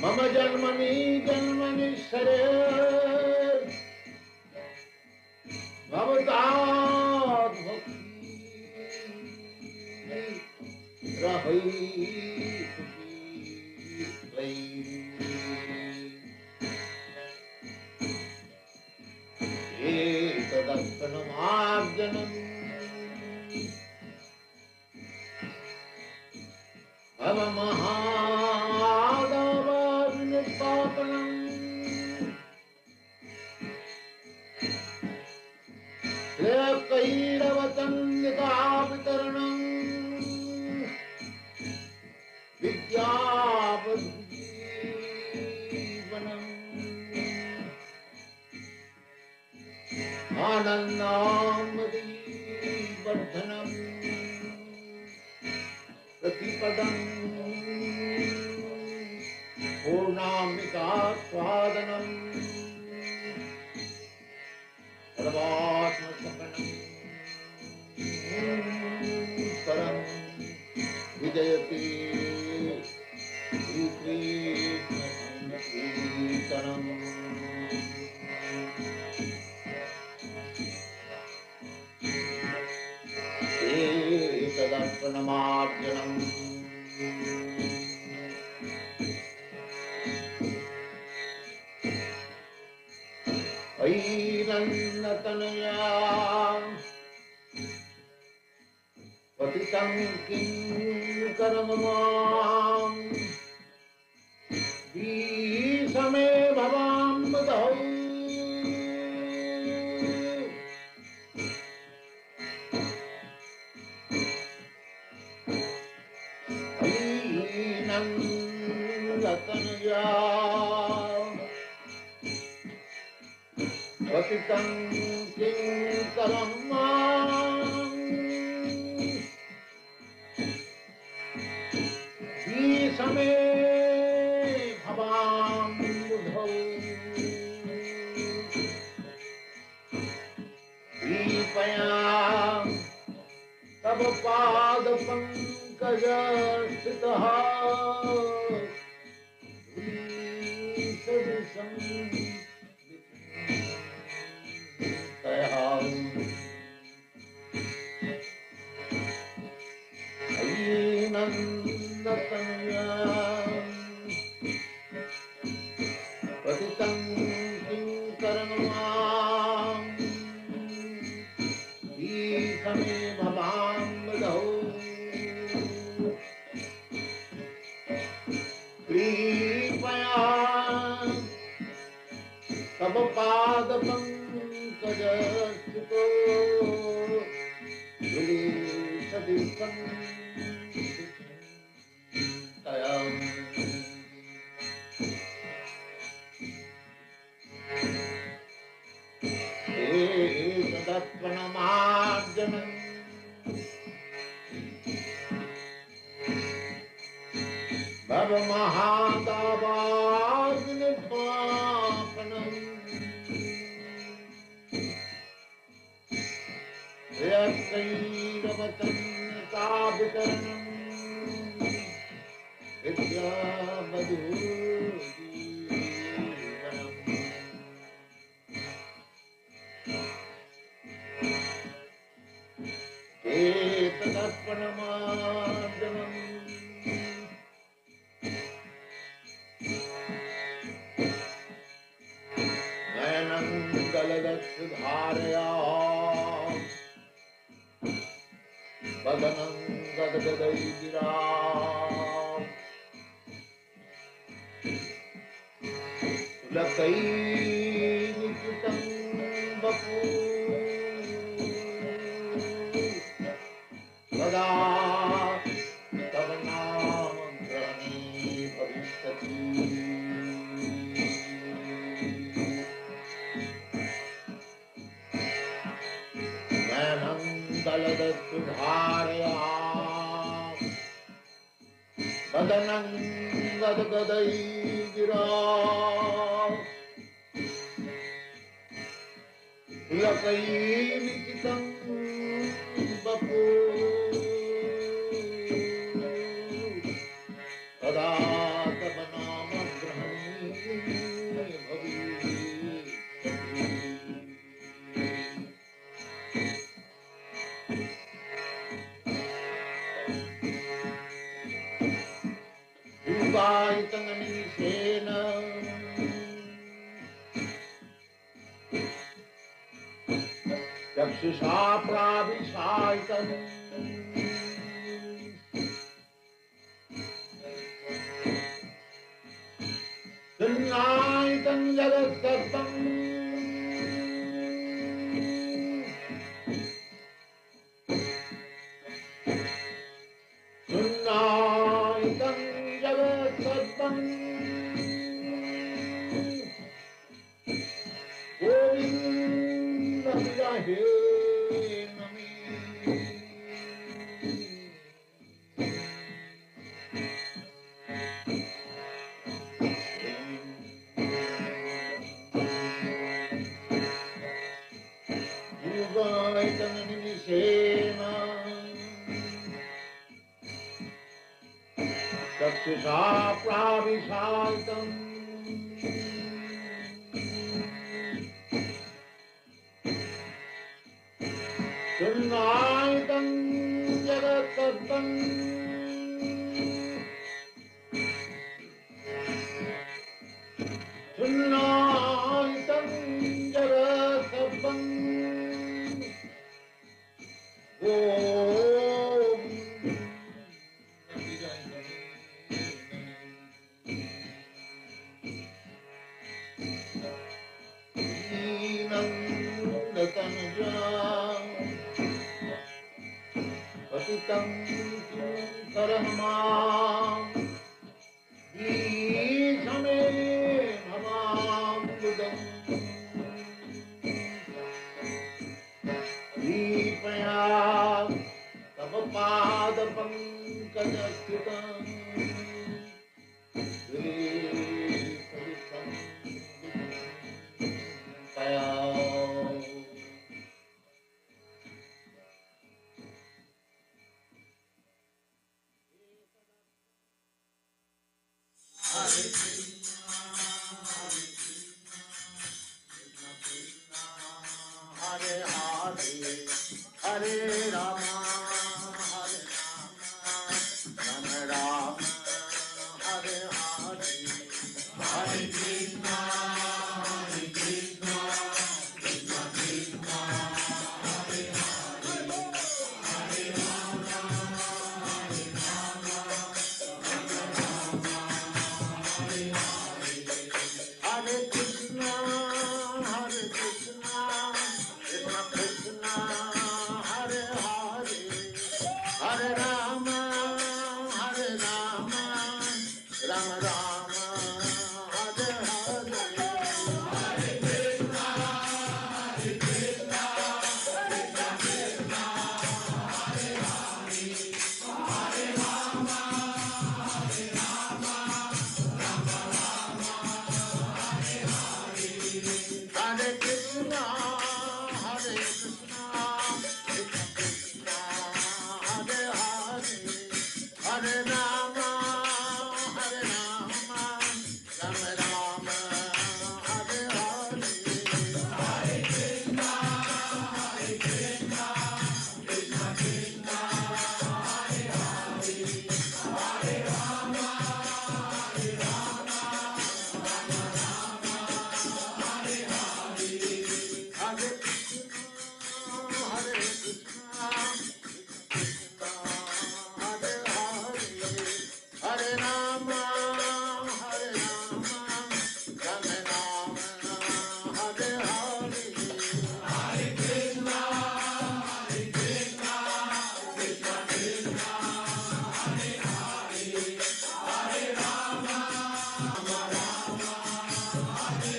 मम जन्मनि जन्मनि सरे भवतात् भक्ति एकदर्शनमार्जनम् भवमहादावाविनिपातनम् श्रेयकैरवतन्यतावितरणम् विद्यावद्जीवनम् आनन्दामदीवर्धनम् प्रतिपदम् पूर्णामृतास्वादनम् सर्वात्मसकलम् परम् विजयति श्रीकृष्णसङ्कीर्तनम् एकदर्शनमार्जनम् ऐरन्नतनया पतितं किं मां समे भवाम्बधौ ऐनं रतनया पतितं किं मां समे भवाम्बुधौ दीपया तव पादपङ्कज स्थितः सदृशं ऐनन्दतनया पतितं किं मां समे भवाम्बधौ Hare Rama